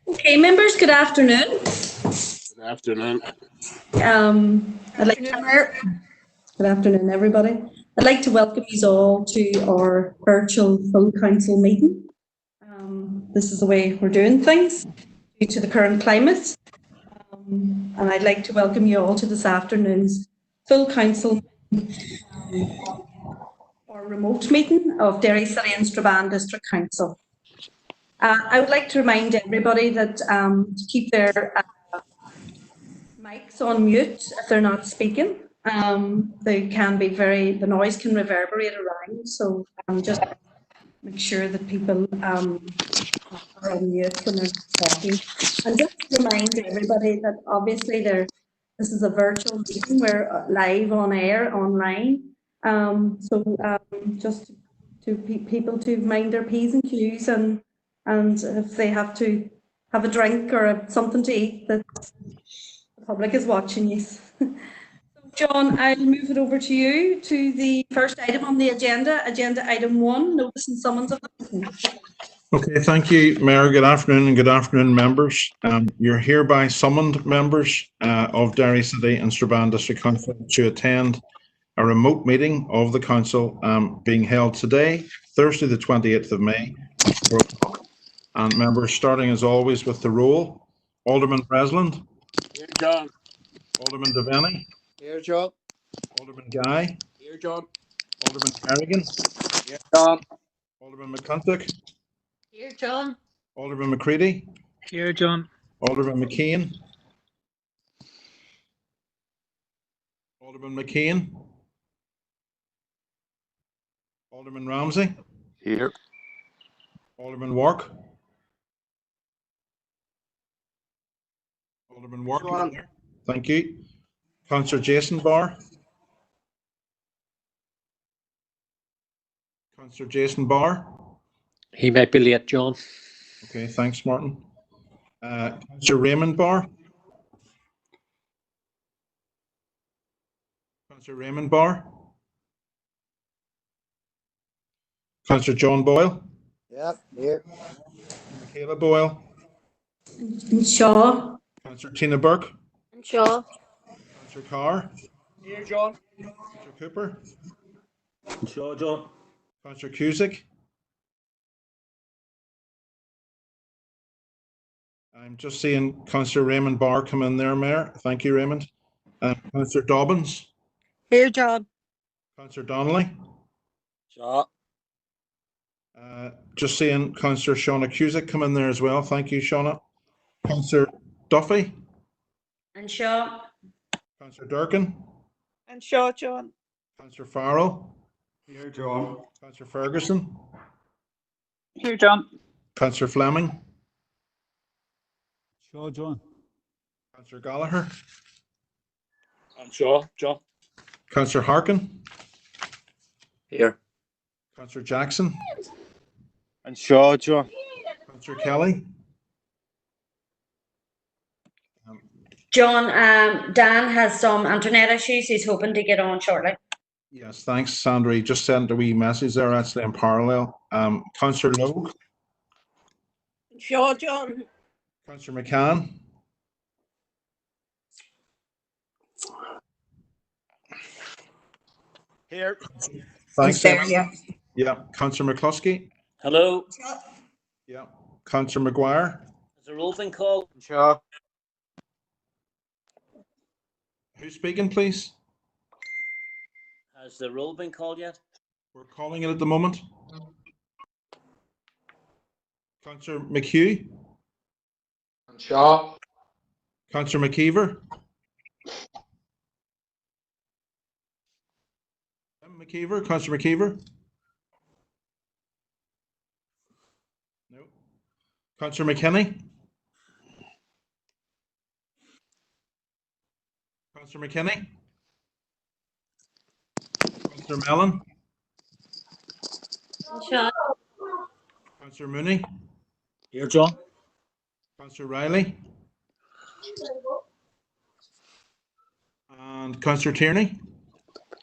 Okay, members, good afternoon. Good afternoon. Good afternoon, everybody. I'd like to welcome you all to our virtual full council meeting. This is the way we're doing things due to the current climate. And I'd like to welcome you all to this afternoon's full council or remote meeting of Derry City and Strabane District Council. I would like to remind everybody that to keep their mics on mute if they're not speaking. They can be the noise can reverberate around, so just make sure that people are on mute when they're talking. And just remind everybody that obviously this is a virtual meeting, we're live on air online. Just to people to mind their P's and Q's, and if they have to have a drink or something to eat, that the public is watching you. John, I'll move it over to you to the first item on the agenda item 1, notice and summons of the meeting. Okay, thank you, Mayor. Good afternoon and good afternoon, members. You're hereby summoned, members of Derry City and Strabane District Council, to attend a remote meeting of the council being held today, Thursday the 28th of May, at 4 o'clock. And members, starting as always with the roll. Alderman Breslin. Here, John. Alderman Devaney. Here, John. Alderman Guy. Here, John. Alderman Carrigan. Here, John. Alderman McClintock. Here, John. Alderman McCready. Here, John. Alderman McKean. Alderman McKean. Alderman Ramsey. Here. Alderman Wark. Alderman Wark. Thank you. Councillor Jason Barr. Councillor Jason Barr. He might be late, John. Okay, thanks, Martin. Councillor Raymond Barr. Councillor Raymond Barr. Councillor John Boyle. Yep, here. Michaela Boyle. And Shaw. Councillor Tina Burke. And Shaw. Councillor Carr. Here, John. Councillor Cooper. Sure, John. Councillor Cusick. I'm just seeing Councillor Raymond Barr come in there, Mayor. Thank you, Raymond. Councillor Dobbins. Here, John. Councillor Donnelly. Shaw. Just seeing Councillor Shauna Cusick come in there as well. Thank you, Shauna. Councillor Duffy. And Shaw. Councillor Durkin. And Shaw, John. Councillor Farrell. Here, John. Councillor Ferguson. Here, John. Councillor Fleming. Sure, John. Councillor Gallagher. And Shaw, John. Councillor Harkin. Here. Councillor Jackson. And Shaw, John. Councillor Kelly. John, Dan has some internet issues. He's hoping to get on shortly. Yes, thanks, Sandra. You just sent a wee message there actually in parallel. Councillor Logue. Shaw, John. Councillor McCann. Here. Thanks. Yeah. Yeah. Councillor McCluskey. Hello, Yeah. Councillor Maguire. has the roll been called? Shaw. Who's speaking, please? Has the roll been called yet? We're calling it at the moment. Councillor McHugh, Shaw. Councillor McKeever. McKeever, Councillor McKeever. No. Councillor McKinney. Councillor McKinney. Councillor Mellon. Shaw. Councillor Mooney. Here, John. Councillor Riley. And Councillor Tierney.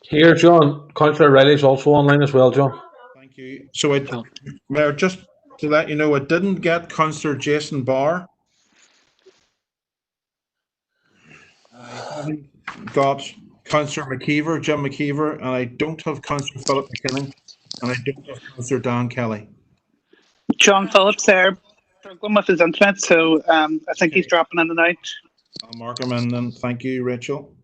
Here, John. Councillor Riley's also online as well, John. Thank you. So, Mayor, just to let you know, I didn't get Councillor Jason Barr. I haven't got Councillor McKeever, Jim McKeever, and I don't have Councillor Philip McKinnon, and I don't have Councillor Dan Kelly. John Phillips there, struggling with his internet, so I think he's dropping in and out. I'll mark him in then. Thank you, Rachel.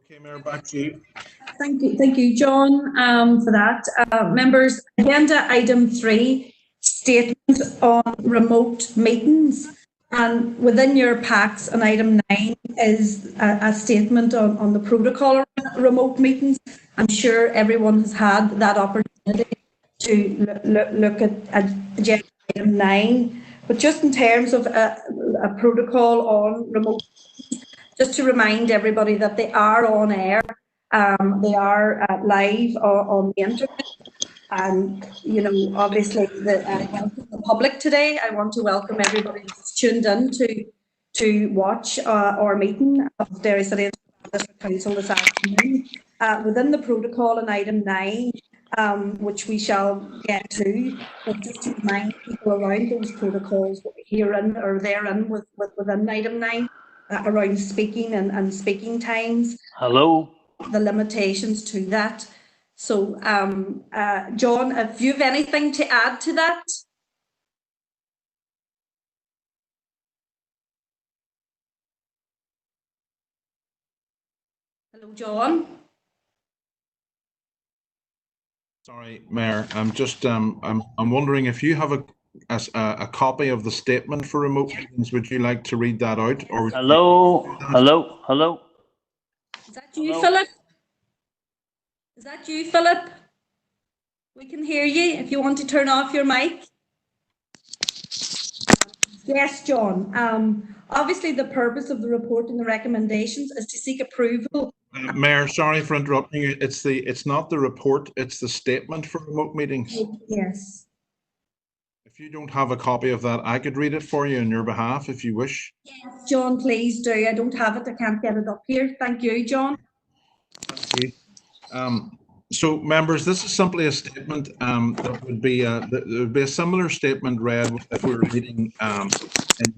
Okay, Mayor, back to you. Thank you, John, for that. Members, agenda item 3, statement on remote meetings. And within your packs, on item 9 is a statement on the protocol of remote meetings. I'm sure everyone has had that opportunity to look at agenda item 9. But just in terms of a protocol on remote meetings, just to remind everybody that they are on air. They are live on the internet, and obviously the public today. I want to welcome everybody who's tuned in to watch our meeting of Derry City District Council this afternoon. Within the protocol in item 9, which we shall get to, but just to remind people around those protocols herein or therein within item 9, around speaking and speaking times. Hello. The limitations to that. So, John, if you have anything to add to that? Hello, John. Sorry, Mayor. I'm just I'm wondering if you have a copy of the statement for remote meetings. Would you like to read that out? Or Hello. Is that you, Philip? Is that you, Philip? We can hear you if you want to turn off your mic. Yes, John. Obviously, the purpose of the report and the recommendations is to seek approval. Mayor, sorry for interrupting you. It's not the report, it's the statement for remote meetings. Yes. If you don't have a copy of that, I could read it for you on your behalf if you wish. Yes, John, please do. I don't have it. I can't get it up here. Thank you, John. Thank you. So, members, this is simply a statement that would be a similar statement read if we were meeting in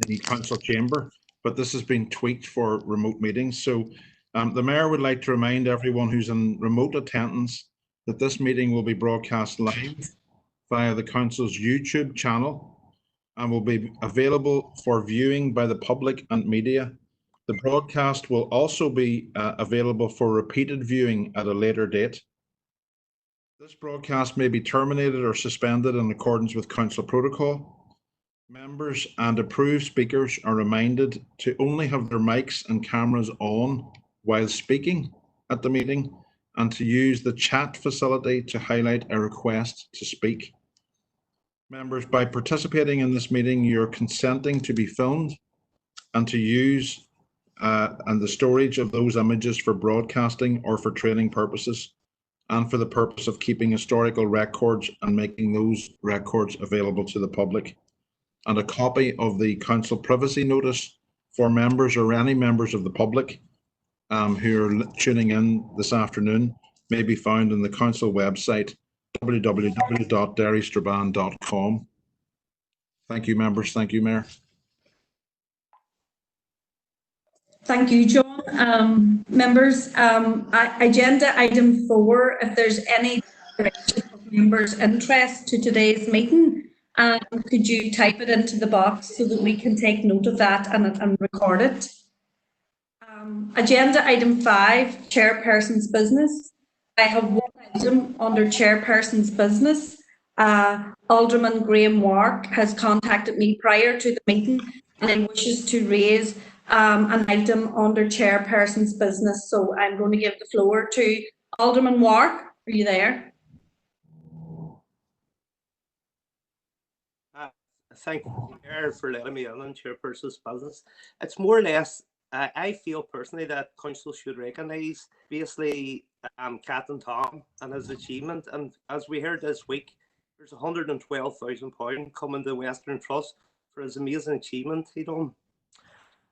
the council chamber, but this has been tweaked for remote meetings. So, the Mayor would like to remind everyone who's in remote attendance that this meeting will be broadcast live via the council's YouTube channel and will be available for viewing by the public and media. The broadcast will also be available for repeated viewing at a later date. This broadcast may be terminated or suspended in accordance with council protocol. Members and approved speakers are reminded to only have their mics and cameras on while speaking at the meeting and to use the chat facility to highlight a request to speak. Members, by participating in this meeting, you're consenting to be filmed and to use and the storage of those images for broadcasting or for training purposes, and for the purpose of keeping historical records and making those records available to the public. And a copy of the council privacy notice for members or any members of the public who are tuning in this afternoon may be found on the council website, www.derrystrabane.com. Thank you, members. Thank you, Mayor. Thank you, John. Members, agenda item 4, if there's any members' interest to today's meeting, could you type it into the box so that we can take note of that and record it? Agenda item 5, chairperson's business. I have one item under chairperson's business, Alderman Graham Wark has contacted me prior to the meeting and wishes to raise an item under chairperson's business. So I'm going to give the floor to Alderman Wark. Are you there? Thank you, Mayor, for letting me in on chairperson's business. It's more or less, I feel personally that council should recognise basically Captain Tom and his achievement. And as we heard this week, there's £112,000 coming to Western Trust for his amazing achievement he done.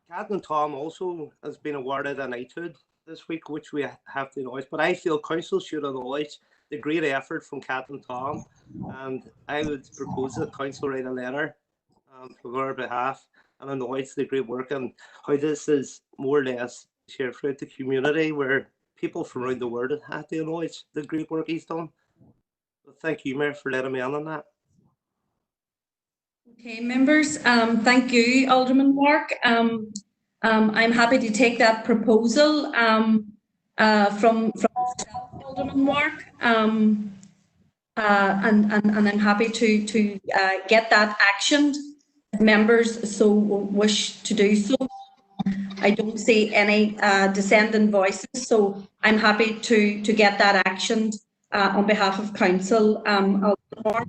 Captain Tom also has been awarded an knighthood this week, which we have to acknowledge. But I feel council should acknowledge the great effort from Captain Tom, and I would propose that council write a letter on our behalf and acknowledge the great work and how this is more or less shared throughout the community, where people from around the world have to acknowledge the great work he's done. So thank you, Mayor, for letting me in on that. Okay, members, thank you, Alderman Wark. I'm happy to take that proposal from Alderman Wark, and I'm happy to get that actioned if members so wish to do so. I don't see any dissenting voices, so I'm happy to get that actioned on behalf of council. Alderman Wark.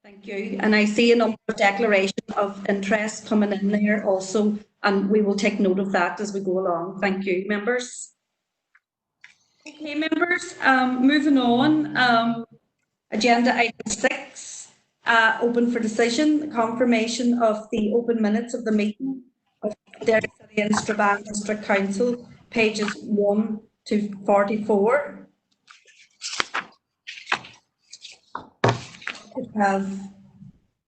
Thank you. And I see a number of declarations of interest coming in there also, and we will take note of that as we go along. Thank you, members. Okay, members, moving on. Agenda item 6, open for decision, the confirmation of the open minutes of the meeting of Derry City and Strabane District Council, pages 1 to 44. If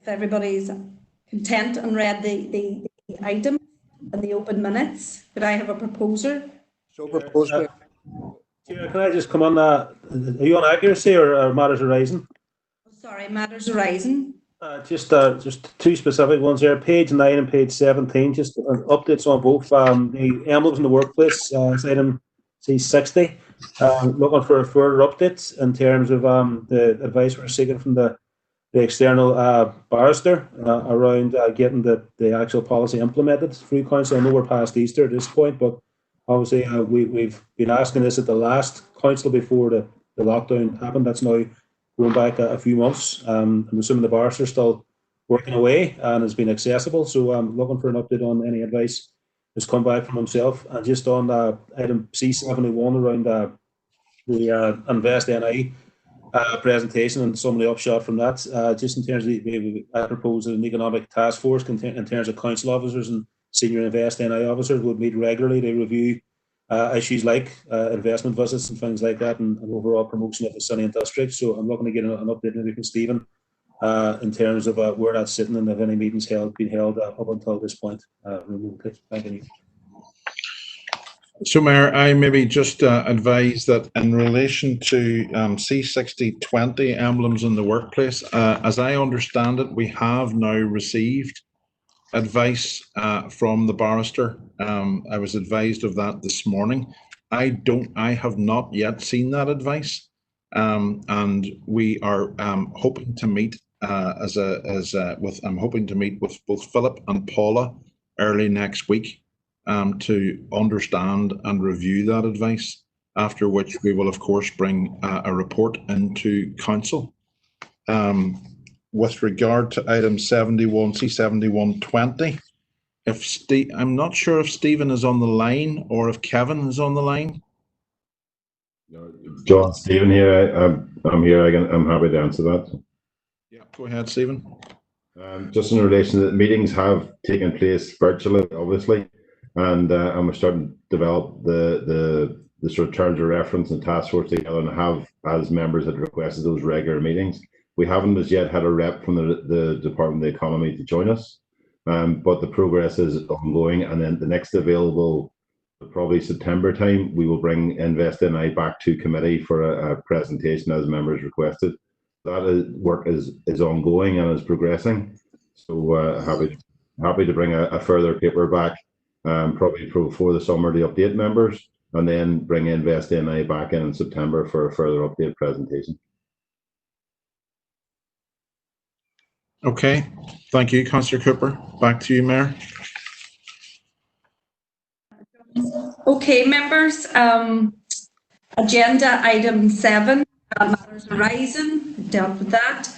everybody's content and read the item and the open minutes, could I have a proposer? So proposed. Chair, can I just come on that? Are you on accuracy or matters arising? Sorry, matters arising. Just two specific ones here, page 9 and page 17, just updates on both. The emblems in the workplace, it's item C60. Looking for further updates in terms of the advice we're seeking from the external barrister around getting the actual policy implemented through council. I know we're past Easter at this point, but obviously we've been asking this at the last council before the lockdown happened. That's now going back a few months. I'm assuming the barrister's still working away and has been accessible. So I'm looking for an update on any advice that's come back from himself. And just on item C71 around the Invest NI presentation and some of the upshot from that, just in terms of I propose an economic task force in terms of council officers and senior Invest NI officers would meet regularly to review issues like investment visits and things like that, and overall promotion of the city and district. So I'm looking to get an update maybe from Stephen in terms of where that's sitting and if any meetings been held up until this point. Thank you. So, Mayor, I maybe just advise that in relation to C6020 emblems in the workplace, as I understand it, we have now received advice from the barrister. I was advised of that this morning. I have not yet seen that advice, and we are hoping to meet I'm hoping to meet with both Philip and Paula early next week to understand and review that advice. After which we will, of course, bring a report into council. With regard to item 71, C7120, I'm not sure if Stephen is on the line or if Kevin is on the line. John, Stephen here. I'm here. I'm happy to answer that. Yeah, go ahead, Stephen. Just in relation to the meetings have taken place virtually, obviously, and we're starting to develop the sort of terms of reference and task force together, and have, as members had requested, those regular meetings. We haven't as yet had a rep from the Department of the Economy to join us, but the progress is ongoing. And then the next available, probably September time, we will bring Invest NI back to committee for a presentation as members requested. That work is ongoing and is progressing. So happy to bring a further paper back, probably before the summer to update members, and then bring Invest NI back in September for a further update presentation. Okay, thank you, Councillor Cooper. Back to you, Mayor. Okay, members, agenda item 7, matters arising, dealt with that.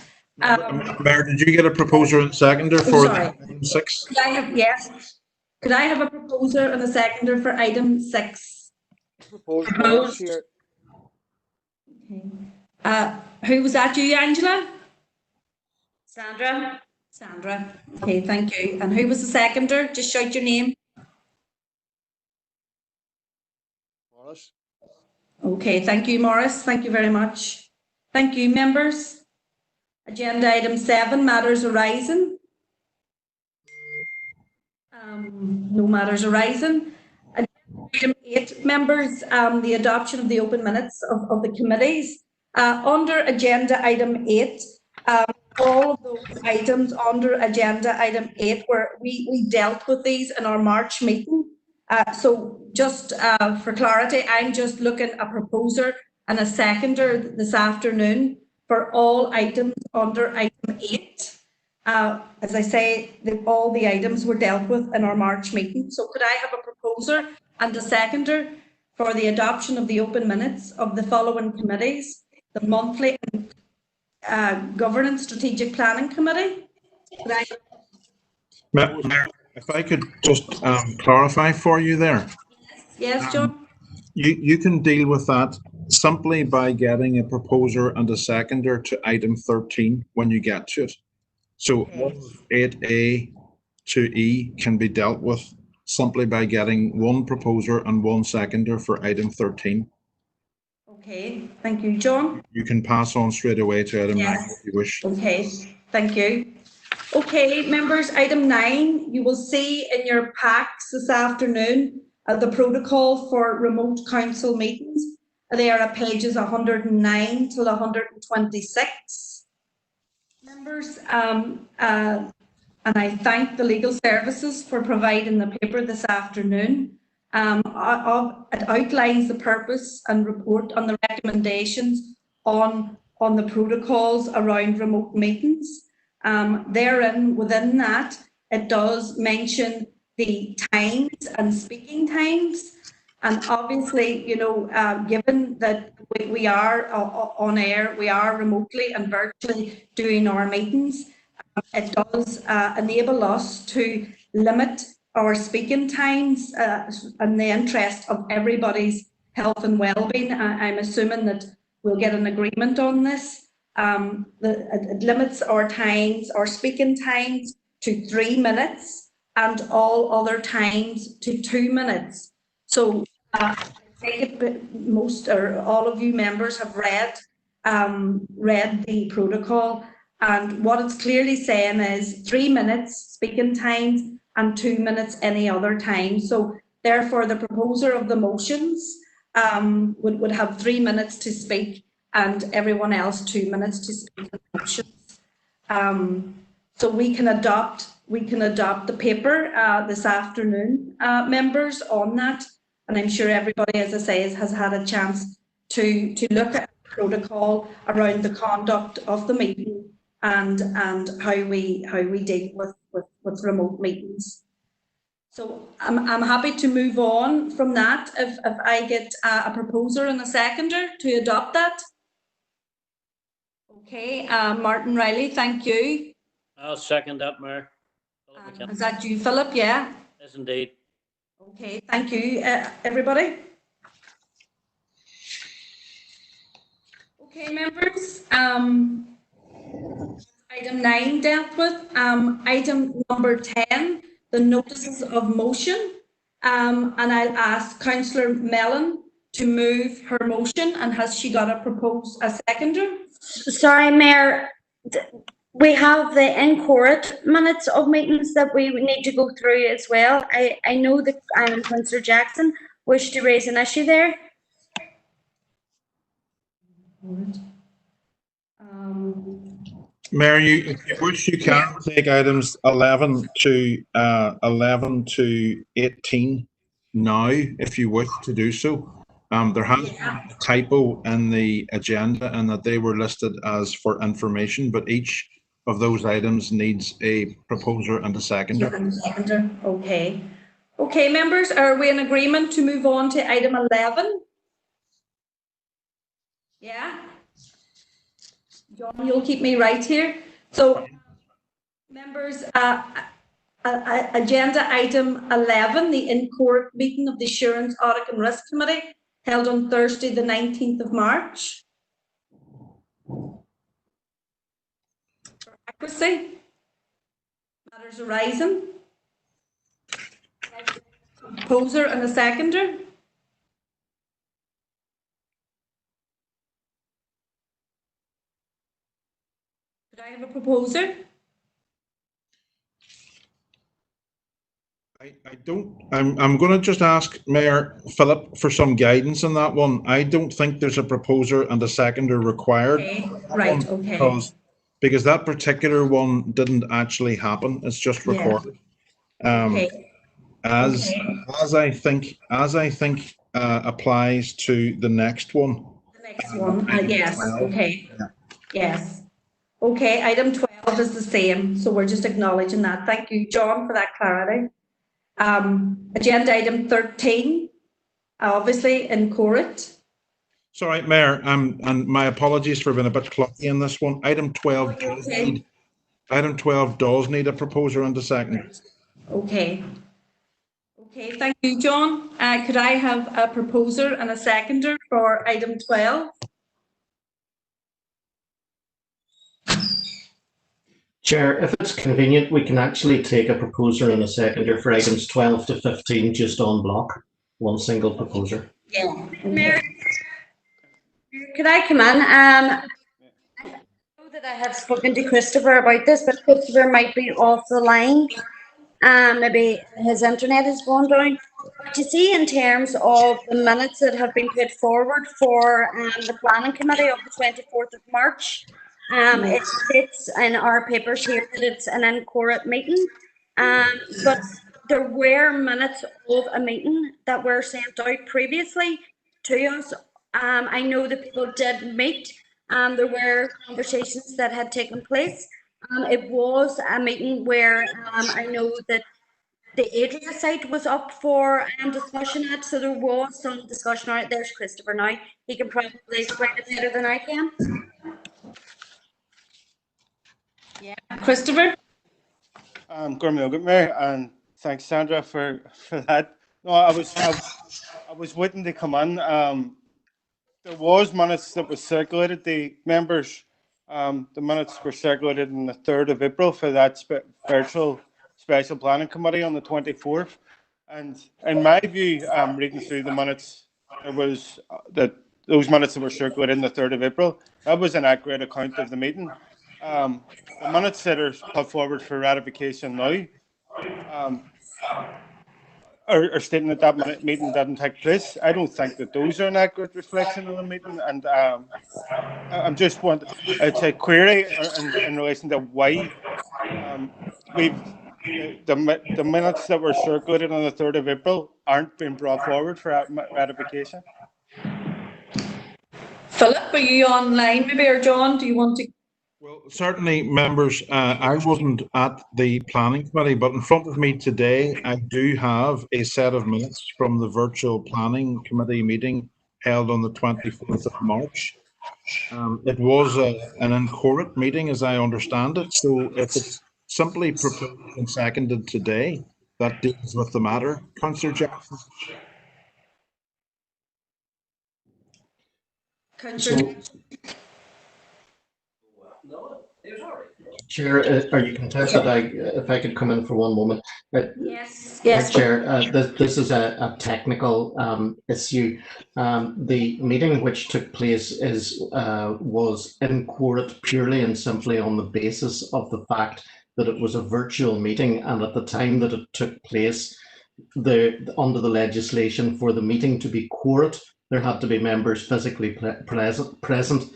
Mayor, did you get a proposer and seconder Oh, for sorry. item 6? Could I have, yes, could I have a proposer and a seconder for item 6? Proposed. Okay. Who was that, you, Angela? Sandra? Sandra. Okay, thank you. And who was the seconder? Just shout your name. Morris. Okay, thank you, Morris. Thank you very much. Thank you, members. Agenda item 7, matters arising. No matters arising. Item 8, members, the adoption of the open minutes of the committees. Under agenda item 8, all of those items under agenda item 8 we dealt with these in our March meeting. So just for clarity, I'm just looking a proposer and a seconder this afternoon for all items under item 8. As I say, all the items were dealt with in our March meeting. So could I have a proposer and a seconder for the adoption of the open minutes of the following committees? The monthly Governance Strategic Planning Committee. Mayor, if I could just clarify for you there. Yes, John? You can deal with that simply by getting a proposer and a seconder to item 13 when you get to it. So 8A to E can be dealt with simply by getting one proposer and one seconder for item 13. Okay, thank you, John. You can pass on straight away to item 9 if you wish. Okay, thank you. Okay, members, item 9, you will see in your packs this afternoon the protocol for remote council meetings. They are at pages 109 till 126. Members, and I thank the legal services for providing the paper this afternoon. It outlines the purpose and report on the recommendations on the protocols around remote meetings. Within that, it does mention the times and speaking times. And obviously, you know, given that we are on air, we are remotely and virtually doing our meetings, it does enable us to limit our speaking times in the interest of everybody's health and well-being. I'm assuming that we'll get an agreement on this. It limits our times, our speaking times to 3 minutes and all other times to 2 minutes. So I think most or all of you members have read the protocol, and what it's clearly saying is 3 minutes speaking times and 2 minutes any other time. So therefore the proposer of the motions would have 3 minutes to speak and everyone else 2 minutes to speak on the motions. So we can adopt the paper this afternoon, members, on that. And I'm sure everybody, as I say, has had a chance to look at the protocol around the conduct of the meeting and how we deal with remote meetings. So I'm happy to move on from that if I get a proposer and a seconder to adopt that. Okay, Martin Riley, thank you. I'll second that, Mayor. Is that you, Philip? Yeah. Yes, indeed. Okay, thank you, everybody. Okay, members. Item 9 dealt with. Item number 10, the notices of motion. And I'll ask Councillor Mellon to move her motion. And has she got a seconder? Sorry, Mayor. We have the in-court minutes of meetings that we need to go through as well. I know that Councillor Jackson wished to raise an issue there. Mayor, if you wish, you can take items 11 to 18 now, if you wish to do so. There has been a typo in the agenda and that they were listed as for information, but each of those items needs a proposer and a seconder. Seconder, okay. Okay, members, are we in agreement to move on to item 11? Yeah? John, you'll keep me right here. So, members, agenda item 11, the in-court meeting of the Assurance, Audit and Risk Committee, held on Thursday, the 19th of March. For accuracy, matters arising. Proposer and a seconder. Could I have a proposer? I'm going to just ask Mayor Philip for some guidance on that one. I don't think there's a proposer and a seconder required. Okay, right, okay. Because that particular one didn't actually happen. It's just recorded. Okay. As I think applies to the next one. The next one, yes, 12. okay. Yeah. Yes. Okay, item 12 is the same, so we're just acknowledging that. Thank you, John, for that clarity. Agenda item 13, obviously in court. Sorry, Mayor, and my apologies for being a bit clunky in this one. Item 12 does need a proposer and a second. Okay. Okay, thank you, John. Could I have a proposer and a seconder for item 12? Chair, if it's convenient, we can actually take a proposer and a seconder for items 12 to 15 just on block. One single proposer. Yeah. Mayor, could I come in? I know that I have spoken to Christopher about this, but Christopher might be off the line. Maybe his internet has gone down. But you see, in terms of the minutes that have been put forward for the planning committee of the 24th of March, it states in our papers here that it's an in-court meeting. But there were minutes of a meeting that were sent out previously to us. I know that people did meet. There were conversations that had taken place. It was a meeting where I know that the Adria site was up for discussion at, so there was some discussion on it. There's Christopher now. He can probably explain it better than I can. Yeah, Christopher? Good Mayor, and thanks Sandra for that. No, I was waiting to come in. There was minutes that was circulated. The members, the minutes were circulated on the 3rd of April for that virtual special planning committee on the 24th. And in my view, reading through the minutes, there was those minutes that were circulated on the 3rd of April. That was an accurate account of the meeting. The minutes that are put forward for ratification now are stating that that meeting didn't take place. I don't think that those are an accurate reflection of the meeting, and I'm just wanting to query in relation to why the minutes that were circulated on the 3rd of April aren't being brought forward for ratification. Philip, are you online maybe, or John, do you want to? Well, certainly, members, I wasn't at the planning committee, but in front of me today, I do have a set of minutes from the virtual planning committee meeting held on the 24th of March. It was an in-court meeting, as I understand it, so if it's simply proposed and seconded today, that deals with the matter. Councillor Jackson. Chair, are you contested? If I could come in for one moment. Yes. Chair, this is a technical issue. The meeting which took place was in court purely and simply on the basis of the fact that it was a virtual meeting, and at the time that it took place, under the legislation for the meeting to be quorum, there had to be members physically present.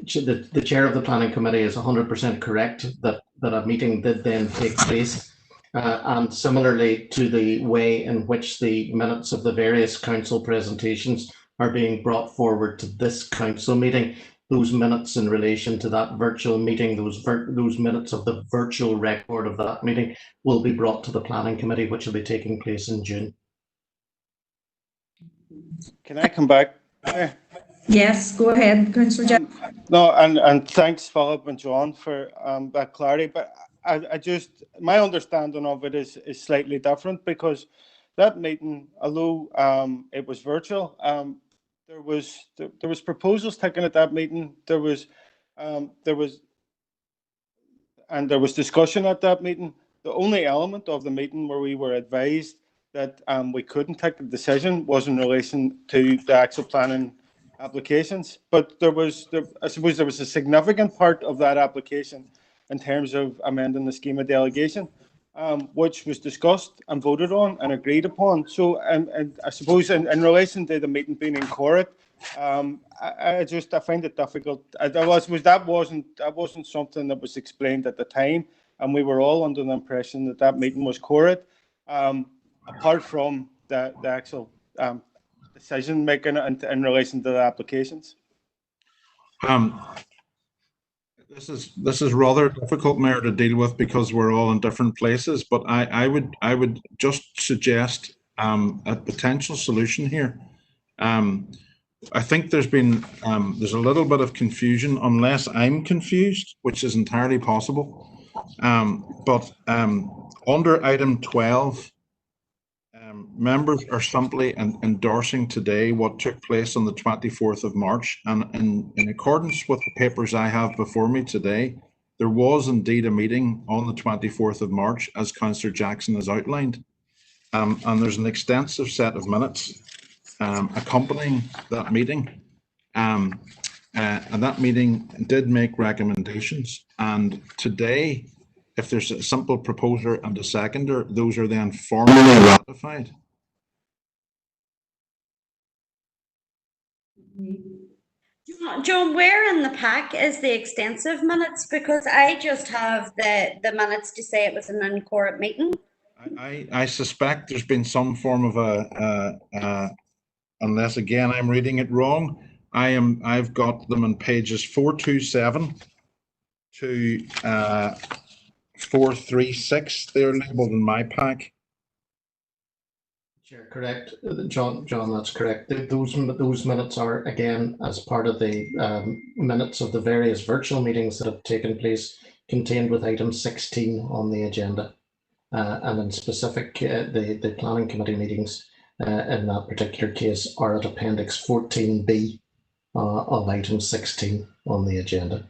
The chair of the planning committee is 100% correct that a meeting did then take place. And similarly to the way in which the minutes of the various council presentations are being brought forward to this council meeting, those minutes in relation to that virtual meeting, those minutes of the virtual record of that meeting will be brought to the planning committee, which will be taking place in June. Can I come back there? Yes, go ahead, Councillor Jackson. No, and thanks, Philip and John, for that clarity. But I just, my understanding of it is slightly different, because that meeting, although it was virtual, there was proposals taken at that meeting. There was discussion at that meeting. The only element of the meeting where we were advised that we couldn't take the decision was in relation to the actual planning applications. But I suppose there was a significant part of that application in terms of amending the scheme of delegation, which was discussed and voted on and agreed upon. So, and I suppose in relation to the meeting being in court, I find it difficult. That wasn't something that was explained at the time, and we were all under the impression that meeting was court, apart from the actual decision making in relation to the applications. This is rather difficult, Mayor, to deal with, because we're all in different places. But I would just suggest a potential solution here. I think there's a little bit of confusion, unless I'm confused, which is entirely possible. But under item 12, members are simply endorsing today what took place on the 24th of March. And in accordance with the papers I have before me today, there was indeed a meeting on the 24th of March, as Councillor Jackson has outlined. And there's an extensive set of minutes accompanying that meeting. And that meeting did make recommendations. And today, if there's a simple proposer and a seconder, those are then formally ratified. John, where in the pack is the extensive minutes? Because I just have the minutes to say it was an in-court meeting. I suspect there's been some form of unless again I'm reading it wrong. I've got them on pages 427 to 436. They're labelled in my pack. Chair, correct, John. That's correct. Those minutes are again as part of the minutes of the various virtual meetings that have taken place, contained with item 16 on the agenda, and in specific, the planning committee meetings in that particular case are at appendix 14B of item 16 on the agenda.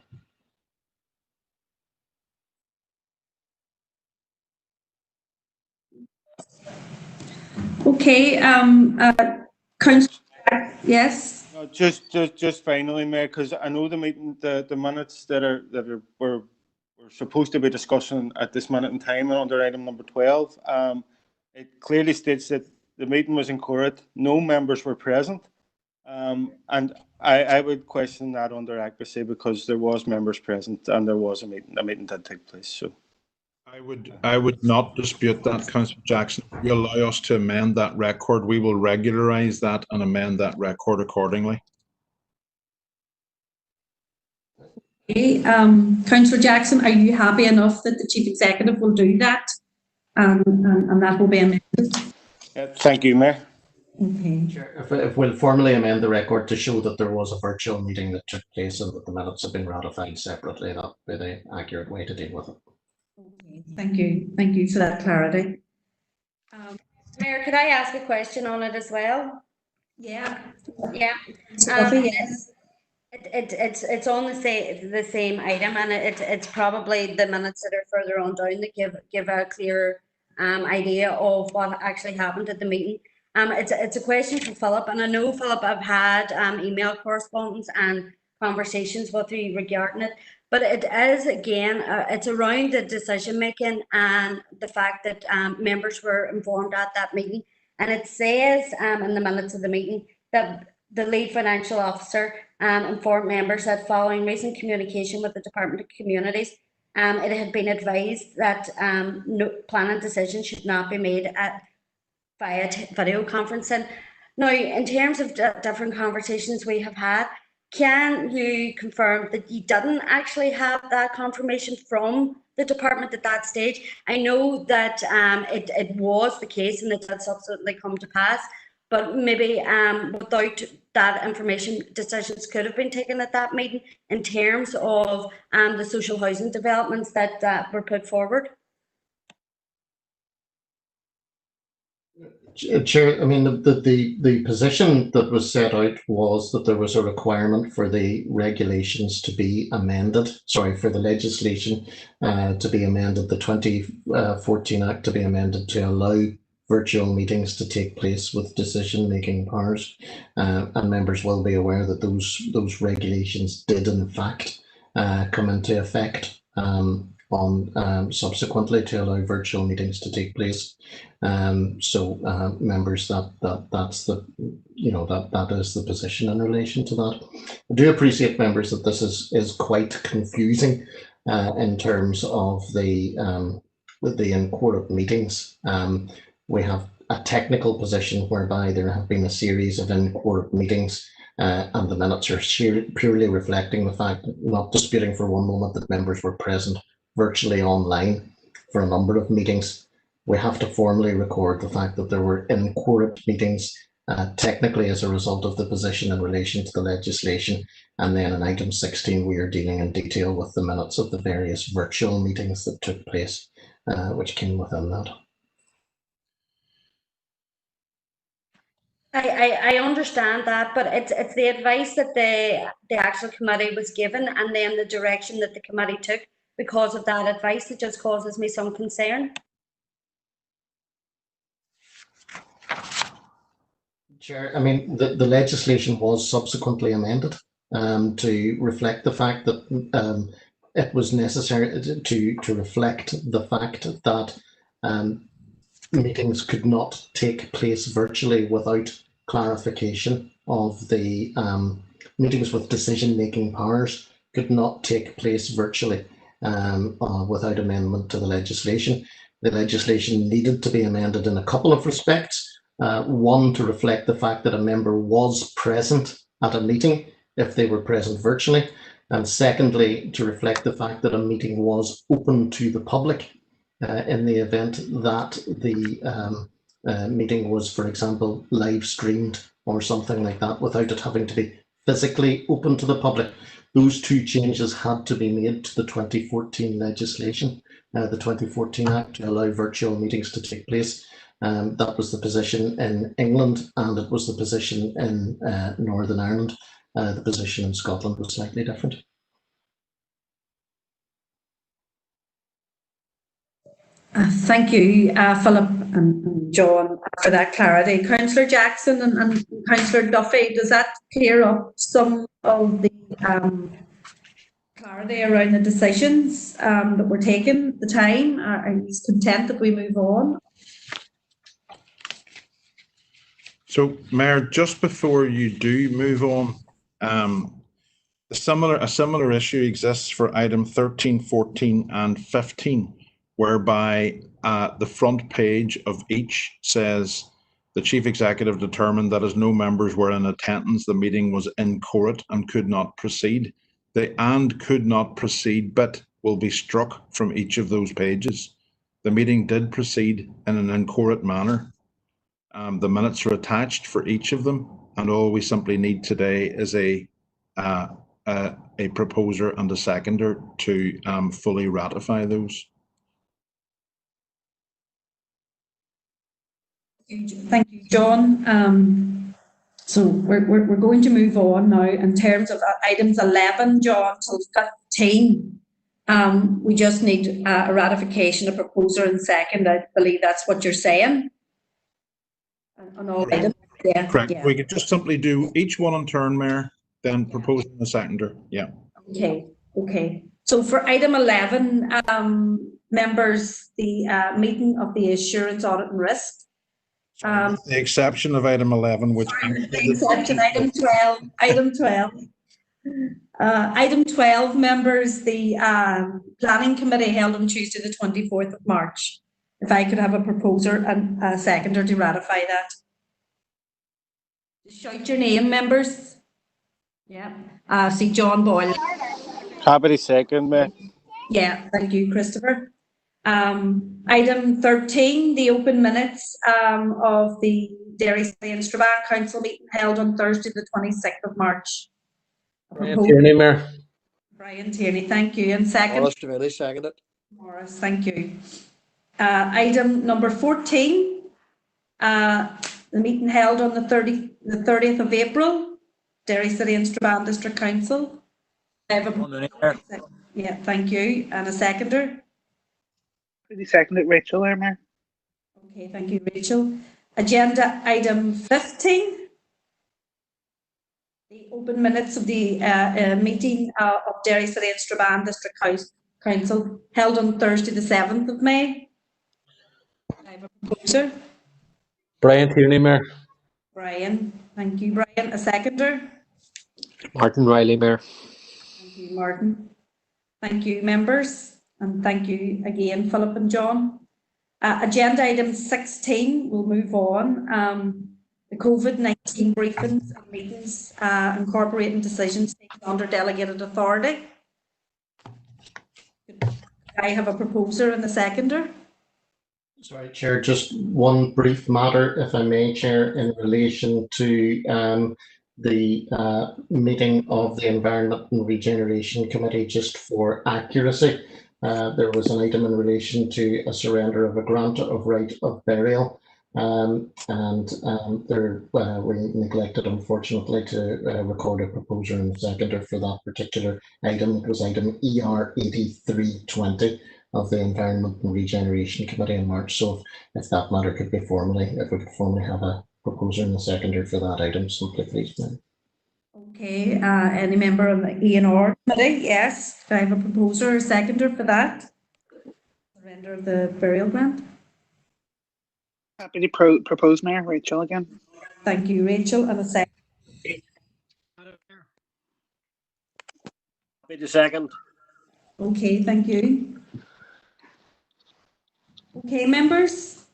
Okay, Councillor, yes. No, just finally, Mayor, because I know the meeting, the minutes that were supposed to be discussing at this minute in time under item number 12. It clearly states that the meeting was in court, no members were present, and I would question that under accuracy, because there was members present and there was a meeting did take place. So I would not dispute that, Councillor Jackson. If you allow us to amend that record, we will regularise that and amend that record accordingly. Okay, Councillor Jackson, are you happy enough that the Chief Executive will do that, and that will be amended? Thank you, Mayor. Okay. Sure. If we'll formally amend the record to show that there was a virtual meeting that took place and that the minutes have been ratified separately, that would be the accurate way to deal with it. Okay, thank you for that clarity. Mayor, could I ask a question on it as well? Yeah. Yeah. Yes. It's on the same item, and it's probably the minutes that are further on down that give a clear idea of what actually happened at the meeting. It's a question for Philip, and I know, Philip, I've had email correspondence and conversations with you regarding it, but it is again it's around the decision making and the fact that members were informed at that meeting, and it says in the minutes of the meeting that the lead financial officer informed members that following recent communication with the Department of Communities, it had been advised that no planning decisions should not be made via video conferencing. Now, in terms of different conversations we have had, can you confirm that you didn't actually have that confirmation from the department at that stage? I know that it was the case and it did subsequently come to pass, but maybe without that information, decisions could have been taken at that meeting in terms of the social housing developments that were put forward. Chair, I mean, the position that was set out was that there was a requirement for the regulations to be amended, sorry, for the legislation to be amended, the 2014 Act to be amended to allow virtual meetings to take place with decision-making powers. And members will be aware that those regulations did in fact come into effect subsequently to allow virtual meetings to take place. Members, that's the, that is the position in relation to that. I do appreciate, members, that this is quite confusing in terms of the in-court meetings. We have a technical position whereby there have been a series of in-court meetings and the minutes are purely reflecting the fact, not disputing for one moment that members were present virtually online for a number of meetings. We have to formally record the fact that there were in-court meetings technically as a result of the position in relation to the legislation. And then in item 16, we are dealing in detail with the minutes of the various virtual meetings that took place, which came within that. I understand that, but it's the advice that the actual committee was given and then the direction that the committee took because of that advice that just causes me some concern. Chair, I mean, the legislation was subsequently amended to reflect the fact that it was necessary to reflect the fact that meetings could not take place virtually without clarification of the meetings with decision-making powers could not take place virtually without amendment to the legislation. The legislation needed to be amended in a couple of respects. One, to reflect the fact that a member was present at a meeting if they were present virtually. And secondly, to reflect the fact that a meeting was open to the public in the event that the meeting was, for example, live streamed or something like that without it having to be physically open to the public. Those two changes had to be made to the 2014 legislation, the 2014 Act, to allow virtual meetings to take place. That was the position in England and it was the position in Northern Ireland. The position in Scotland was slightly different. Thank you, Philip and John, for that clarity. Councillor Jackson and Councillor Duffy, does that clear up some of the clarity around the decisions that were taken at the time? Are you content that we move on? So, Mayor, just before you do move on, a similar issue exists for item 13, 14 and 15, whereby the front page of each says the Chief Executive determined that as no members were in attendance, the meeting was inchoate and could not proceed. The "and could not proceed" bit will be struck from each of those pages. The meeting did proceed in an inchoate manner. The minutes are attached for each of them, and all we simply need today is a proposer and a seconder to fully ratify those. Thank you, John. So we're going to move on now in terms of items 11, John, till 15. We just need a ratification, a proposer and second. I believe that's what you're saying. On all items. Yeah. Correct. Yeah. We could just simply do each one in turn, Mayor, then proposing the seconder. Yeah. Okay. Okay. So for item 11, members, the meeting of the assurance, audit and risk. The exception of item 11, which the exception, item 12. Item 12. Item 12, members, the planning committee held on Tuesday, the 24th of March. If I could have a proposer and a seconder to ratify that. Shout your name, members. Yeah. See John Boyle. Happy to second, Mayor. Yeah, thank you, Christopher. Item 13, the open minutes of the Derry City and Strabane Council meeting held on Thursday, the 26th of March. Brian Tierney, Mayor. Brian Tierney, thank you. And second? Morris Trevely, seconded. Morris, thank you. Item number 14, the meeting held on the 30th of April, Derry City and Strabane District Council. Yeah, thank you. And a seconder? Really seconded Rachel there, Mayor. Okay, thank you, Rachel. Agenda item 15. The open minutes of the meeting of Derry City and Strabane District Council held on Thursday, the 7th of May. I have a proposer. Brian Tierney, Mayor. Brian, thank you, Brian. A seconder? Martin Riley, Mayor. Thank you, Martin. Thank you, members. And thank you again, Philip and John. Agenda item 16, we'll move on. The COVID-19 briefings and meetings incorporating decisions taken under delegated authority. I have a proposer and a seconder. Sorry, Chair, just one brief matter, if I may, Chair, in relation to the meeting of the Environment and Regeneration Committee, just for accuracy. There was an item in relation to a surrender of a grant of right of burial, and there we neglected, unfortunately, to record a proposer and a seconder for that particular item. It was item ER 8320 of the Environment and Regeneration Committee in March. So if that matter could be if we could formally have a proposer and a seconder for that item, simply please, ma'am. Okay, any member on the E&R committee? Yes. Do I have a proposer or seconder for that? Surrender of the burial grant. Happy to propose, Mayor. Rachel again. Thank you, Rachel. And a second. Happy to second. Okay, thank you. Okay, members.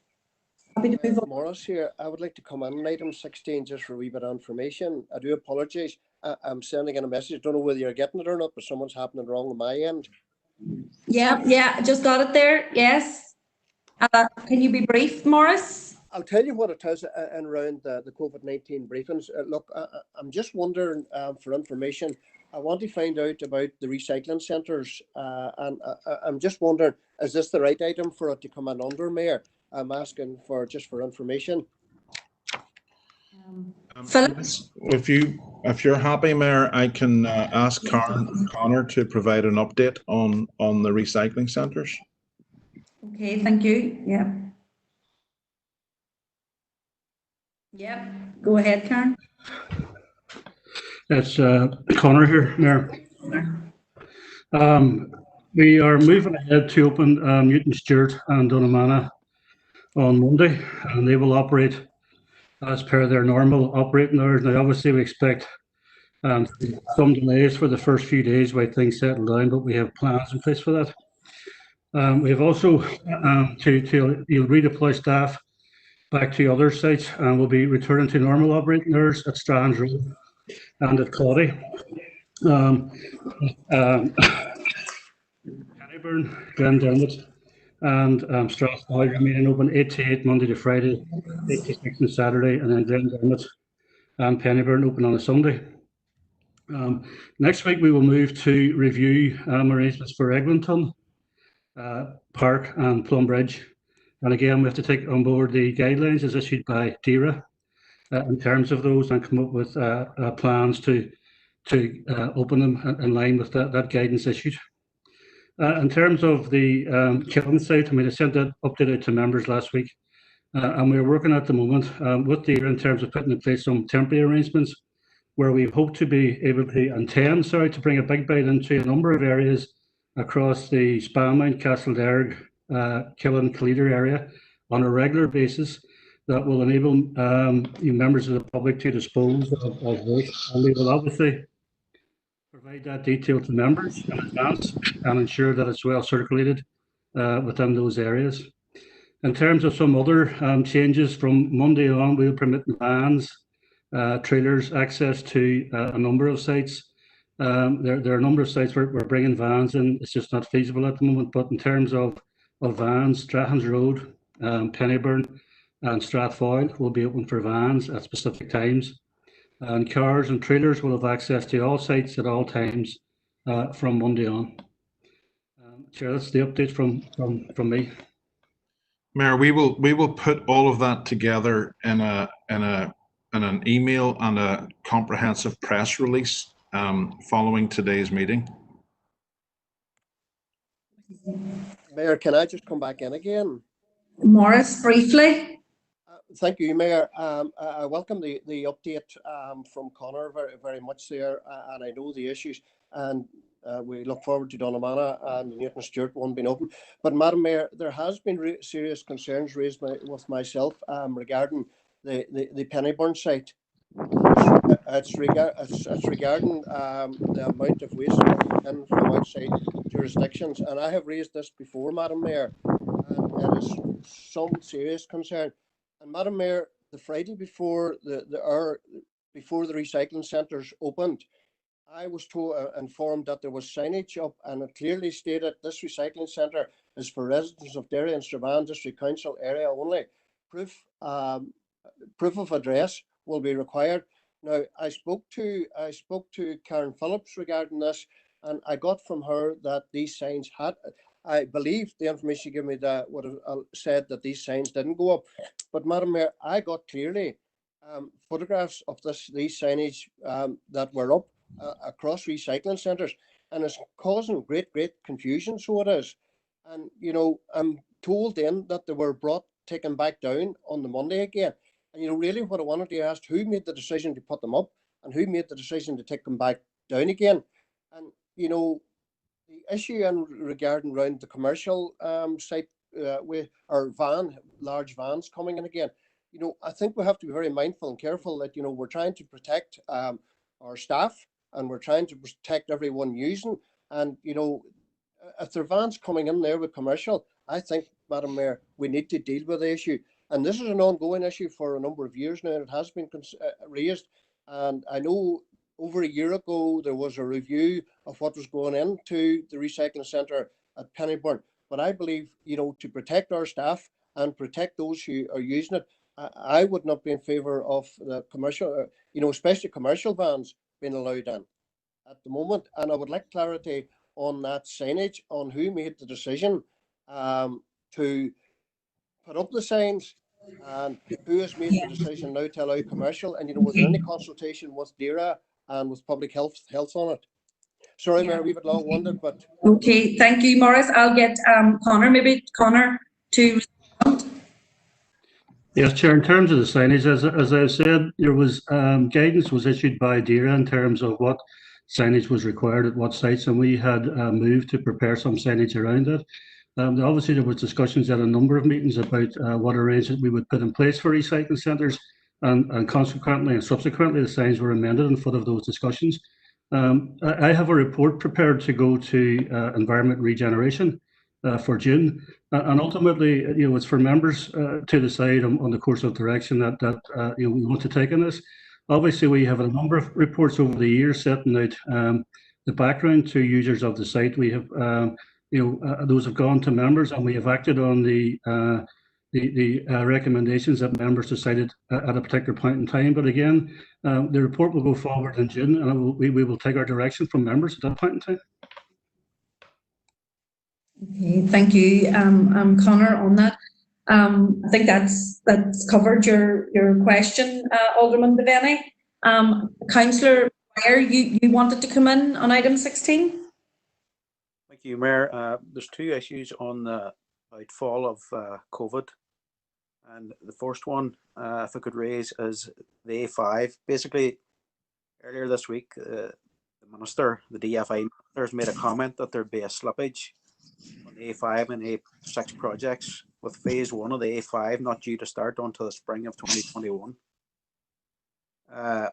Happy to move on. Morris here. I would like to come on item 16 just for a wee bit of information. I do apologise. I'm sending in a message. I don't know whether you're getting it or not, but someone's happening wrong on my end. Yeah, I just got it there. Yes. Can you be brief, Morris? I'll tell you what it is in around the COVID-19 briefings. Look, I'm just wondering for information. I want to find out about the recycling centres, and I'm just wondering, is this the right item for it to come in under, Mayor? I'm asking for just for information. Philip? If you're happy, Mayor, I can ask Connor to provide an update on the recycling centres. Okay, thank you. Yeah. Yeah, go ahead, Karen. It's Connor here, Mayor. We are moving ahead to open Newton Stewart and Donamana on Monday, and they will operate as per their normal operating hours. Now, obviously, we expect some delays for the first few days while things settle down, but we have plans in place for that. We have also to redeploy staff back to other sites, and we'll be returning to normal operating hours at Strand Road and at Claudy. Pennyburn, Glendermot, and Strasbourg remaining open 8 to 8 Monday to Friday, 8 to 6 on Saturday, and then Glendermot and Pennyburn open on a Sunday. Next week we will move to review arrangements for Eglinton Park and Plumbridge, and again we have to take on board the guidelines as issued by DERA in terms of those, and come up with plans to open them in line with that guidance issued. In terms of the Kiln site, I mean, I sent that update out to members last week, and we're working at the moment with DERA in terms of putting in place some temporary arrangements where we hope to be able to bring a big bite into a number of areas across the Spalmount, Castlederg, Kiln, Cleader area on a regular basis that will enable members of the public to dispose of waste, and we will obviously provide that detail to members in advance and ensure that it's well circulated within those areas. In terms of some other changes, from Monday on, we'll permit vans trailers access to a number of sites. There are a number of sites where we're bringing vans in. It's just not feasible at the moment. But in terms of vans, Strahans Road, Pennyburn, and Strathfoyle will be open for vans at specific times. And cars and trailers will have access to all sites at all times from Monday on. Chair, that's the update from me. Mayor, we will put all of that together in an email and a comprehensive press release following today's meeting. Mayor, can I just come back in again? Morris, briefly. Thank you, Mayor. I welcome the update from Connor very much there, and I know the issues, and we look forward to Donamana and Newton Stewart one being open. But Madam Mayor, there has been serious concerns raised with myself regarding the Pennyburn site. It's regarding the amount of waste coming in from outside jurisdictions, and I have raised this before, Madam Mayor, and it is some serious concern. And Madam Mayor, the Friday before the recycling centres opened, I was informed that there was signage up, and it clearly stated this recycling centre is for residents of Derry and Strabane District Council area only. Proof of address will be required. Now, I spoke to Karen Phillips regarding this, and I got from her that these signs had. I believe the information she gave me that would have said that these signs didn't go up. But Madam Mayor, I got clearly photographs of these signage that were up across recycling centres, and it's causing great confusion. So it is, and I'm told then that they were taken back down on the Monday again. And really, what I wanted to ask, who made the decision to put them up, and who made the decision to take them back down again? And the issue regarding around the commercial site with our large vans coming in again, I think we have to be very mindful and careful that we're trying to protect our staff, and we're trying to protect everyone using. And if there are vans coming in there with commercial, I think, Madam Mayor, we need to deal with the issue. And this is an ongoing issue for a number of years now, and it has been raised. And I know over a year ago, there was a review of what was going into the recycling centre at Pennyburn. But I believe, to protect our staff and protect those who are using it, I would not be in favour of the commercial, especially commercial vans being allowed in at the moment. And I would like clarity on that signage, on who made the decision to put up the signs, and who has made the decision now to allow commercial. And was there any consultation with DERA and with public health on it? Sorry, Mayor, a wee bit long-winded, but Okay, thank you, Morris. I'll get Connor to respond. Yes, Chair, in terms of the signage, as I said, there was guidance was issued by DERA in terms of what signage was required at what sites, and we had moved to prepare some signage around it. Obviously, there was discussions at a number of meetings about what arrangement we would put in place for recycling centres, and consequently and subsequently, the signs were amended in foot of those discussions. I have a report prepared to go to Environment Regeneration for June, and ultimately, it's for members to decide on the course of direction that we want to take on this. Obviously, we have a number of reports over the years setting out the background to users of the site. We have, those have gone to members, and we have acted on the recommendations that members decided at a particular point in time. But again, the report will go forward in June, and we will take our direction from members at that point in time. Okay, thank you, Connor, on that. I think that's covered your question, Alderman Devaney. Councillor Mayer, you wanted to come in on item 16? Thank you, Mayor. There's two issues on the outfall of COVID. And the first one, if I could raise, is the A5. Basically, earlier this week, the Minister, the DFI Minister, has made a comment that there'd be a slippage on the A5 and A6 projects, with phase 1 of the A5 not due to start until the spring of 2021. The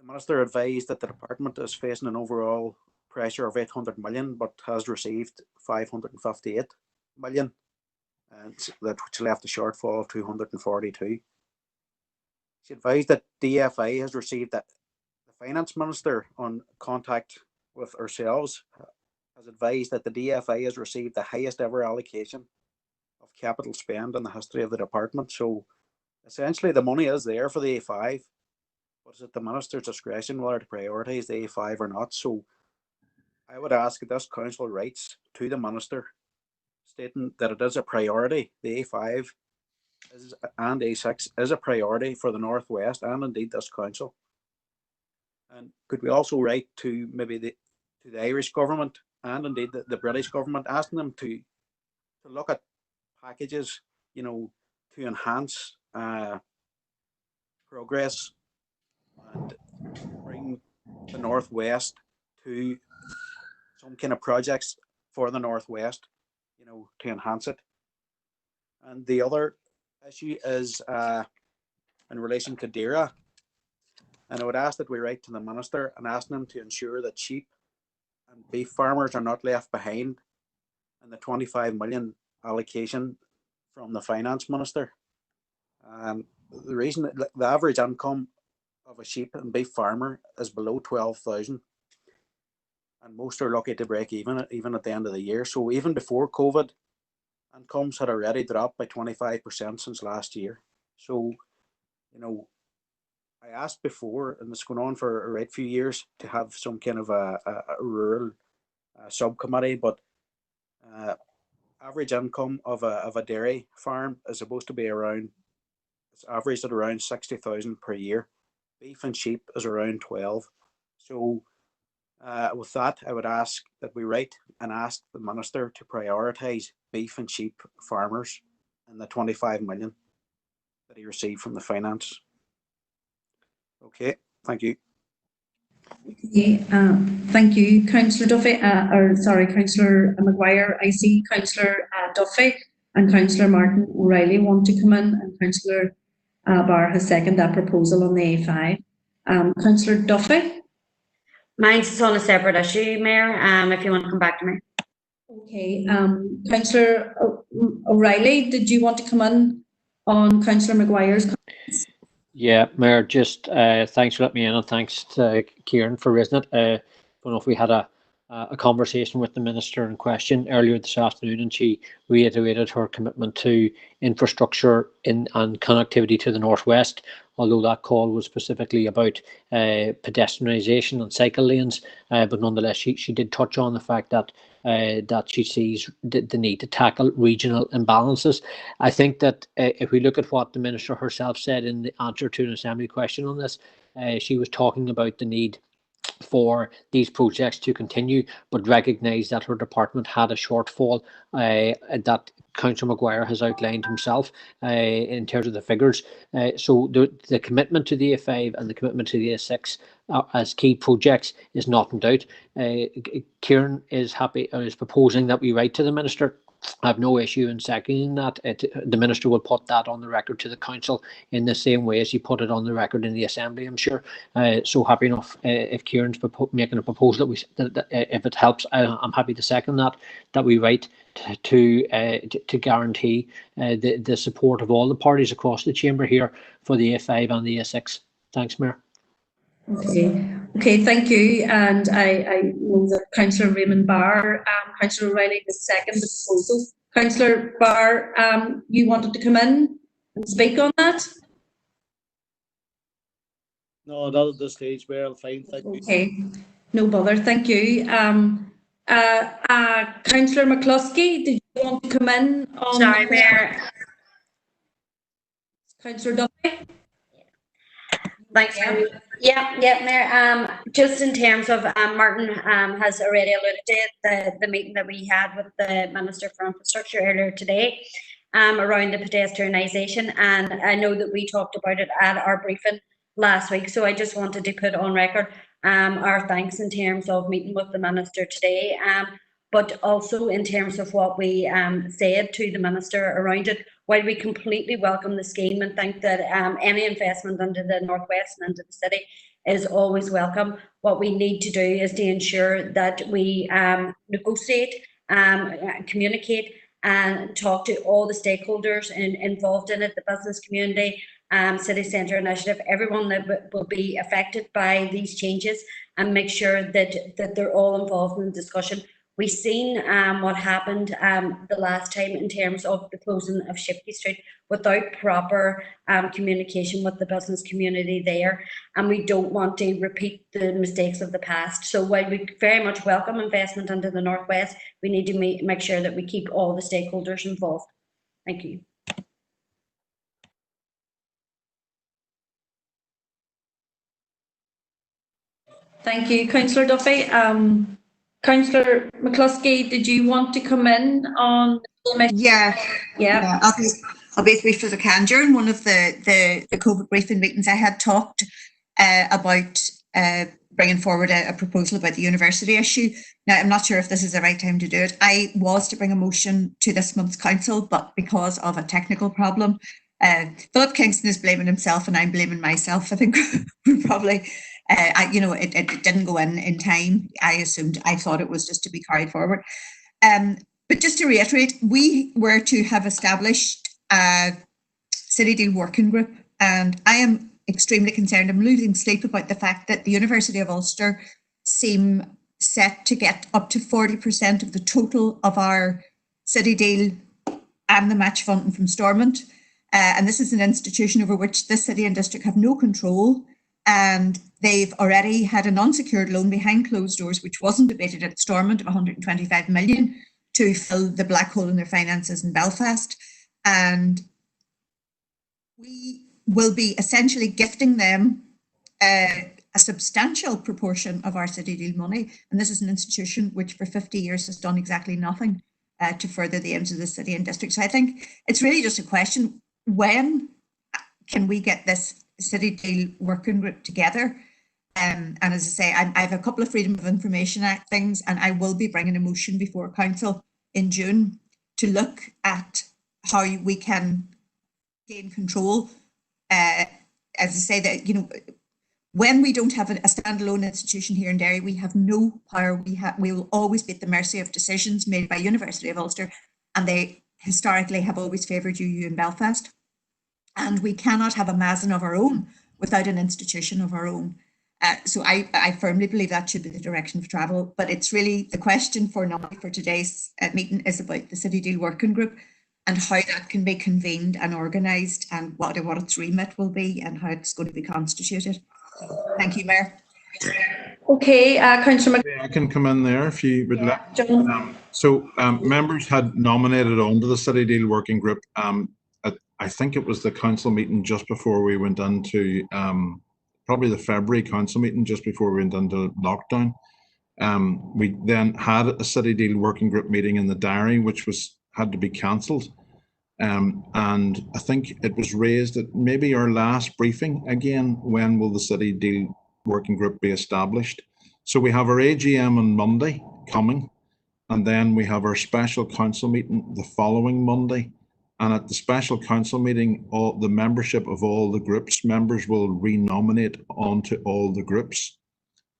Minister advised that the Department is facing an overall pressure of 800 million, but has received 558 million, and which left a shortfall of 242. she advised that DFI has received that the Finance Minister, on contact with ourselves, has advised that the DFI has received the highest ever allocation of capital spend in the history of the department. So essentially the money is there for the A5, but it's at the Minister's discretion whether to prioritise the A5 or not. So I would ask that this council writes to the Minister stating that it is a priority. The A5 and A6 is a priority for the Northwest and indeed this council. And could we also write to maybe to the Irish government and indeed the British government, asking them to look at packages, to enhance progress and bring the Northwest to some kind of projects for the Northwest, to enhance it. And the other issue is in relation to Derry. And I would ask that we write to the Minister and ask them to ensure that sheep and beef farmers are not left behind in the 25 million allocation from the Finance Minister. The reason that the average income of a sheep and beef farmer is below 12,000, and most are lucky to break even at the end of the year. So even before COVID, incomes had already dropped by 25% since last year. So, I asked before, and it's going on for a right few years, to have some kind of a rural subcommittee, but average income of a dairy farm is supposed to be it's averaged at around 60,000 per year. Beef and sheep is around 12. So with that, I would ask that we write and ask the Minister to prioritise beef and sheep farmers in the 25 million that he received from the Finance. Okay, thank you. Okay, thank you, Councillor Duffy, Councillor Maguire. I see Councillor Duffy and Councillor Martin O'Reilly want to come in, and Councillor Barr has seconded that proposal on the A5. Councillor Duffy? Mine's on a separate issue, Mayor, if you want to come back to me. Okay, Councillor O'Reilly, did you want to come in on Councillor Maguire's comments? Yeah, Mayor, just thanks for letting me in, and thanks to Kieran for raising it. I don't know if we had a conversation with the Minister in question earlier this afternoon, and she reiterated her commitment to infrastructure and connectivity to the Northwest, although that call was specifically about pedestrianisation and cycle lanes. But nonetheless, she did touch on the fact that she sees the need to tackle regional imbalances. I think that if we look at what the Minister herself said in the answer to an Assembly question on this, she was talking about the need for these projects to continue, but recognise that her department had a shortfall that Councillor Maguire has outlined himself in terms of the figures. So the commitment to the A5 and the commitment to the A6 as key projects is not in doubt. Kieran is proposing that we write to the Minister. I have no issue in seconding that. The Minister will put that on the record to the Council in the same way as he put it on the record in the Assembly, I'm sure. So happy enough if Kieran's making a proposal that if it helps, I'm happy to second that we write to guarantee the support of all the parties across the chamber here for the A5 and the A6. Thanks, Mayor. Okay, thank you. And I know that Councillor Raymond Barr, Councillor O'Reilly has seconded the proposal. Councillor Barr, you wanted to come in and speak on that? No, not at this stage, Mayor. Fine, thank you. Okay, no bother, thank you. Councillor McCluskey, did you want to come in on? Sorry, Mayor. Councillor Duffy? Thanks, Mayor. Yeah, Mayor. Just in terms of Martin has already alluded to it, the meeting that we had with the Minister for Infrastructure earlier today around the pedestrianisation, and I know that we talked about it at our briefing last week. So I just wanted to put on record our thanks in terms of meeting with the Minister today, but also in terms of what we said to the Minister around it. While we completely welcome the scheme and think that any investment into the Northwest and into the city is always welcome, what we need to do is to ensure that we negotiate, communicate and talk to all the stakeholders involved in it, the business community, city centre initiative, everyone that will be affected by these changes, and make sure that they're all involved in the discussion. We've seen what happened the last time in terms of the closing of Shipkey Street without proper communication with the business community there, and we don't want to repeat the mistakes of the past. So while we very much welcome investment into the Northwest, we need to make sure that we keep all the stakeholders involved. Thank you. Thank you, Councillor Duffy. Councillor McCluskey, did you want to come in on? Yeah. I'll be as brief as I can. During one of the COVID briefing meetings, I had talked about bringing forward a proposal about the university issue. Now, I'm not sure if this is the right time to do it. I was to bring a motion to this month's council, but because of a technical problem, Philip Kingston is blaming himself and I'm blaming myself. I think we probably, it didn't go in time. I thought it was just to be carried forward. But just to reiterate, we were to have established a City Deal working group, and I am extremely concerned. I'm losing sleep about the fact that the University of Ulster seem set to get up to 40% of the total of our City Deal and the match funding from Stormont. And this is an institution over which the city and district have no control. And they've already had an unsecured loan behind closed doors, which wasn't debated at Stormont, of 125 million to fill the black hole in their finances in Belfast. And we will be essentially gifting them a substantial proportion of our City Deal money. And this is an institution which for 50 years has done exactly nothing to further the aims of the city and district. So I think it's really just a question, when can we get this City Deal working group together? And as I say, I have a couple of Freedom of Information Act things, and I will be bringing a motion before council in June to look at how we can gain control. As I say, that when we don't have a standalone institution here in Derry, we have no power. We will always be at the mercy of decisions made by University of Ulster, and they historically have always favoured UU in Belfast. And we cannot have a Mazen of our own without an institution of our own. So I firmly believe that should be the direction of travel. But it's really the question for today's meeting is about the City Deal working group and how that can be convened and organised, and what its remit will be and how it's going to be constituted. Thank you, Mayor. Okay, Councillor I can come in there if you would like. Members had nominated onto the City Deal working group. I think it was the council meeting just before we went into probably the February council meeting just before we went into lockdown. We then had a City Deal working group meeting in the Derry, which had to be cancelled. And I think it was raised at maybe our last briefing again, when will the City Deal working group be established? So we have our AGM on Monday coming, and then we have our special council meeting the following Monday. And at the special council meeting, all the membership of all the groups, members will renominate onto all the groups.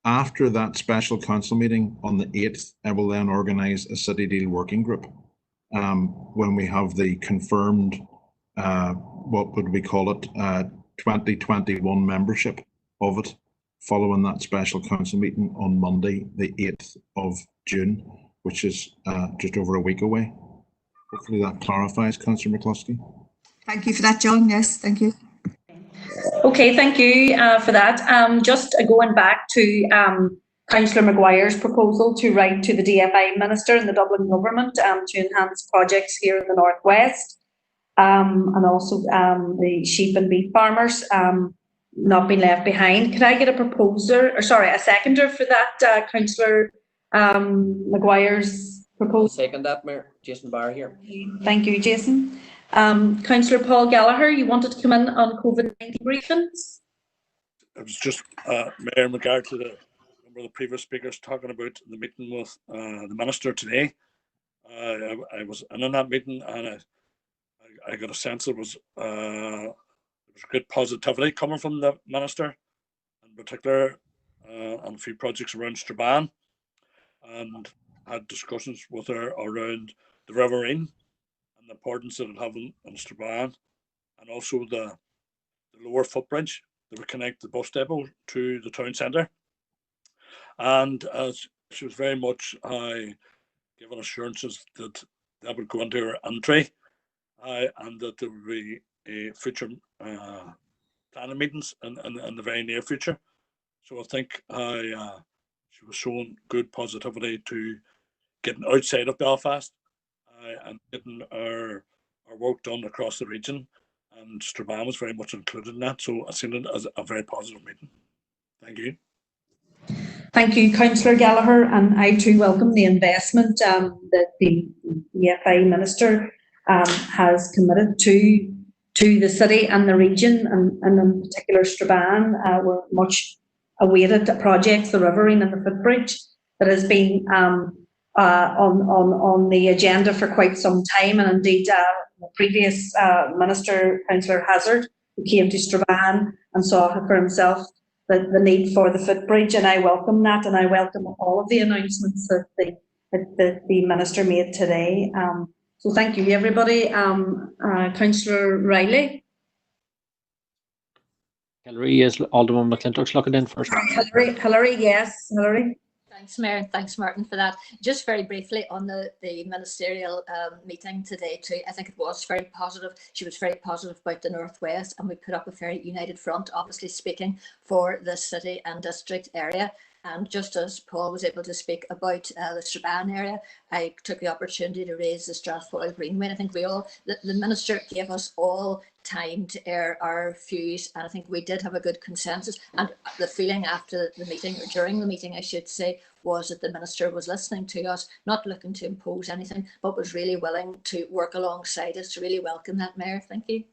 After that special council meeting on the 8th, I will then organise a City Deal working group. When we have the confirmed, what would we call it, 2021 membership of it, following that special council meeting on Monday, the 8th of June, which is just over a week away. Hopefully that clarifies, Councillor McCluskey. Thank you for that, John. Yes, thank you. Okay, thank you for that. Just going back to Councillor Maguire's proposal to write to the DFI Minister and the Dublin Government to enhance projects here in the Northwest, and also the sheep and beef farmers not being left behind. Could I get a seconder for that, Councillor Maguire's proposal? Second that, Mayor. Jason Barr here. Thank you, Jason. Councillor Paul Gallagher, you wanted to come in on COVID-19 briefings? It was just, Mayor, in regard to the number of the previous speakers talking about the meeting with the Minister today. I was in that meeting, and I got a sense there was good positivity coming from the Minister, in particular, on a few projects around Strabane, and had discussions with her around the Riverine and the importance that it has in Strabane, and also the the lower footbridge that would connect the bus depot to the town centre. And she was very much given assurances that that would go into her entry, and that there would be future planning meetings in the very near future. So I think she was showing good positivity to getting outside of Belfast and getting our work done across the region. And Strabane was very much included in that. So I seen it as a very positive meeting. Thank you. Thank you, Councillor Gallagher, and I too welcome the investment that the EFI Minister has committed to the city and the region, and in particular Strabane. We're much awaited projects, the Riverine and the footbridge, that has been on the agenda for quite some time, and indeed the previous Minister, Councillor Hazard, who came to Strabane and saw for himself the need for the footbridge, and I welcome that, and I welcome all of the announcements that the Minister made today. So thank you, everybody. Councillor Riley. Hillary, is Alderman McClintock's looking in first. Hillary, yes, Hillary. Thanks, Mayor, and thanks, Martin, for that. Just very briefly on the ministerial meeting today too, I think it was very positive. She was very positive about the Northwest, and we put up a very united front, obviously speaking for the city and district area. And just as Paul was able to speak about the Strabane area, I took the opportunity to raise the Strathboyle Greenway. And I think the Minister gave us all time to air our views, and I think we did have a good consensus. And the feeling after the meeting, or during the meeting I should say, was that the Minister was listening to us, not looking to impose anything, but was really willing to work alongside us. To really welcome that, Mayor. Thank you.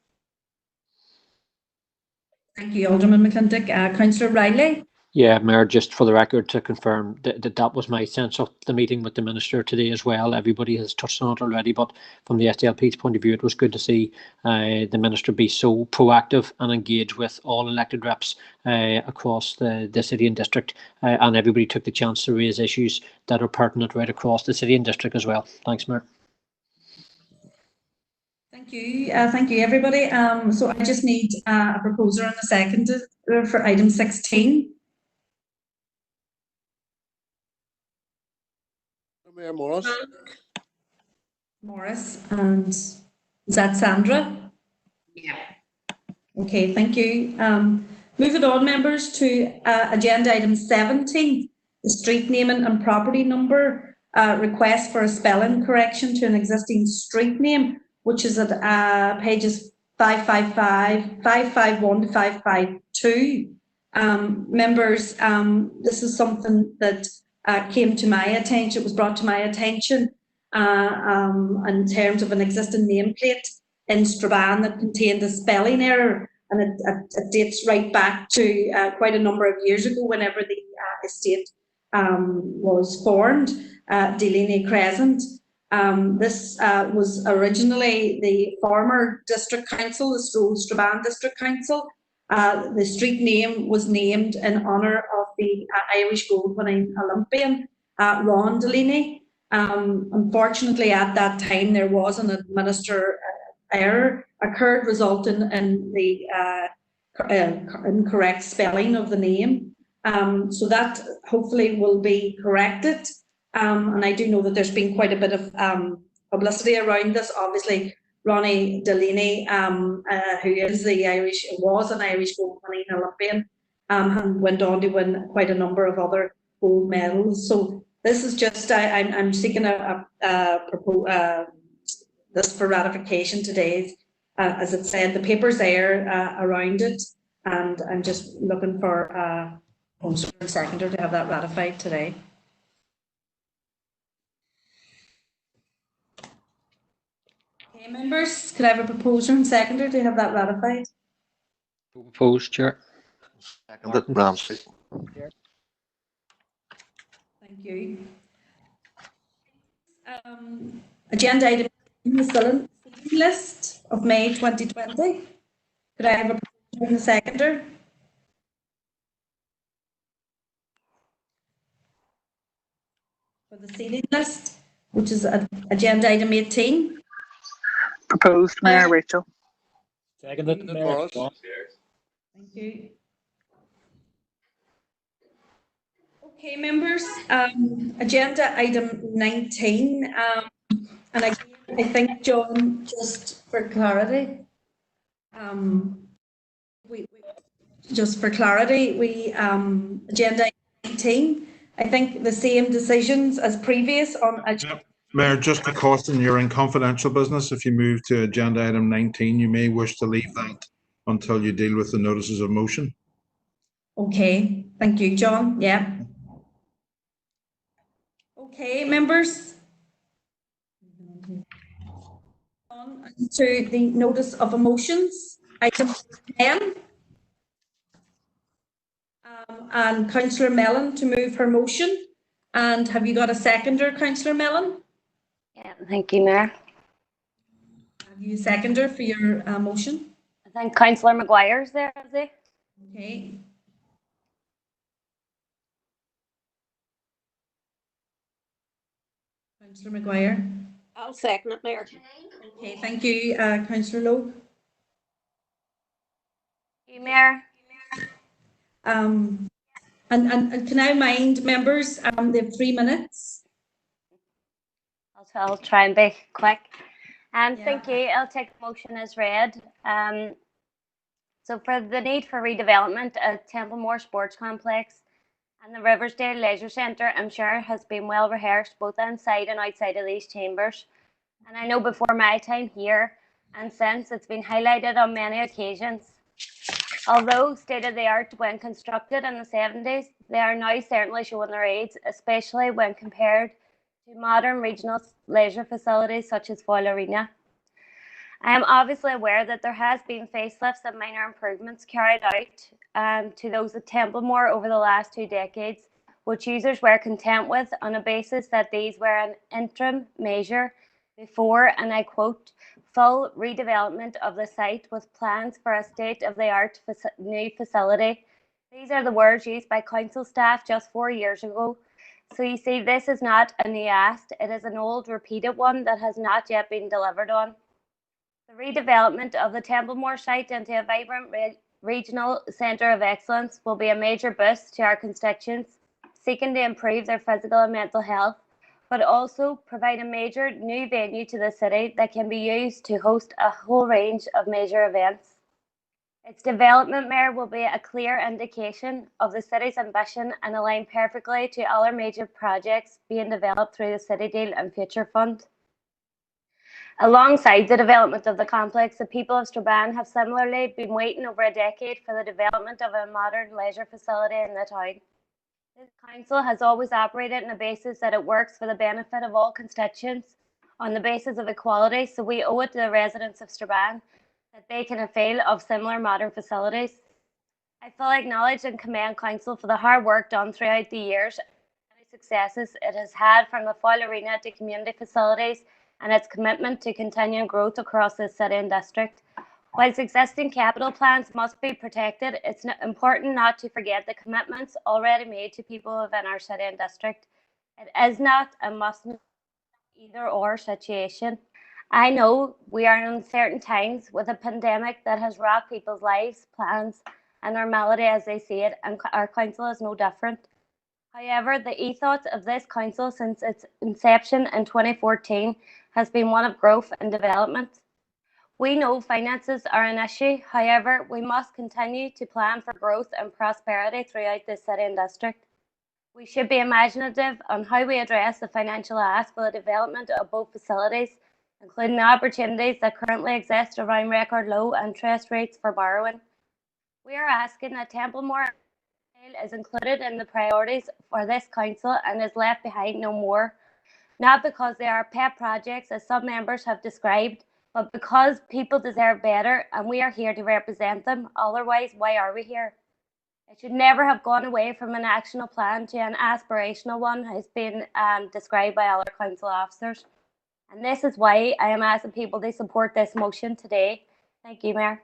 Thank you, Alderman McClintock. Councillor Riley. Yeah, Mayor, just for the record to confirm that was my sense of the meeting with the Minister today as well. Everybody has touched on it already, but from the SDLP's point of view, it was good to see the Minister be so proactive and engage with all elected reps across the city and district, and everybody took the chance to raise issues that are pertinent right across the city and district as well. Thanks, Mayor. Thank you, everybody. So I just need a proposer and a seconder for item 16. Mayor Morris. Morris, and is that Sandra? Yeah. Okay, thank you. Moving on, members, to agenda item 17, the street naming and property number request for a spelling correction to an existing street name, which is at pages 555, 551 to 552. Members, this is something that came to my attention, it was brought to my attention in terms of an existing nameplate in Strabane that contained a spelling error, and it dates right back to quite a number of years ago, whenever the estate was formed, Delaney Crescent. This was originally the former district council, the Strabane District Council. The street name was named in honour of the Irish gold winning Olympian, Ron Delaney. Unfortunately, at that time, there was an administrative error occurred, resulting in the incorrect spelling of the name. So that hopefully will be corrected. And I do know that there's been quite a bit of publicity around this. Obviously, Ronnie Delaney, who was an Irish gold winning Olympian, and went on to win quite a number of other gold medals. So this is just, I'm seeking this for ratification today. As it said, the paper's there around it, and I'm just looking for a poster and seconder to have that ratified today. Okay, members, could I have a proposer and seconder to have that ratified? Proposed, Chair. Seconded, Ramsey. Thank you. Agenda item the list of May 2020. Could I have a proposer and a seconder? For the seating list, which is agenda item 18. Proposed, Mayor Rachel. Seconded, Mayor. Thank you. Okay, members, agenda item 19. And again, I think, John, just for clarity, agenda item 19, I think the same decisions as previous on agenda. Mayor, just to caution, you're in confidential business. If you move to agenda item 19, you may wish to leave that until you deal with the notices of motion. Okay, thank you, John. Yeah. Okay, members. On to the notice of emotions, item 10. And Councillor Mellon to move her motion. And have you got a seconder, Councillor Mellon? Yeah, thank you, Mayor. Have you a seconder for your motion? I think Councillor Maguire's there, is he? Okay. Councillor Maguire. I'll second it, Mayor. Okay, thank you, Councillor Lowe. Thank you, Mayor. And can I remind members, they have 3 minutes. I'll try and be quick. Thank you. I'll take the motion as read. So for the need for redevelopment at Templemore Sports Complex and the Riversdale Leisure Centre, I'm sure has been well rehearsed both inside and outside of these chambers. And I know before my time here and since it's been highlighted on many occasions. Although state-of-the-art when constructed in the 70s, they are now certainly showing their age, especially when compared to modern regional leisure facilities such as Foyle Arena. I am obviously aware that there has been facelifts and minor improvements carried out to those at Templemore over the last 2 decades, which users were content with on a basis that these were an interim measure before, and I quote, full redevelopment of the site with plans for a state-of-the-art new facility. These are the words used by council staff just 4 years ago. So you see, this is not a new ask, it is an old repeated one that has not yet been delivered on. The redevelopment of the Templemore site into a vibrant regional centre of excellence will be a major boost to our constituents seeking to improve their physical and mental health, but also provide a major new venue to the city that can be used to host a whole range of major events. Its development, Mayor, will be a clear indication of the city's ambition and align perfectly to other major projects being developed through the City Deal and Future Fund. Alongside the development of the complex, the people of Strabane have similarly been waiting over a decade for the development of a modern leisure facility in the town. This council has always operated on a basis that it works for the benefit of all constituents on the basis of equality, so we owe it to the residents of Strabane that they can avail of similar modern facilities. I fully acknowledge and commend council for the hard work done throughout the years and the successes it has had from the Foyle Arena to community facilities and its commitment to continuing growth across the city and district. Whilst existing capital plans must be protected, it's important not to forget the commitments already made to people within our city and district. It is not and must not be an either-or situation. I know we are in uncertain times with a pandemic that has rocked people's lives, plans, and normality as they see it, and our council is no different. However, the ethos of this council since its inception in 2014 has been one of growth and development. We know finances are an issue, however, we must continue to plan for growth and prosperity throughout the city and district. We should be imaginative on how we address the financial ask for the development of both facilities, including the opportunities that currently exist around record low interest rates for borrowing. We are asking that Templemore is included in the priorities for this council and is left behind no more, not because they are pet projects as some members have described, but because people deserve better and we are here to represent them. Otherwise, why are we here? It should never have gone away from an actionable plan to an aspirational one as been described by other council officers. And this is why I am asking people to support this motion today. Thank you, Mayor.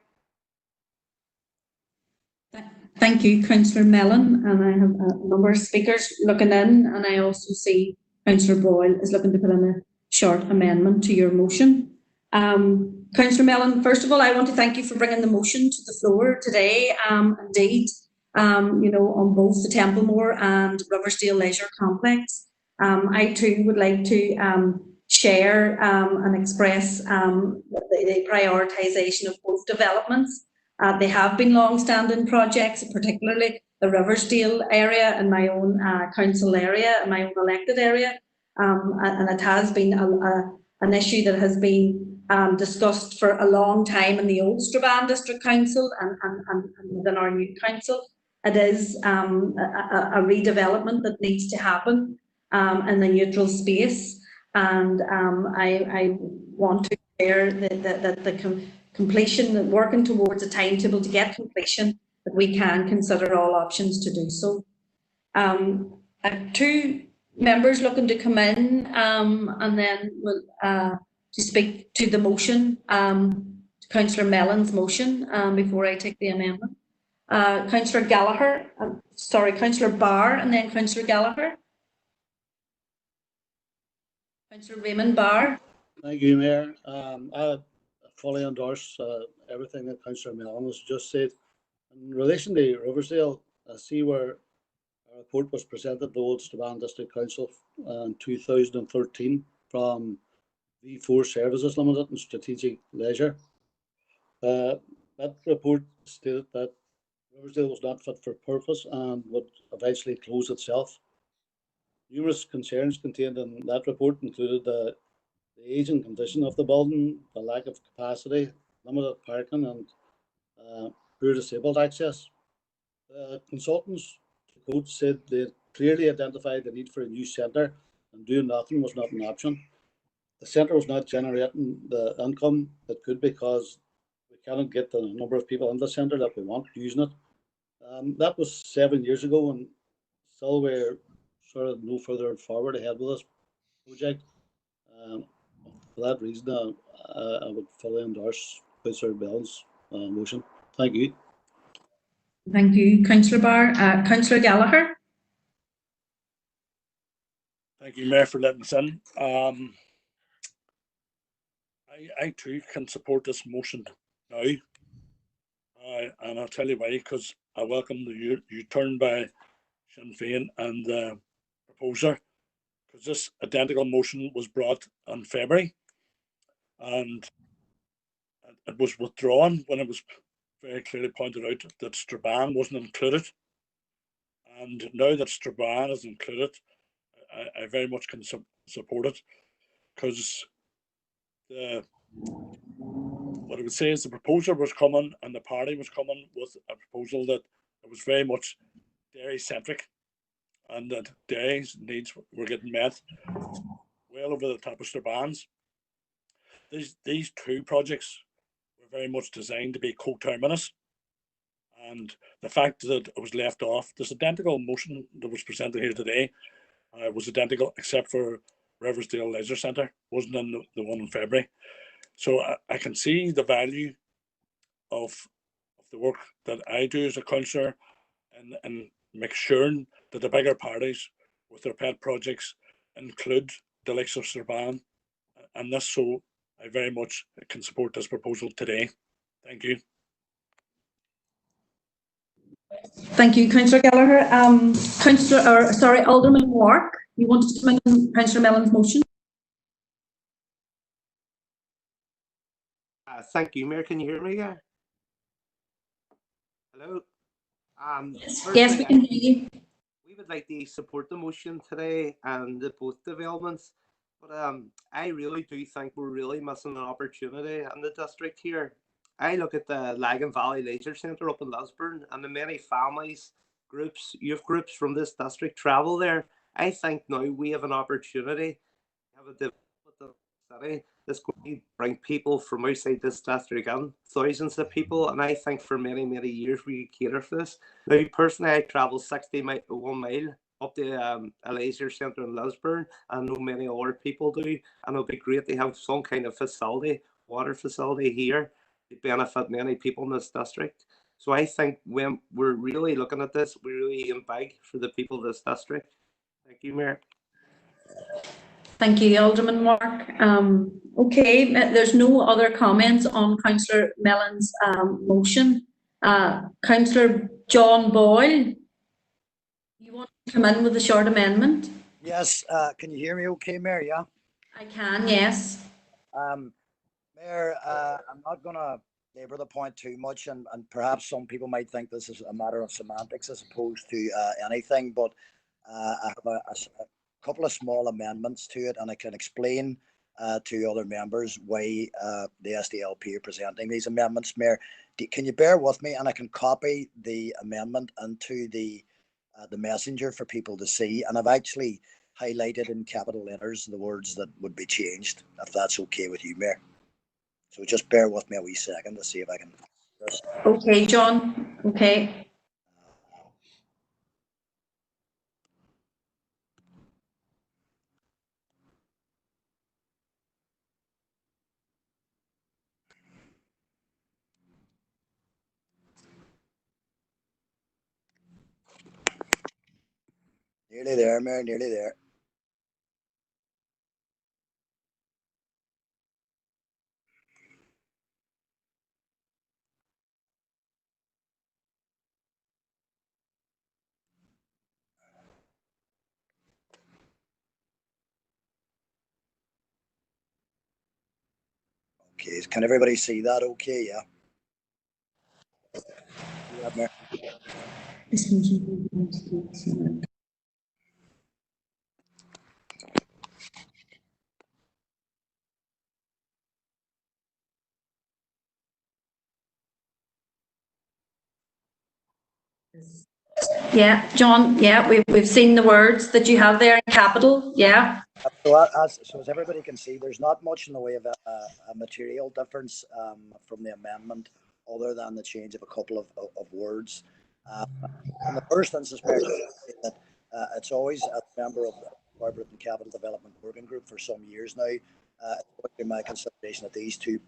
Thank you, Councillor Mellon. And I have a number of speakers looking in, and I also see Councillor Boyle is looking to put in a short amendment to your motion. Councillor Mellon, first of all, I want to thank you for bringing the motion to the floor today. Indeed, on both the Templemore and Riversdale Leisure Complex. I too would like to share and express the prioritisation of both developments. They have been long-standing projects, particularly the Riversdale area and my own council area, and my own elected area, and it has been an issue that has been discussed for a long time in the old Strabane District Council and within our new council. It is a redevelopment that needs to happen in the neutral space, and I want to share that the completion, working towards a timetable to get completion, that we can consider all options to do so. I have two members looking to come in, and then we'll to speak to the motion, Councillor Mellon's motion, before I take the amendment. Councillor Gallagher, Councillor Barr, and then Councillor Gallagher. Councillor Raymond Barr. Thank you, Mayor. I fully endorse everything that Councillor Mellon has just said. In relation to Riversdale, I see where a report was presented to the Old Strabane District Council in 2013 from V4 Services Limited and Strategic Leisure. That report stated that Riversdale was not fit for purpose and would eventually close itself. Numerous concerns contained in that report included the age and condition of the building, the lack of capacity, limited parking, and poor disabled access. Consultants, to quote, said they clearly identified the need for a new centre and doing nothing was not an option. The centre was not generating the income it could because we cannot get the number of people in the centre that we want using it. That was 7 years ago, and still we're sort of no further forward ahead with this project. For that reason, I would fully endorse Councillor Bell's motion. Thank you. Thank you, Councillor Barr. Councillor Gallagher. Thank you, Mayor, for letting us in. I too can support this motion now, and I'll tell you why. Because I welcome the U-turn by Sinn Féin and the proposer, because this identical motion was brought in February, and it was withdrawn when it was very clearly pointed out that Strabane wasn't included. And now that Strabane is included, I very much can support it, because what I would say is the proposer was coming and the party was coming with a proposal that it was very much Derry centric, and that Derry's needs were getting met well over the top of Strabane's. These two projects were very much designed to be coterminous, and the fact that it was left off, this identical motion that was presented here today was identical except for Riversdale Leisure Centre, wasn't in the one in February. So I can see the value of the work that I do as a councillor, and make sure that the bigger parties with their pet projects include the likes of Strabane, and this, so I very much can support this proposal today. Thank you. Thank you, Councillor Gallagher. Alderman Wark, you wanted to come in on Councillor Mellon's motion? Thank you, Mayor. Can you hear me there? Hello? Yes, we can hear you. We would like to support the motion today and both developments, but I really do think we're really missing an opportunity in the district here. I look at the Lagan Valley Leisure Centre up in Lisburn, and the many families, groups, youth groups from this district travel there. I think now we have an opportunity to have a development of the city that's going to bring people from outside this district in, thousands of people, and I think for many, many years we could cater for this. Now, personally, I travel 61 mile up to a leisure centre in Lisburn. I know many other people do, and it'll be great to have some kind of facility, water facility here, to benefit many people in this district. So I think when we're really looking at this, we're really aim big for the people of this district. Thank you, Mayor. Thank you, Alderman Mark. Okay, there's no other comments on Councillor Mellon's motion. Councillor John Boyle, you want to come in with a short amendment? Yes, can you hear me okay, Mayor? Yeah? I can, yes. Mayor, I'm not going to labour the point too much, and perhaps some people might think this is a matter of semantics as opposed to anything, but I have a couple of small amendments to it, and I can explain to other members why the SDLP are presenting these amendments. Mayor, can you bear with me, and I can copy the amendment into the messenger for people to see, and I've actually highlighted in capital letters the words that would be changed, if that's okay with you, Mayor. So just bear with me a wee second to see if I can. Okay, John. Okay. Nearly there, Mayor, nearly there. Okay, can everybody see that okay? Yeah. See that, Mayor? Yeah, John, yeah, we've seen the words that you have there in capital, yeah. So as everybody can see, there's not much in the way of a material difference from the amendment, other than the change of a couple of words. In the first instance, Mayor, that it's always a member of the Corporate and Capital Development Working Group for some years now. It's in my consideration that these two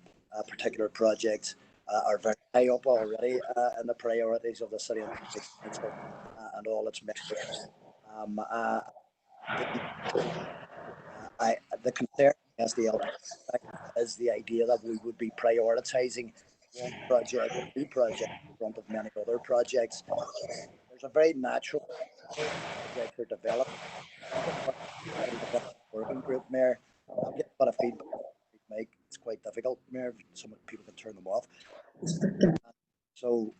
particular projects are very high up already in the priorities of the City of Council and all its members. The concern as the LP is the idea that we would be prioritising one project or two projects in front of many other projects. There's a very natural projects are developed. Capital Development Working Group, Mayor. I'll get a bit of feedback. Make it's quite difficult, Mayor. Some people can turn them off. So,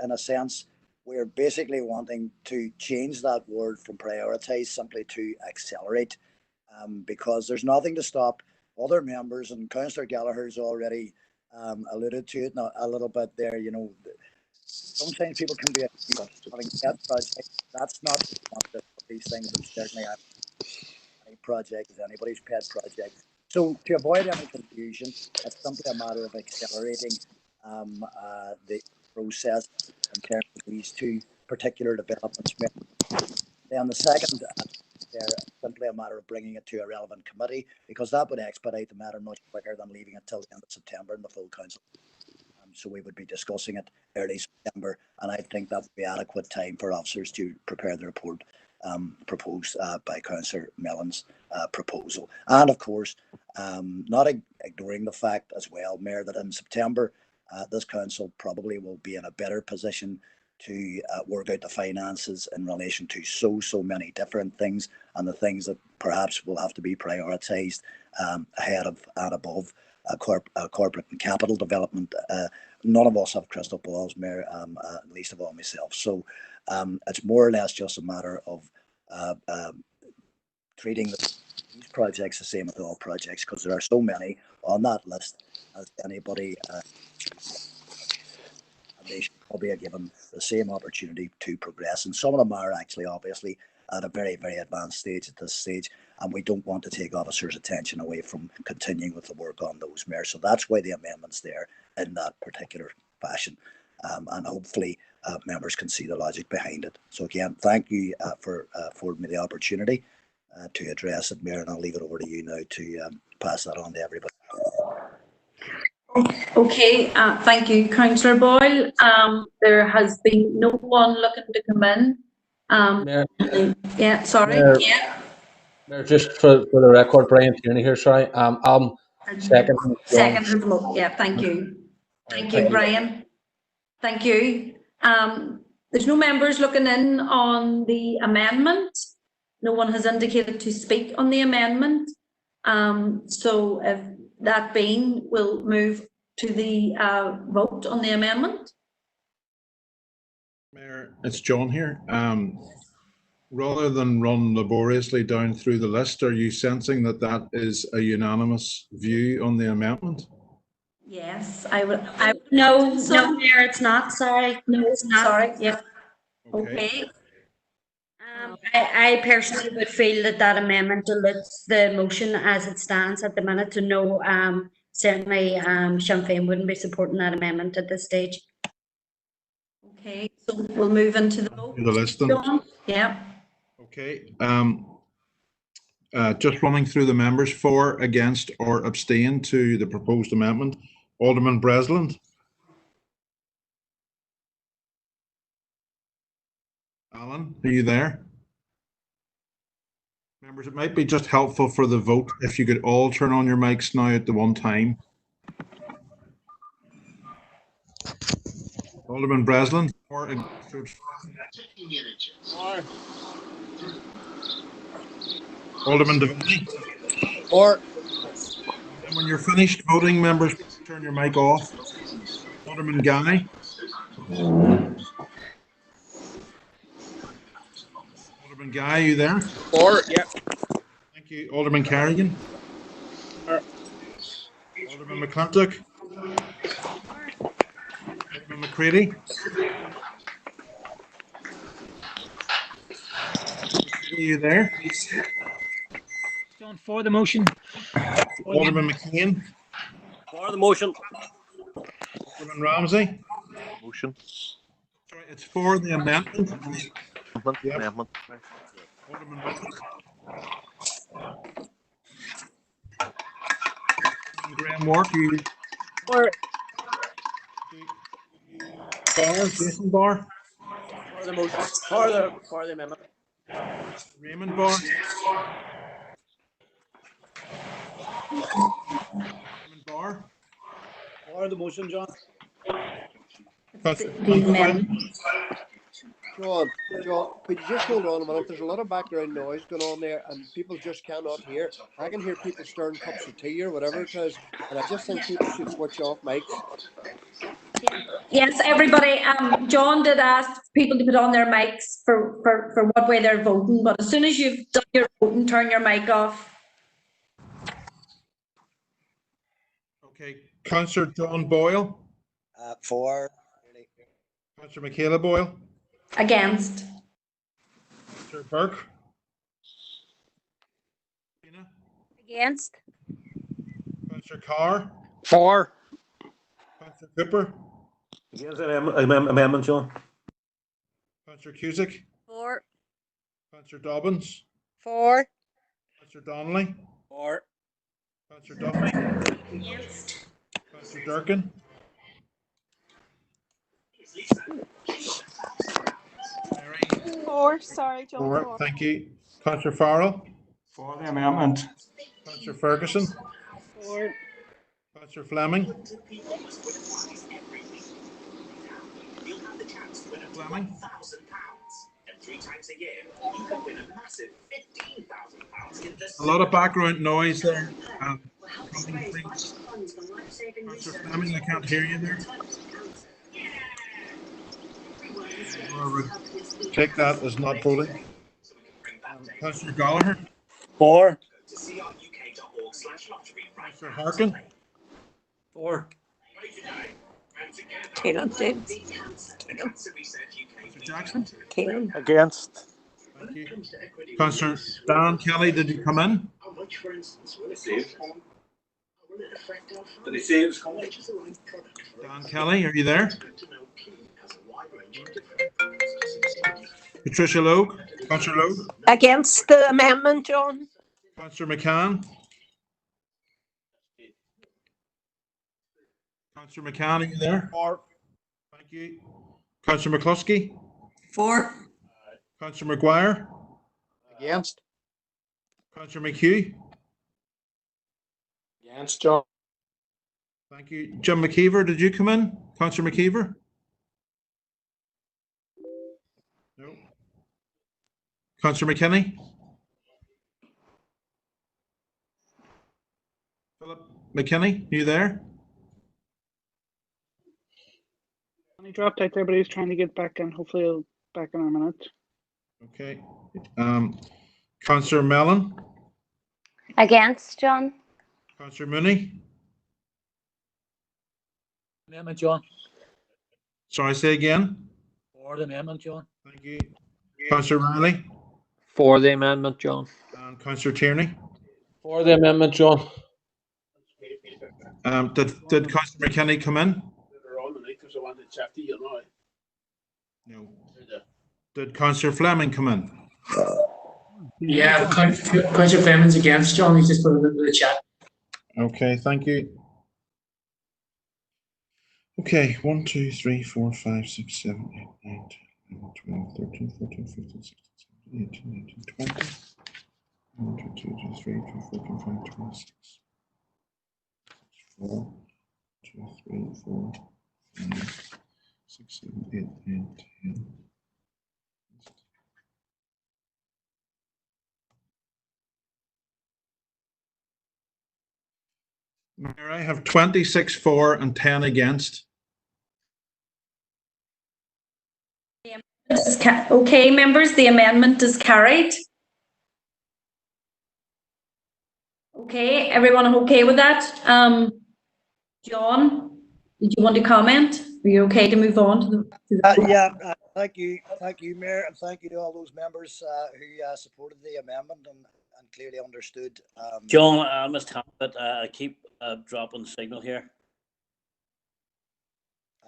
in a sense, we're basically wanting to change that word from prioritise simply to accelerate, because there's nothing to stop other members, and Councillor Gallagher's already alluded to it a little bit there. You know, sometimes people can be having pet projects. That's not one of these things, and certainly any project is anybody's pet project. So to avoid any confusion, it's simply a matter of accelerating the process in terms of these two particular developments. Then the second, they're simply a matter of bringing it to a relevant committee, because that would expedite the matter much quicker than leaving it till the end of September in the full council. So we would be discussing it early September, and I think that would be adequate time for officers to prepare the report proposed by Councillor Mellon's proposal. And of course, not ignoring the fact as well, Mayor, that in September, this council probably will be in a better position to work out the finances in relation to so many different things, and the things that perhaps will have to be prioritised ahead of and above corporate and capital development. None of us have crystal balls, Mayor, least of all myself. So it's more or less just a matter of treating these projects the same as all projects, because there are so many on that list as anybody. They should probably be given the same opportunity to progress, and some of them are actually obviously at a very advanced stage at this stage, and we don't want to take officers' attention away from continuing with the work on those, Mayor. So that's why the amendment's there in that particular fashion, and hopefully members can see the logic behind it. So again, thank you for affording me the opportunity to address it, Mayor, and I'll leave it over to you now to pass that on to everybody. Okay, thank you, Councillor Boyle. There has been no one looking to come in. Yeah, sorry. Mayor, Yeah. Mayor, just for the record, Brian Tierney here, sorry. I'm second. Second, yeah, thank you. Thank you, Brian. Thank you. There's no members looking in on the amendment. No one has indicated to speak on the amendment. So if that being, we'll move to the vote on the amendment. Mayor, it's John here. Rather than run laboriously down through the list, are you sensing that that is a unanimous view on the amendment? Yes, I would. No, Mayor, it's not. Sorry. No, it's not. Sorry, yeah. Okay. I personally would feel that that amendment dilutes the motion as it stands at the minute. So no, certainly, Sinn Féin wouldn't be supporting that amendment at this stage. Okay, so we'll move into the vote. The list then. John? Yeah. Okay. Just running through the members for, against, or abstain to the proposed amendment. Alderman Breslin. Alan, are you there? Members, it might be just helpful for the vote if you could all turn on your mics now at the one time. Alderman Breslin. Or Alderman Devaney. Or. And when you're finished voting, members, turn your mic off. Alderman Guy. Alderman Guy, are you there? Or, yeah. Thank you. Alderman Carrigan. Alderman McClintock. Alderman McCready. Are you there? John, for the motion. Alderman McCain. For the motion. Alderman Ramsey. Motion. Sorry, it's for the amendment. Yep. Amendment. Alderman Whitman. Graham Wark, you. For Jason Barr. For the motion. For the amendment. Raymond Barr. Raymond Barr. For the motion, John. John, could you just hold on a minute? There's a lot of background noise going on there and people just cannot hear. I can hear people stirring cups of tea or whatever it is, and I just think people should switch off mics. Yes, everybody. John did ask people to put on their mics for what way they're voting, but as soon as you've done your voting, turn your mic off. Okay, Councillor John Boyle. For. Councillor Michaela Boyle. Against. Councillor Burke. Against. Councillor Carr. For. Councillor Cooper. Against the amendment, John. Councillor Cusick. For. Councillor Dobbins. For. Councillor Donnelly. For. Councillor Duffy. Against. Councillor Durkin. For. Sorry, John. For, thank you. Councillor Farrell. For the amendment. Councillor Ferguson. For. Councillor Fleming. Fleming. A lot of background noise there. Councillor Fleming, I can't hear you there. Take that as not voting. Councillor Gallagher. For. Councillor Harkin. For. Keenan. Jackson. Keenan. Against. Thank you. Councillor Dan Kelly, did you come in? Dan Kelly, are you there? Patricia Logue. Councillor Logue. Against the amendment, John. Councillor McCann. Councillor McCann, are you there? For. Thank you. Councillor McCluskey. For. Councillor McGuire. Against. Councillor McHugh? Against, John. Thank you. Jim McKeever, did you come in? Councillor McKeever? No. Councillor McKinney? Philip McKinney, are you there? He dropped out there, but he's trying to get back in. Hopefully he'll back in a minute. Okay. Councillor Mellon? Against, John. Councillor Mooney? Amendment, John. Sorry, say again. For the amendment, John. Thank you. Councillor Riley? For the amendment, John. And Councillor Tierney? For the amendment, John. Did Councillor McKinney come in? No. Did Councillor Fleming come in? Yeah, Councillor Fleming's against, John. He's just put it into the chat. Okay, thank you. Okay, 1, 2, 3, 4, 5, 6, 7, 8, 9, 10, 11, 12, 13, 14, 15, 16, 17, 18, 19, 20. 1, 2, 2, 3, 4, 5, 26. 4, 2, 3, 4, 5, 6, 7, 8, 9, 10. Mayor, I have 26 for and 10 against. Okay, members, the amendment is carried. Okay, everyone okay with that? John, did you want to comment? Are you okay to move on to the Thank you, Mayor, and thank you to all those members who supported the amendment and clearly understood. John, I must have it. I keep dropping the signal here.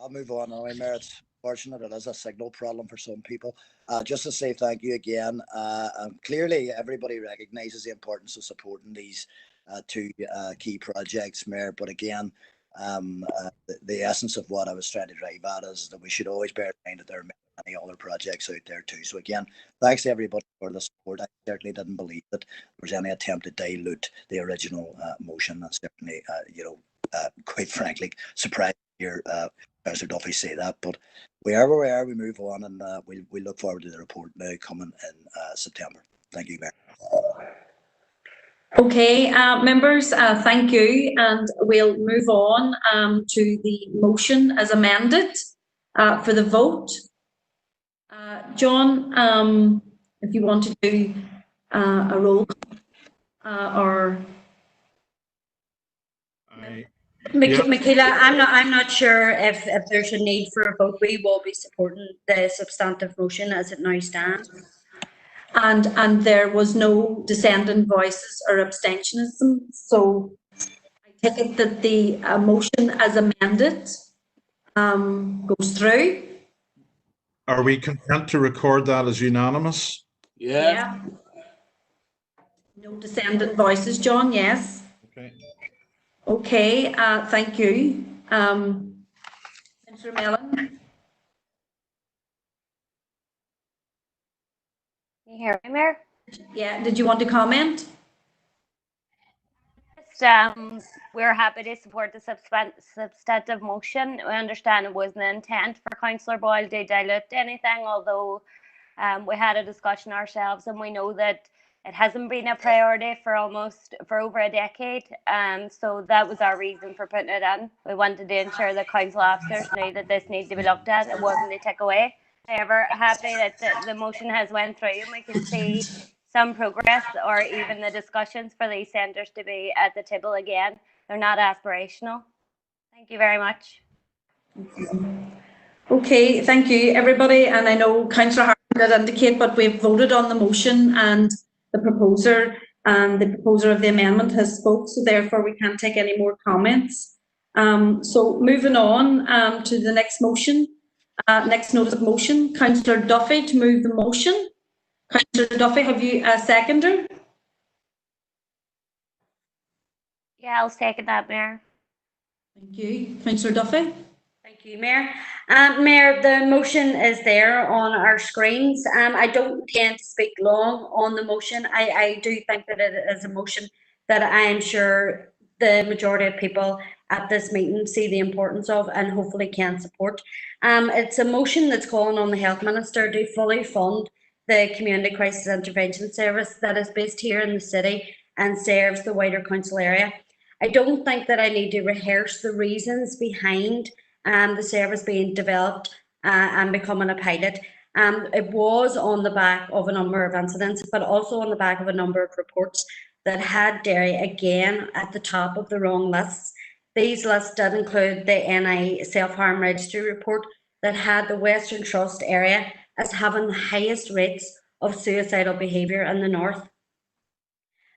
I'll move on now, Mayor. It's fortunate it is a signal problem for some people. Just to say thank you again. Clearly, everybody recognises the importance of supporting these two key projects, Mayor. But again, the essence of what I was trying to drive at is that we should always bear in mind that there are many other projects out there too. So again, thanks to everybody for the support. I certainly didn't believe that there was any attempt to dilute the original motion. And certainly, quite frankly, surprised to hear Professor Duffy say that. But we are where we are. We move on, and we look forward to the report now coming in September. Thank you, Mayor. Okay, members, thank you, and we'll move on to the motion as amended for the vote. John, if you want to do a roll or Michaela, I'm not sure if there's a need for a vote. We will be supporting the substantive motion as it now stands. And there was no dissenting voices or abstentionism. So I take it that the motion as amended goes through. Are we content to record that as unanimous? Yeah. No dissenting voices, John, yes. Okay. Okay, thank you. Councillor Mellon. Can you hear me, Mayor? Yeah, did you want to comment? We're happy to support the substantive motion. We understand it wasn't the intent for Councillor Boyle to dilute anything, although we had a discussion ourselves and we know that it hasn't been a priority for over a decade. So that was our reason for putting it in. We wanted to ensure that council officers knew that this needed to be looked at. It wasn't to take away. However, happy that the motion has went through and we can see some progress, or even the discussions for these centres to be at the table again. They're not aspirational. Thank you very much. Okay, thank you, everybody. And I know Councillor Hart did indicate, but we've voted on the motion and the proposer of the amendment has spoke, so therefore we can't take any more comments. So moving on to the next motion, next notice of motion, Councillor Duffy to move the motion. Councillor Duffy, have you a seconder? Yeah, I'll second that, Mayor. Thank you. Councillor Duffy? Thank you, Mayor. Mayor, the motion is there on our screens. I don't intend to speak long on the motion. I do think that it is a motion that I am sure the majority of people at this meeting see the importance of and hopefully can support. It's a motion that's calling on the Health Minister to fully fund the Community Crisis Intervention Service that is based here in the city and serves the wider council area. I don't think that I need to rehearse the reasons behind the service being developed and becoming a pilot. It was on the back of a number of incidents, but also on the back of a number of reports that had Derry again at the top of the wrong lists. These lists did include the NI Self-Harm Registry report that had the Western Trust area as having the highest rates of suicidal behaviour in the north.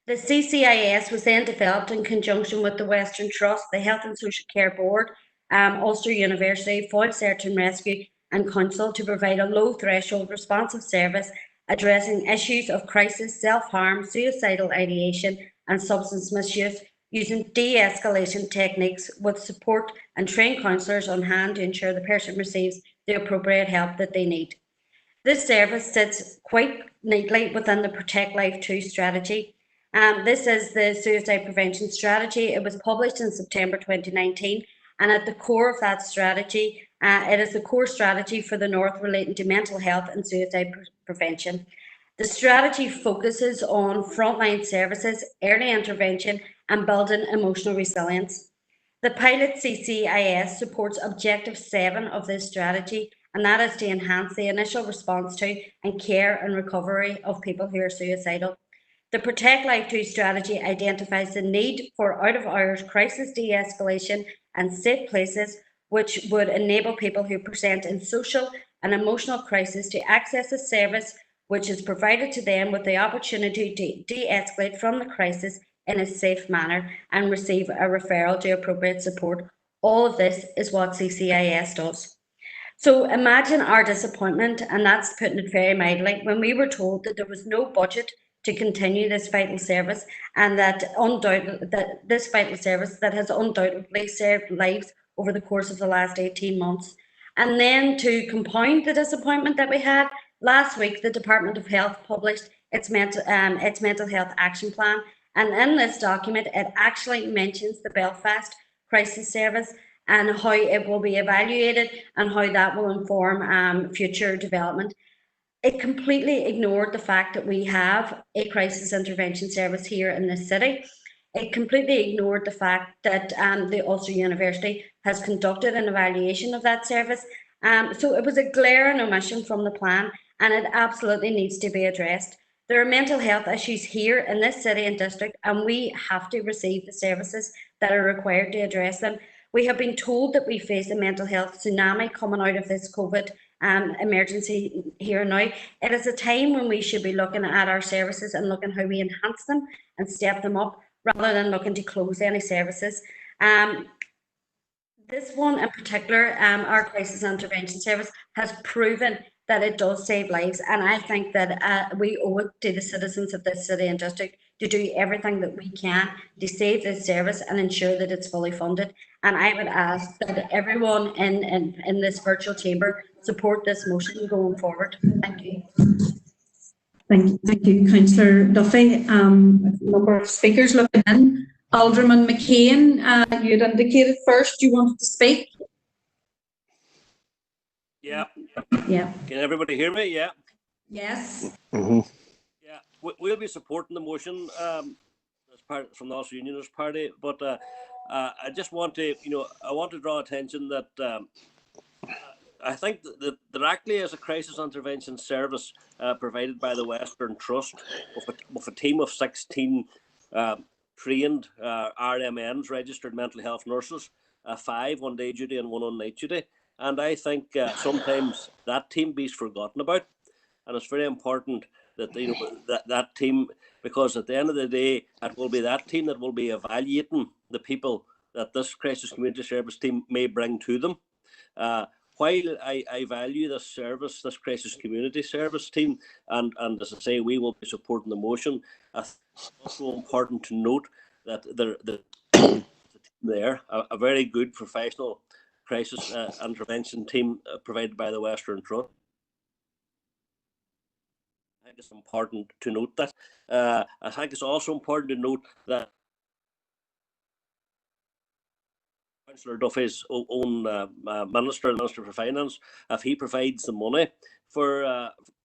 The CCIS was then developed in conjunction with the Western Trust, the Health and Social Care Board, Ulster University, Foyle Search and Rescue and Council to provide a low threshold responsive service addressing issues of crisis, self-harm, suicidal ideation and substance misuse using de-escalation techniques with support and trained counsellors on hand to ensure the person receives the appropriate help that they need. This service sits quite neatly within the Protect Life 2 strategy. This is the suicide prevention strategy. It was published in September 2019, and at the core of that strategy, it is the core strategy for the North relating to mental health and suicide prevention. The strategy focuses on frontline services, early intervention, and building emotional resilience. The pilot CCIS supports Objective 7 of this strategy, and that is to enhance the initial response to and care and recovery of people who are suicidal. The Protect Life 2 strategy identifies the need for out-of-hours crisis de-escalation and safe places which would enable people who present in social and emotional crisis to access a service which is provided to them with the opportunity to de-escalate from the crisis in a safe manner and receive a referral to appropriate support. All of this is what CCIS does. So imagine our disappointment, and that's putting it very mildly, when we were told that there was no budget to continue this vital service, and that this vital service that has undoubtedly saved lives over the course of the last 18 months. And then to compound the disappointment that we had, last week the Department of Health published its mental health action plan, and in this document it actually mentions the Belfast Crisis Service and how it will be evaluated and how that will inform future development. It completely ignored the fact that we have a crisis intervention service here in this city. It completely ignored the fact that the Ulster University has conducted an evaluation of that service. So it was a glaring omission from the plan, and it absolutely needs to be addressed. There are mental health issues here in this city and district, and we have to receive the services that are required to address them. We have been told that we face a mental health tsunami coming out of this COVID emergency here now. It is a time when we should be looking at our services and looking how we enhance them and step them up rather than looking to close any services. This one in particular, our crisis intervention service, has proven that it does save lives, and I think that we owe it to the citizens of this city and district to do everything that we can to save this service and ensure that it's fully funded. And I would ask that everyone in this virtual chamber support this motion going forward. Thank you. Thank you, Councillor Duffy. A number of speakers looking in. Alderman McCain, you had indicated first you wanted to speak. Yeah. Yeah. Can everybody hear me? Yeah. Yes. Yeah. We'll be supporting the motion as part from the Ulster Unionist Party, but I just want to, I want to draw attention that I think that there actually is a crisis intervention service provided by the Western Trust with a team of 16 trained RMNs, registered mental health nurses, 5 on day duty and 1 on night duty. And I think sometimes that team be forgotten about, and it's very important that that team, because at the end of the day, it will be that team that will be evaluating the people that this crisis community service team may bring to them. While I value this service, this crisis community service team, and as I say, we will be supporting the motion, it's also important to note that the team there, a very good professional crisis intervention team provided by the Western Trust. I think it's important to note that. I think it's also important to note that Councillor Duffy's own Minister for Finance, if he provides the money for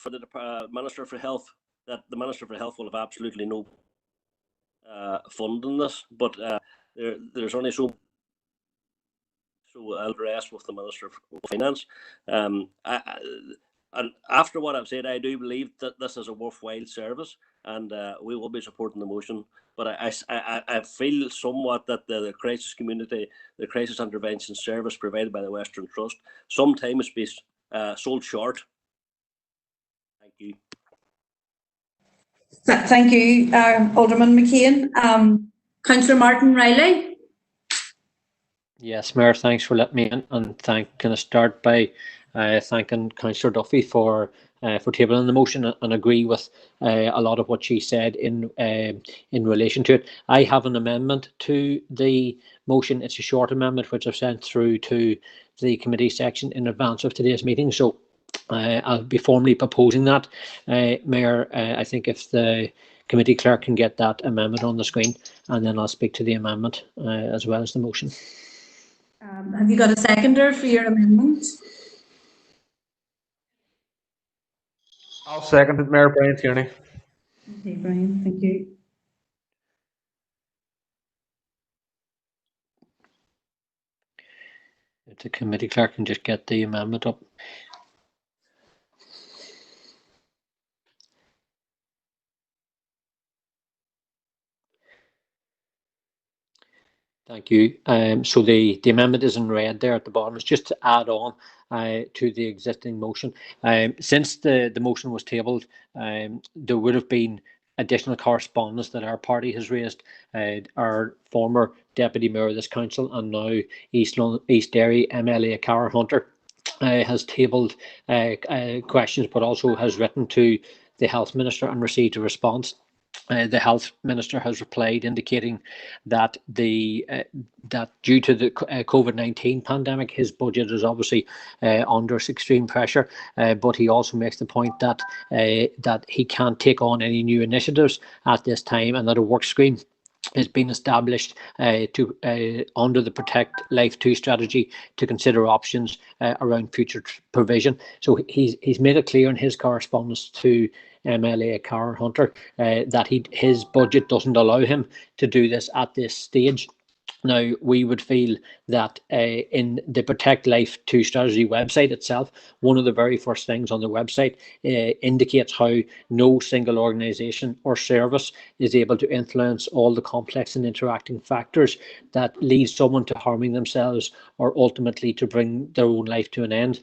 the Minister for Health, that the Minister for Health will have absolutely no fund in this. But there's only so I'll rest with the Minister for Finance. And after what I've said, I do believe that this is a worthwhile service, and we will be supporting the motion. But I feel somewhat that the crisis community, the crisis intervention service provided by the Western Trust, sometimes be sold short. Thank you. Thank you, Alderman McCain. Councillor Martin Riley. Yes, Mayor, thanks for letting me in, and can I start by thanking Councillor Duffy for tabling the motion, and agree with a lot of what she said in relation to it. I have an amendment to the motion. It's a short amendment which I've sent through to the committee section in advance of today's meeting. So I'll be formally proposing that. Mayor, I think if the committee clerk can get that amendment on the screen, and then I'll speak to the amendment as well as the motion. Have you got a seconder for your amendment? I'll second it, Mayor Brian Tierney. Okay, Brian, thank you. If the committee clerk can just get the amendment up. Thank you. So the amendment is in red there at the bottom. It's just to add on to the existing motion. Since the motion was tabled, there would have been additional correspondence that our party has raised. Our former Deputy Mayor of this council and now East Derry MLA Cara Hunter has tabled questions, but also has written to the Health Minister and received a response. The Health Minister has replied indicating that that due to the COVID-19 pandemic, his budget is obviously under extreme pressure, but he also makes the point that that he can't take on any new initiatives at this time, and that a work stream has been established under the Protect Life 2 strategy to consider options around future provision. So he's made it clear in his correspondence to MLA Cara Hunter that his budget doesn't allow him to do this at this stage. Now, we would feel that in the Protect Life 2 strategy website itself, one of the very first things on the website indicates how no single organisation or service is able to influence all the complex and interacting factors that lead someone to harming themselves or ultimately to bring their own life to an end.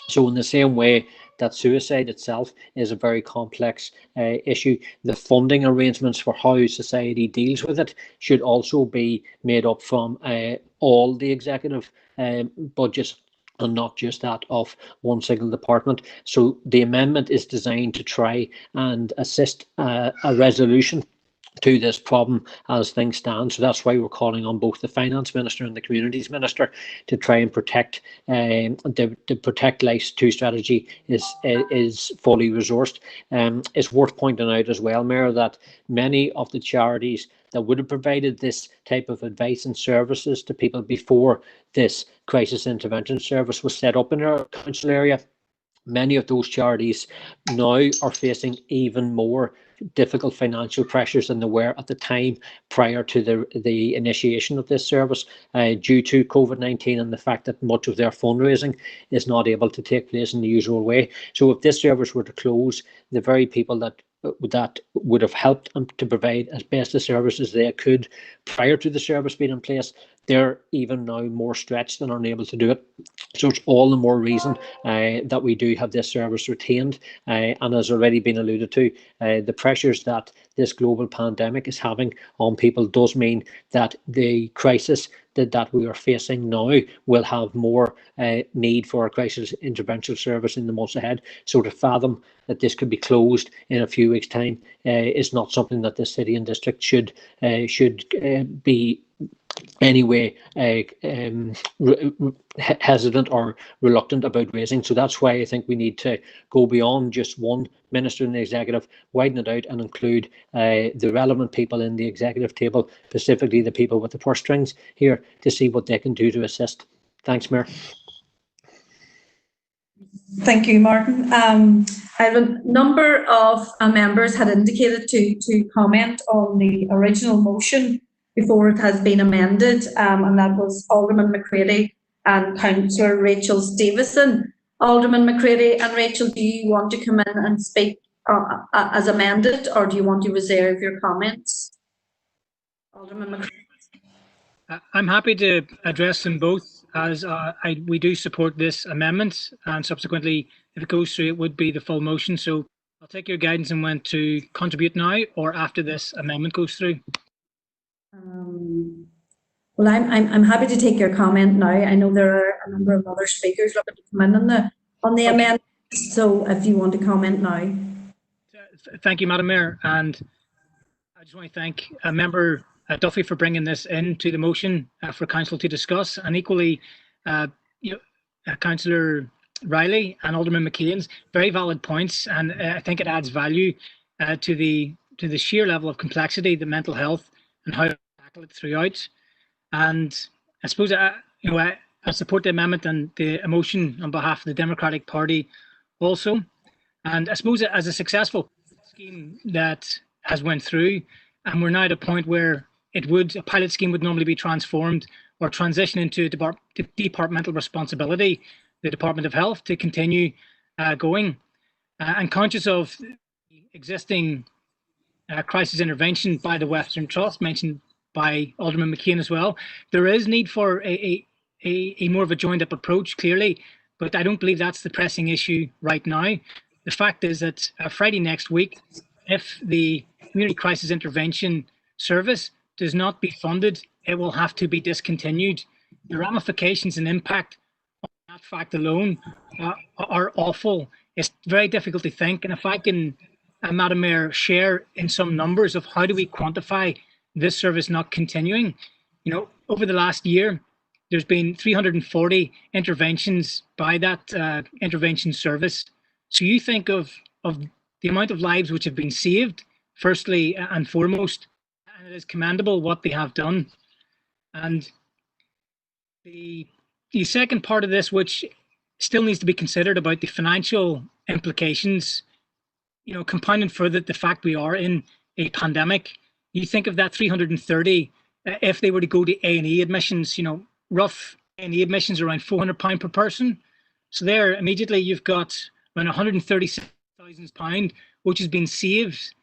So in the same way that suicide itself is a very complex issue, the funding arrangements for how society deals with it should also be made up from all the executive budgets and not just that of one single department. So the amendment is designed to try and assist a resolution to this problem as things stand. So that's why we're calling on both the Finance Minister and the Communities Minister to try and protect the Protect Life 2 strategy is fully resourced. It's worth pointing out as well, Mayor, that many of the charities that would have provided this type of advice and services to people before this crisis intervention service was set up in our council area, many of those charities now are facing even more difficult financial pressures than they were at the time prior to the initiation of this service due to COVID-19 and the fact that much of their fundraising is not able to take place in the usual way. So if this service were to close, the very people that would have helped them to provide as best a service as they could prior to the service being in place, they're even now more stretched and unable to do it. So it's all the more reason that we do have this service retained. And as already been alluded to, the pressures that this global pandemic is having on people does mean that the crisis that we are facing now will have more need for a crisis intervention service in the months ahead. So to fathom that this could be closed in a few weeks' time is not something that the city and district should be anyway hesitant or reluctant about raising. So that's why I think we need to go beyond just one minister in the executive, widen it out and include the relevant people in the executive table, specifically the people with the purse strings here, to see what they can do to assist. Thanks, Mayor. Thank you, Martin. I have a number of members had indicated to comment on the original motion before it has been amended, and that was Alderman McCready and Councillor Rachel Davison. Alderman McCready and Rachel, do you want to come in and speak as amended, or do you want to reserve your comments? Alderman McCready. I'm happy to address them both, as we do support this amendment, and subsequently, if it goes through, it would be the full motion. So I'll take your guidance on when to contribute now or after this amendment goes through. Well, I'm happy to take your comment now. I know there are a number of other speakers looking to come in on the amendment. So if you want to comment now. Thank you, Madam Mayor, and I just want to thank Member Duffy for bringing this into the motion for Council to discuss, and equally, Councillor Riley and Alderman McCain's very valid points, and I think it adds value to the sheer level of complexity, the mental health, and how to tackle it throughout. And I suppose I support the amendment and the motion on behalf of the Democratic Party also. And I suppose as a successful scheme that has went through, and we're now at a point where a pilot scheme would normally be transformed or transition into departmental responsibility, the Department of Health, to continue going. And conscious of the existing crisis intervention by the Western Trust, mentioned by Alderman McCain as well, there is need for a more of a joined-up approach, clearly, but I don't believe that's the pressing issue right now. The fact is that Friday next week, if the Community Crisis Intervention Service does not be funded, it will have to be discontinued. The ramifications and impact on that fact alone are awful. It's very difficult to think, and if I can, Madam Mayor, share in some numbers of how do we quantify this service not continuing. Over the last year, there's been 340 interventions by that intervention service. So you think of the amount of lives which have been saved, firstly and foremost, and it is commendable what they have done. And the second part of this, which still needs to be considered about the financial implications, compounding further the fact we are in a pandemic. You think of that 330, if they were to go to A&E admissions, rough A&E admissions around £400 per person. So there, immediately you've got around £136,000, which has been saved,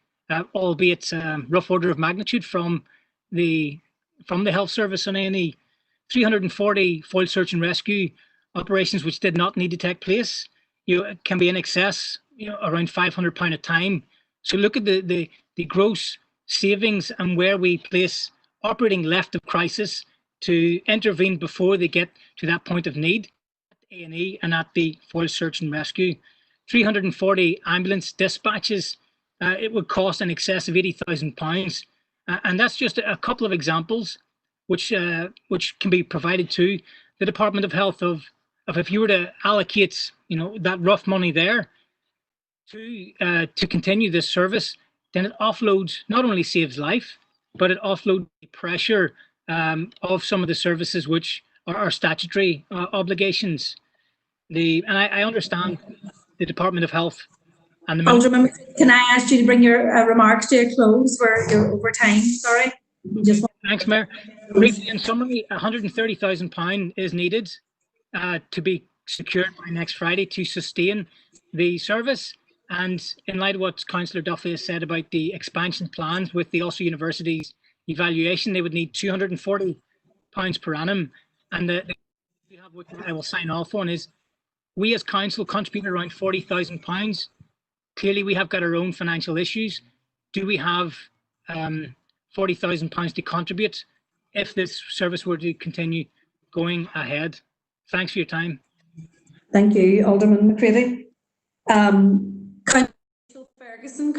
albeit rough order of magnitude from the health service on A&E. 340 foil search and rescue operations which did not need to take place, it can be in excess, around £500 a time. So look at the gross savings and where we place operating left of crisis to intervene before they get to that point of need at A&E and at the foil search and rescue. 340 ambulance dispatches, it would cost in excess of £80,000, and that's just a couple of examples which can be provided to the Department of Health of if you were to allocate that rough money there to continue this service, then it offloads, not only saves life, but it offloads the pressure of some of the services which are statutory obligations. And I understand the Department of Health and the Alderman, can I ask you to bring your remarks to a close? You're over time, sorry. Thanks, Mayor. Briefly, in summary, £130,000 is needed to be secured by next Friday to sustain the service. And in light of what Councillor Duffy has said about the expansion plans with the Ulster University's evaluation, they would need £240 per annum. And the which I will sign off on is we as council contribute around £40,000. Clearly, we have got our own financial issues. Do we have £40,000 to contribute if this service were to continue going ahead? Thanks for your time. Thank you, Alderman McCready. Councillor Ferguson,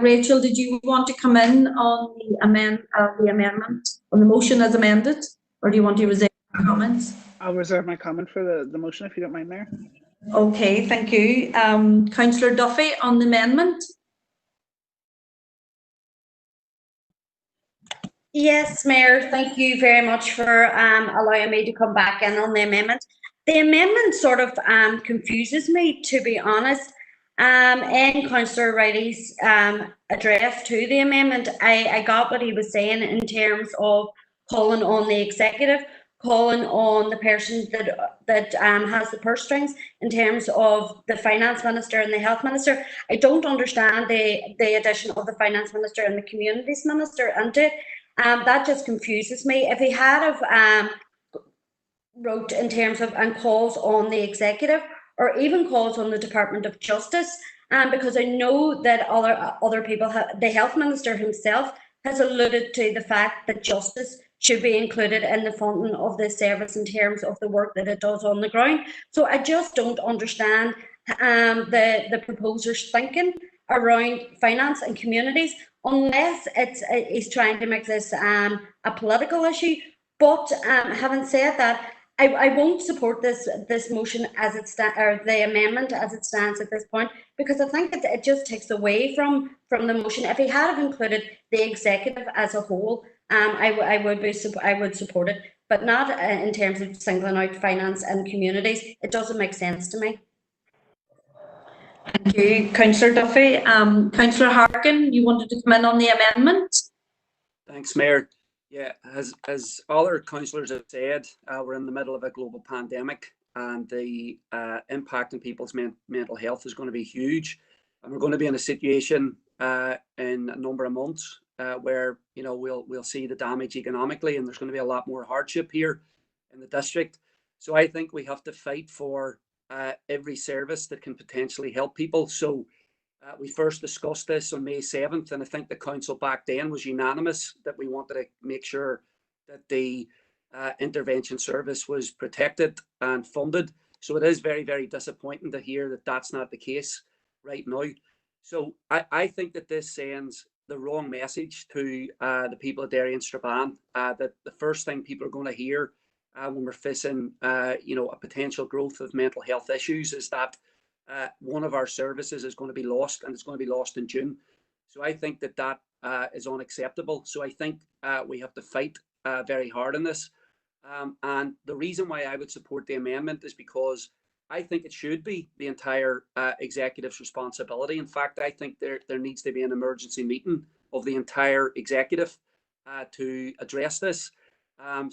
Rachel, did you want to come in on the amendment, on the motion as amended, or do you want to reserve your comments? I'll reserve my comment for the motion if you don't mind, Mayor. Okay, thank you. Councillor Duffy on the amendment. Yes, Mayor, thank you very much for allowing me to come back in on the amendment. The amendment sort of confuses me, to be honest. In Councillor Riley's address to the amendment, I got what he was saying in terms of calling on the executive, calling on the person that has the purse strings in terms of the finance minister and the health minister. I don't understand the addition of the finance minister and the communities minister into it. That just confuses me. If he had have wrote in terms of and calls on the executive or even calls on the Department of Justice, because I know that other people the health minister himself has alluded to the fact that justice should be included in the funding of this service in terms of the work that it does on the ground. So I just don't understand the proposer's thinking around finance and communities, unless he's trying to make this a political issue. But having said that, I won't support this motion as it stands, or the amendment as it stands at this point, because I think it just takes away from the motion. If he had have included the executive as a whole, I would support it, but not in terms of singling out finance and communities. It doesn't make sense to me. Thank you, Councillor Duffy. Councillor Harkin, you wanted to come in on the amendment? Thanks, Mayor. Yeah, as other councillors have said, we're in the middle of a global pandemic, and the impact on people's mental health is going to be huge. And we're going to be in a situation in a number of months where we'll see the damage economically, and there's going to be a lot more hardship here in the district. So I think we have to fight for every service that can potentially help people. So we first discussed this on May 7th, and I think the council back then was unanimous that we wanted to make sure that the intervention service was protected and funded. So it is very, very disappointing to hear that that's not the case right now. So I think that this sends the wrong message to the people of Derry and Strabane, that the first thing people are going to hear when we're facing a potential growth of mental health issues is that one of our services is going to be lost, and it's going to be lost in June. So I think that is unacceptable. So I think we have to fight very hard on this. And the reason why I would support the amendment is because I think it should be the entire executive's responsibility. In fact, I think there needs to be an emergency meeting of the entire executive to address this. I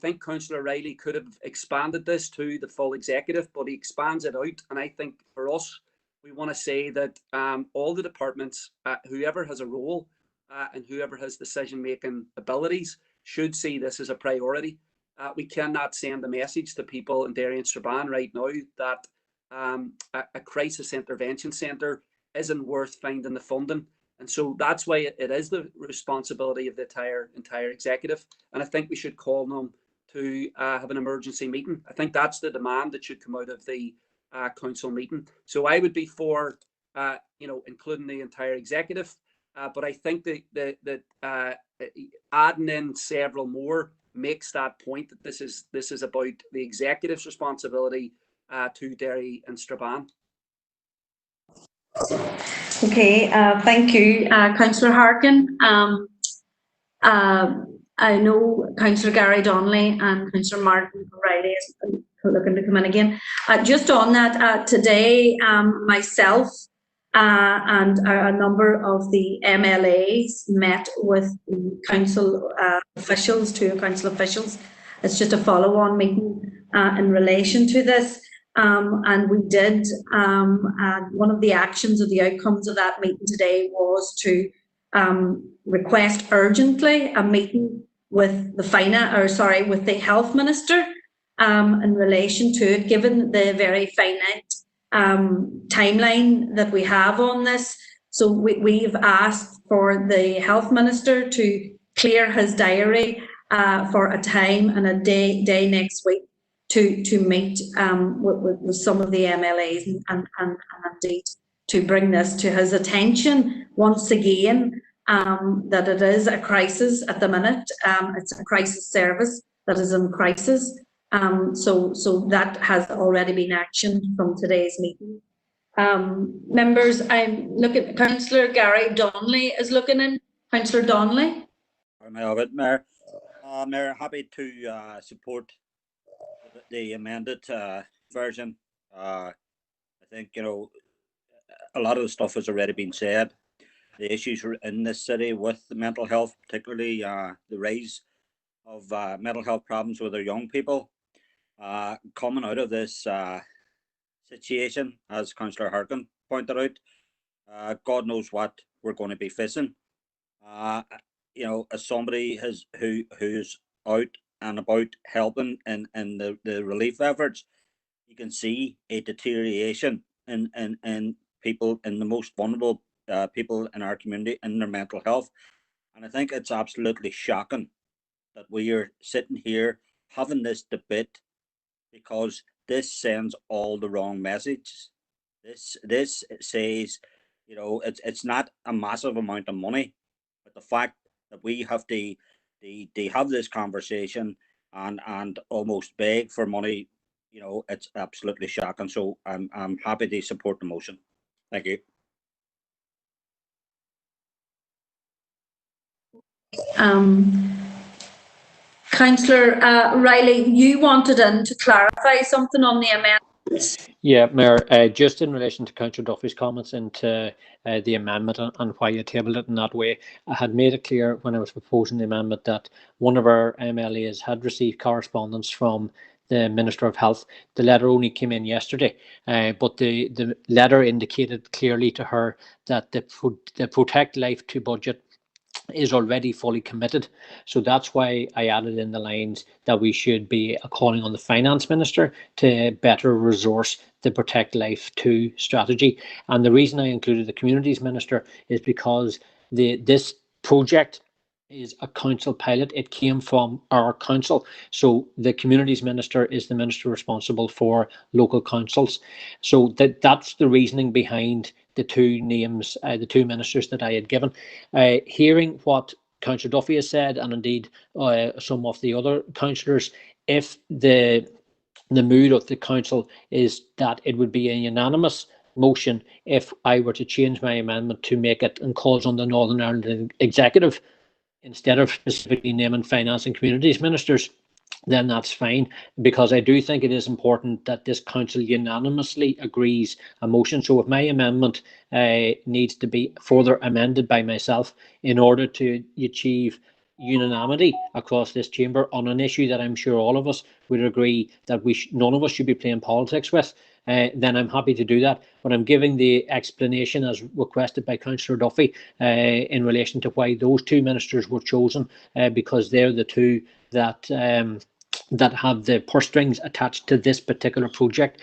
think Councillor Riley could have expanded this to the full executive, but he expands it out. And I think for us, we want to say that all the departments, whoever has a role and whoever has decision-making abilities, should see this as a priority. We cannot send a message to people in Derry and Strabane right now that a crisis intervention centre isn't worth finding the funding. And so that's why it is the responsibility of the entire executive. And I think we should call them to have an emergency meeting. I think that's the demand that should come out of the council meeting. So I would be for, including the entire executive. But I think that adding in several more makes that point that this is about the executive's responsibility to Derry and Strabane. Okay, thank you, Councillor Harkin. I know Councillor Gary Donnelly and Councillor Martin O'Reilly is looking to come in again. Just on that, today myself and a number of the MLAs met with council officials, two council officials. It's just a follow-on meeting in relation to this. And we did, one of the actions or the outcomes of that meeting today was to request urgently a meeting with the health minister in relation to it, given the very finite timeline that we have on this. So we've asked for the health minister to clear his diary for a time and a day next week to meet with some of the MLAs and indeed to bring this to his attention once again, that it is a crisis at the minute. It's a crisis service, that is in crisis. So that has already been actioned from today's meeting. Members, I'm looking, Councillor Gary Donnelly is looking in. Councillor Donnelly. Mayor, Mayor, happy to support the amended version. I think, you know, a lot of the stuff has already been said. The issues in this city with the mental health, particularly the rise of mental health problems with our young people, coming out of this situation, as Councillor Harkin pointed out, God knows what we're going to be facing. You know, as somebody who's out and about helping in the relief efforts, you can see a deterioration in people, in the most vulnerable people in our community, in their mental health. And I think it's absolutely shocking that we are sitting here having this debate, because this sends all the wrong messages. This says, you know, it's not a massive amount of money, but the fact that we have to have this conversation and almost beg for money, you know, it's absolutely shocking. So I'm happy to support the motion. Thank you. Councillor Riley, you wanted in to clarify something on the amendment. Yeah, Mayor, just in relation to Councillor Duffy's comments into the amendment and why you tabled it in that way, I had made it clear when I was proposing the amendment that one of our MLAs had received correspondence from the Minister of Health. The letter only came in yesterday, but the letter indicated clearly to her that the Protect Life 2 budget is already fully committed. So that's why I added in the lines that we should be calling on the Finance Minister to better resource the Protect Life 2 strategy. And the reason I included the Communities Minister is because this project is a council pilot. It came from our council. So the Communities Minister is the minister responsible for local councils. So that's the reasoning behind the two names, the two ministers that I had given. Hearing what Councillor Duffy has said, and indeed some of the other councillors, if the mood of the council is that it would be a unanimous motion if I were to change my amendment to make it and calls on the Northern Ireland Executive instead of specifically naming finance and communities ministers, then that's fine, because I do think it is important that this council unanimously agrees a motion. So if my amendment needs to be further amended by myself in order to achieve unanimity across this chamber on an issue that I'm sure all of us would agree that none of us should be playing politics with, then I'm happy to do that. But I'm giving the explanation as requested by Councillor Duffy in relation to why those two ministers were chosen, because they're the two that have the purse strings attached to this particular project.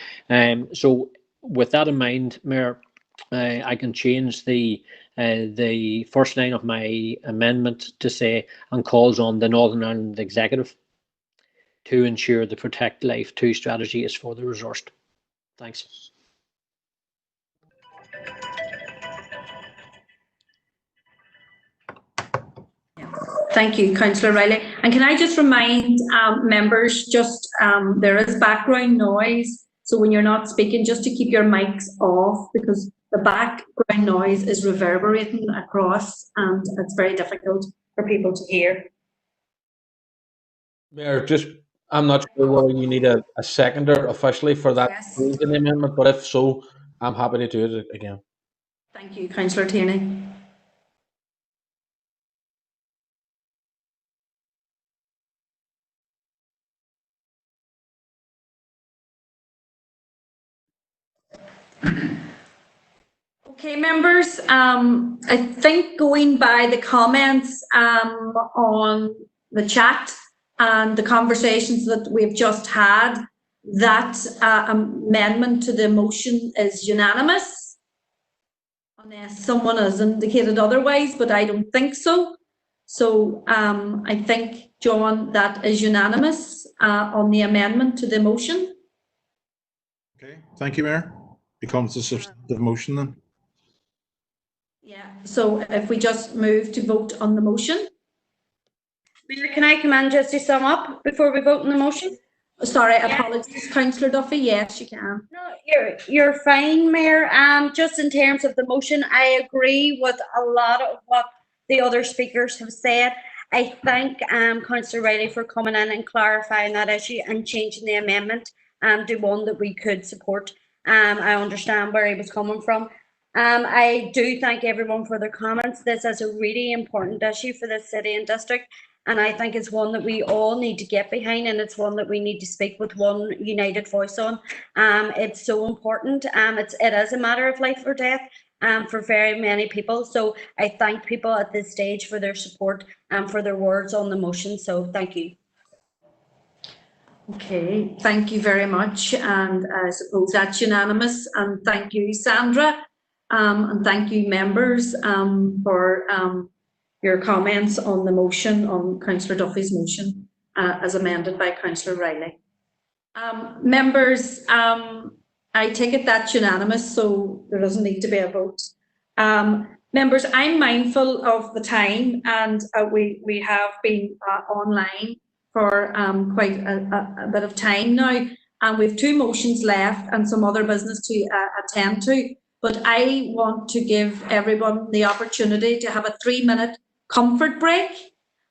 So with that in mind, Mayor, I can change the first line of my amendment to say, and calls on the Northern Ireland Executive to ensure the Protect Life 2 strategy is further resourced. Thanks. Thank you, Councillor Riley. And can I just remind members, there is background noise, so when you're not speaking, just to keep your mics off, because the background noise is reverberating across and it's very difficult for people to hear. Mayor, I'm not sure whether you need a seconder officially for that amendment, but if so, I'm happy to do it again. Thank you, Councillor Tierney. Okay, members, I think going by the comments on the chat and the conversations that we've just had, that amendment to the motion is unanimous, unless someone has indicated otherwise, but I don't think so. So I think, John, that is unanimous on the amendment to the motion. Okay, thank you, Mayor. Becomes a substantive motion then. Yeah, so if we just move to vote on the motion. Mayor, can I come in just to sum up before we vote on the motion? Sorry, apologies, Councillor Duffy. Yes, you can. No, you're fine, Mayor. Just in terms of the motion, I agree with a lot of what the other speakers have said. I thank Councillor Riley for coming in and clarifying that issue and changing the amendment to one that we could support. I understand where he was coming from. I do thank everyone for their comments. This is a really important issue for the city and district, and I think it's one that we all need to get behind, and it's one that we need to speak with one united voice on. It's so important. It is a matter of life or death for very many people. So I thank people at this stage for their support and for their words on the motion. So thank you. Okay, thank you very much, and I suppose that's unanimous. And thank you, Sandra, and thank you, members, for your comments on the motion, on Councillor Duffy's motion, as amended by Councillor Riley. Members, I take it that's unanimous, so there doesn't need to be a vote. Members, I'm mindful of the time, and we have been online for quite a bit of time now, and we have 2 motions left and some other business to attend to. But I want to give everyone the opportunity to have a 3-minute comfort break.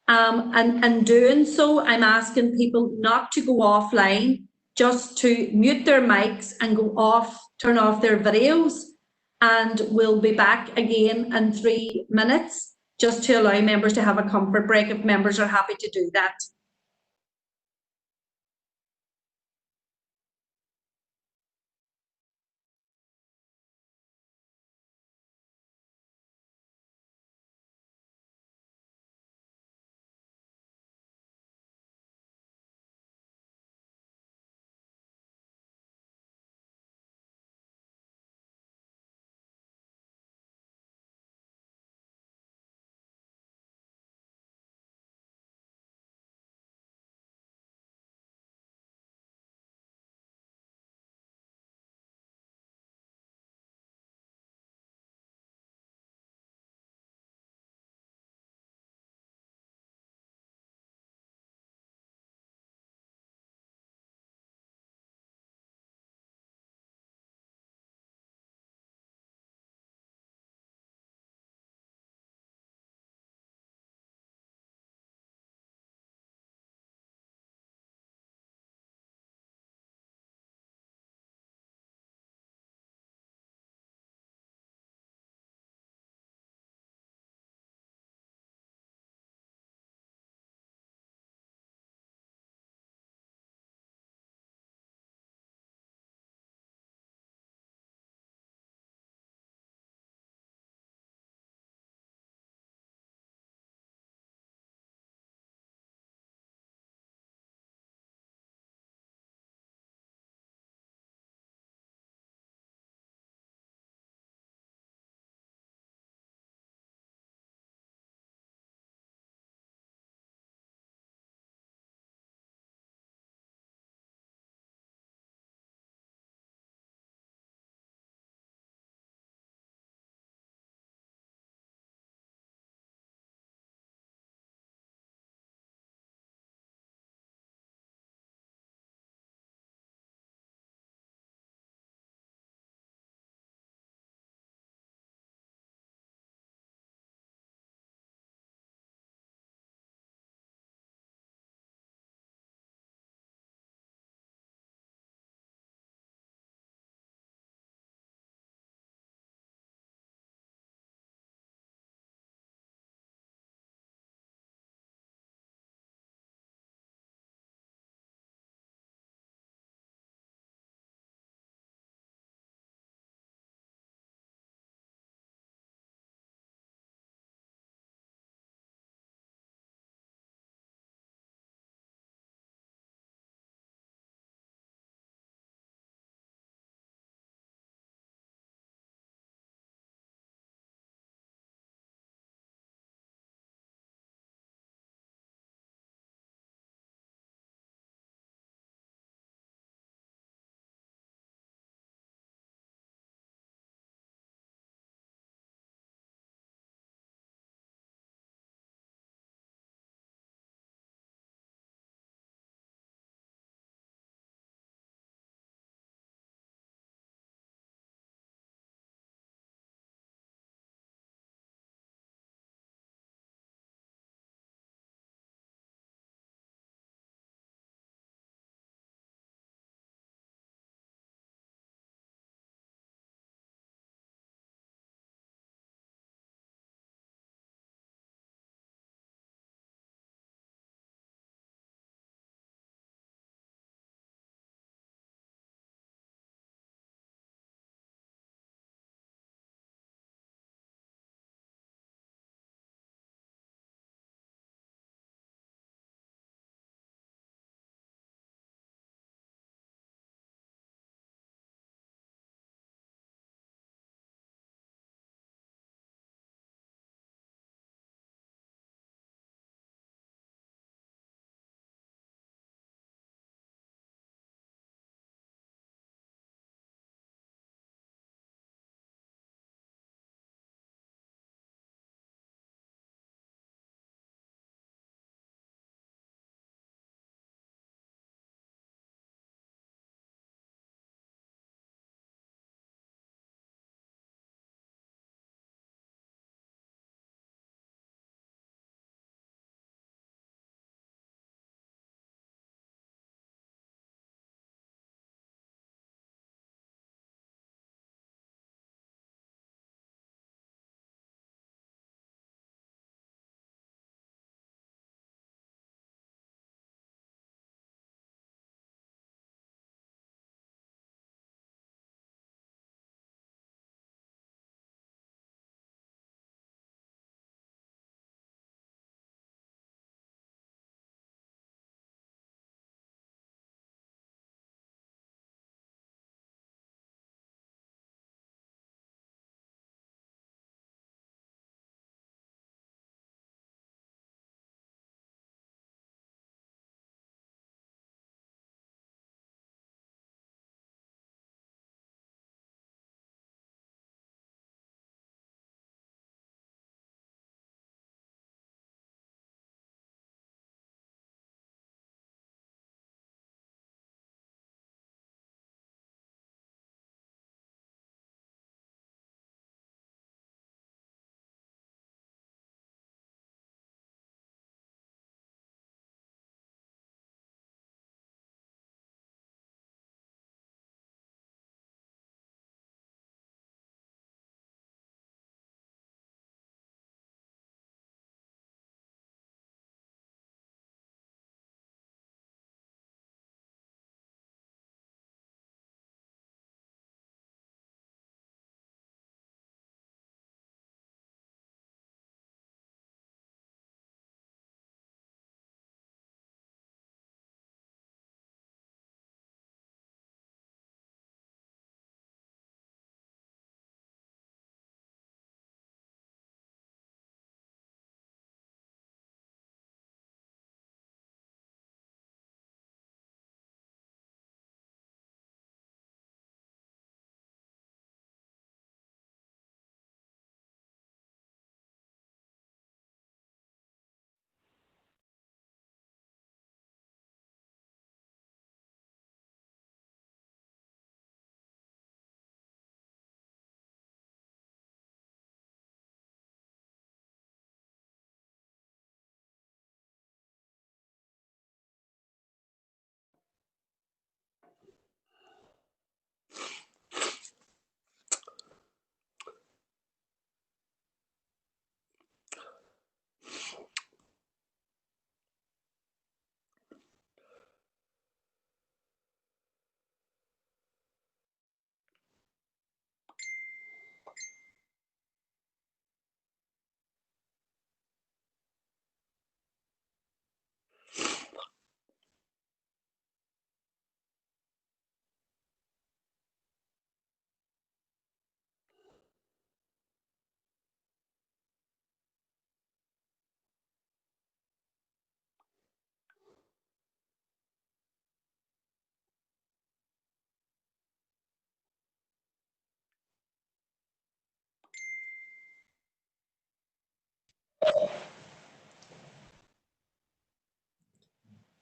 And doing so, I'm asking people not to go offline, just to mute their mics and go off, turn off their videos. And we'll be back again in 3 minutes, just to allow members to have a comfort break if members are happy to do that.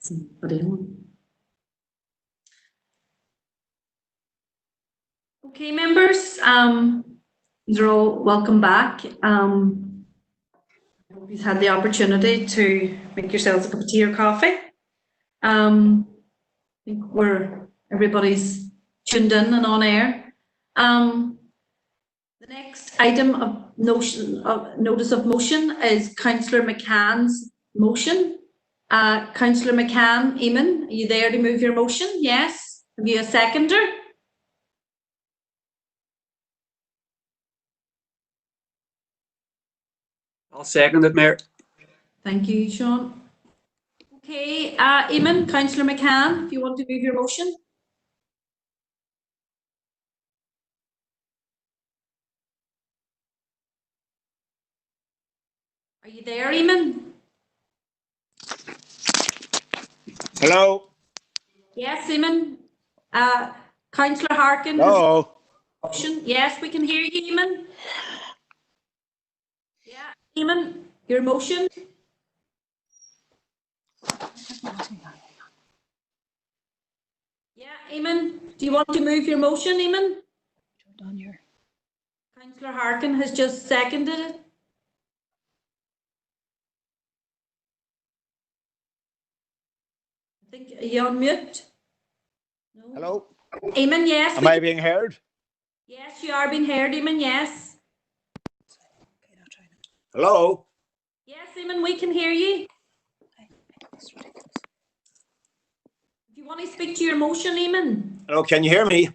Somebody on. Okay, members, you're all welcome back. I hope you've had the opportunity to make yourselves a cup of tea or coffee. I think everybody's tuned in and on air. The next item of notice of motion is Councillor McCann's motion. Councillor McCann, Eamon, are you there to move your motion? Yes. Have you a seconder? I'll second it, Mayor. Thank you, Sean. Okay, Eamon, Councillor McCann, if you want to move your motion. Are you there, Eamon? Hello. Yes, Eamon. Councillor Harkin. Hello. Motion. Yes, we can hear you, Eamon. Yeah, Eamon, your motion. Yeah, Eamon, do you want to move your motion, Eamon? Councillor Harkin has just seconded it. I think, are you on mute? No. Hello. Eamon, yes. Am I being heard? Yes, you are being heard, Eamon, yes. Hello. Yes, Eamon, we can hear you. If you want to speak to your motion, Eamon. Hello, can you hear me?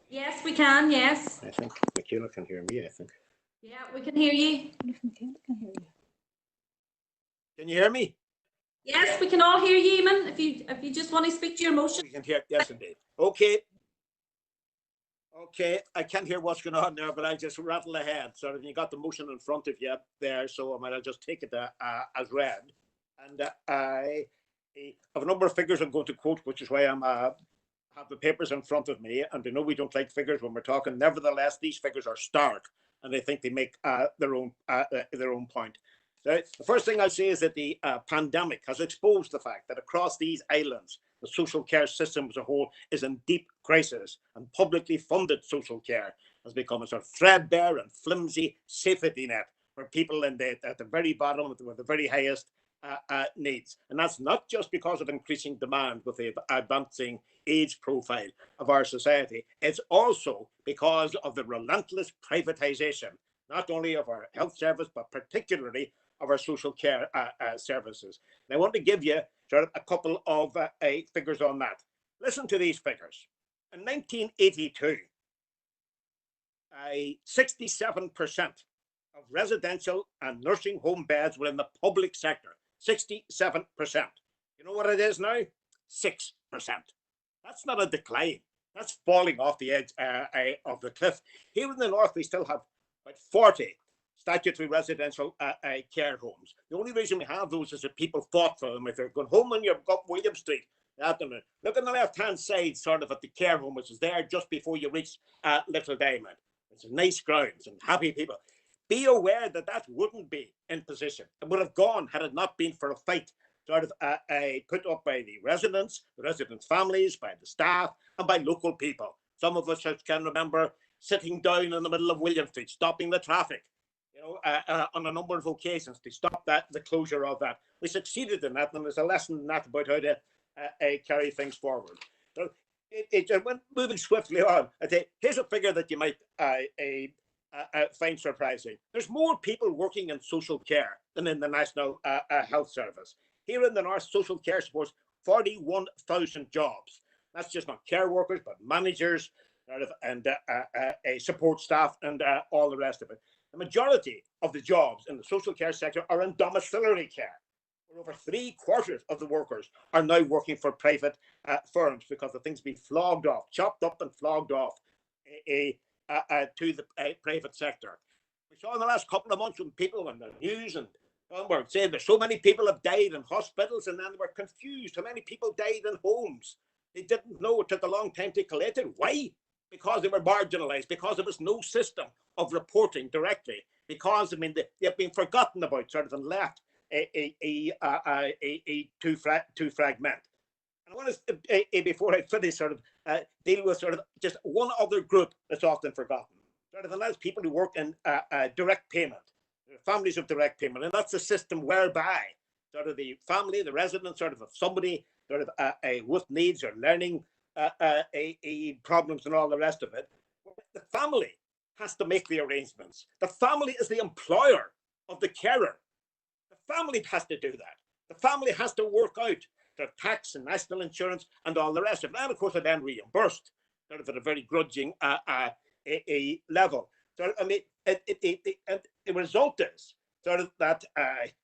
Yes, we can, yes. I think McKenna can hear me, I think. Yeah, we can hear you. Can you hear me? Yes, we can all hear you, Eamon. If you just want to speak to your motion. You can hear, yes indeed. Okay. Okay, I can't hear what's going on there, but I just rattle ahead. So you got the motion in front of you there, so I might just take it as read. And I have a number of figures I'm going to quote, which is why I'm have the papers in front of me. And I know we don't like figures when we're talking. Nevertheless, these figures are stark, and I think they make their own point. The first thing I'll say is that the pandemic has exposed the fact that across these islands, the social care system as a whole is in deep crisis, and publicly funded social care has become a sort of threadbare and flimsy safety net for people at the very bottom with the very highest needs. And that's not just because of increasing demand with the advancing age profile of our society. It's also because of the relentless privatization, not only of our health service, but particularly of our social care services. And I want to give you sort of a couple of figures on that. Listen to these figures. In 1982, 67% of residential and nursing home beds were in the public sector. 67%. You know what it is now? 6%. That's not a decline. That's falling off the edge of the cliff. Here in the north, we still have about 40 statutory residential care homes. The only reason we have those is that people fought for them. If they're going home and you've got William Street, look on the left-hand side, sort of at the care home, which is there just before you reach Little Diamond. It's a nice grounds and happy people. Be aware that that wouldn't be in position. It would have gone had it not been for a fight sort of put up by the residents families, by the staff, and by local people. Some of us can remember sitting down in the middle of William Street, stopping the traffic, on a number of occasions to stop the closure of that. We succeeded in that, and there's a lesson in that about how to carry things forward. So moving swiftly on, here's a figure that you might find surprising. There's more people working in social care than in the National Health Service. Here in the North, social care supports 41,000 jobs. That's just not care workers, but managers and support staff and all the rest of it. The majority of the jobs in the social care sector are in domiciliary care, where over 3/4 of the workers are now working for private firms because the things being flogged off, chopped up and flogged off to the private sector. We saw in the last couple of months when people on the news and were saying that so many people have died in hospitals, and then they were confused. How many people died in homes? They didn't know. It took a long time to collate it. Why? Because they were marginalized, because there was no system of reporting directly, because they've been forgotten about, sort of, and left to fragment. And I want to, before I finish, sort of deal with sort of just one other group that's often forgotten. Sort of, and that's people who work in direct payment, families of direct payment, and that's a system whereby sort of the family, the resident, sort of somebody sort of with needs or learning problems and all the rest of it. The family has to make the arrangements. The family is the employer of the carer. The family has to do that. The family has to work out their tax and national insurance and all the rest of it. And of course, they're then reimbursed sort of at a very grudging level. So, I mean, the result is sort of that,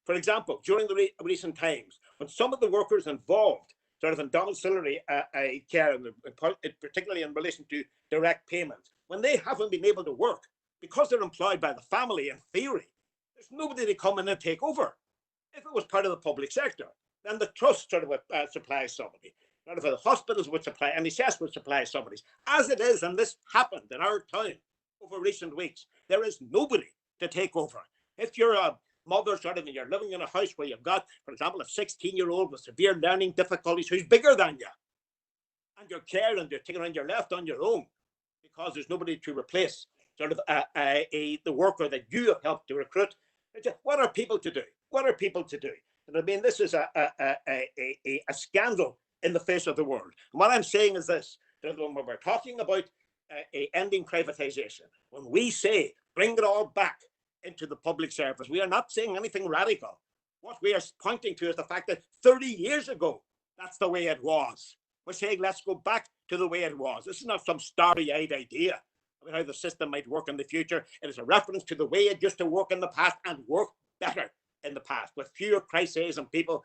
for example, during the recent times, when some of the workers involved sort of in domiciliary care, particularly in relation to direct payments, when they haven't been able to work because they're employed by the family in theory, there's nobody to come in and take over. If it was part of the public sector, then the trust sort of would supply somebody. Sort of the hospitals would supply, NHS would supply somebody. As it is, and this happened in our town over recent weeks, there is nobody to take over. If you're a mother sort of and you're living in a house where you've got, for example, a 16-year-old with severe learning difficulties who's bigger than you, and you're caring and you're taking on your left on your own because there's nobody to replace sort of the worker that you have helped to recruit, what are people to do? What are people to do? And I mean, this is a scandal in the face of the world. And what I'm saying is this, that when we're talking about ending privatization, when we say bring it all back into the public service, we are not saying anything radical. What we are pointing to is the fact that 30 years ago, that's the way it was. We're saying let's go back to the way it was. This is not some starry-eyed idea about how the system might work in the future. It is a reference to the way it used to work in the past and work better in the past, with fewer crises and people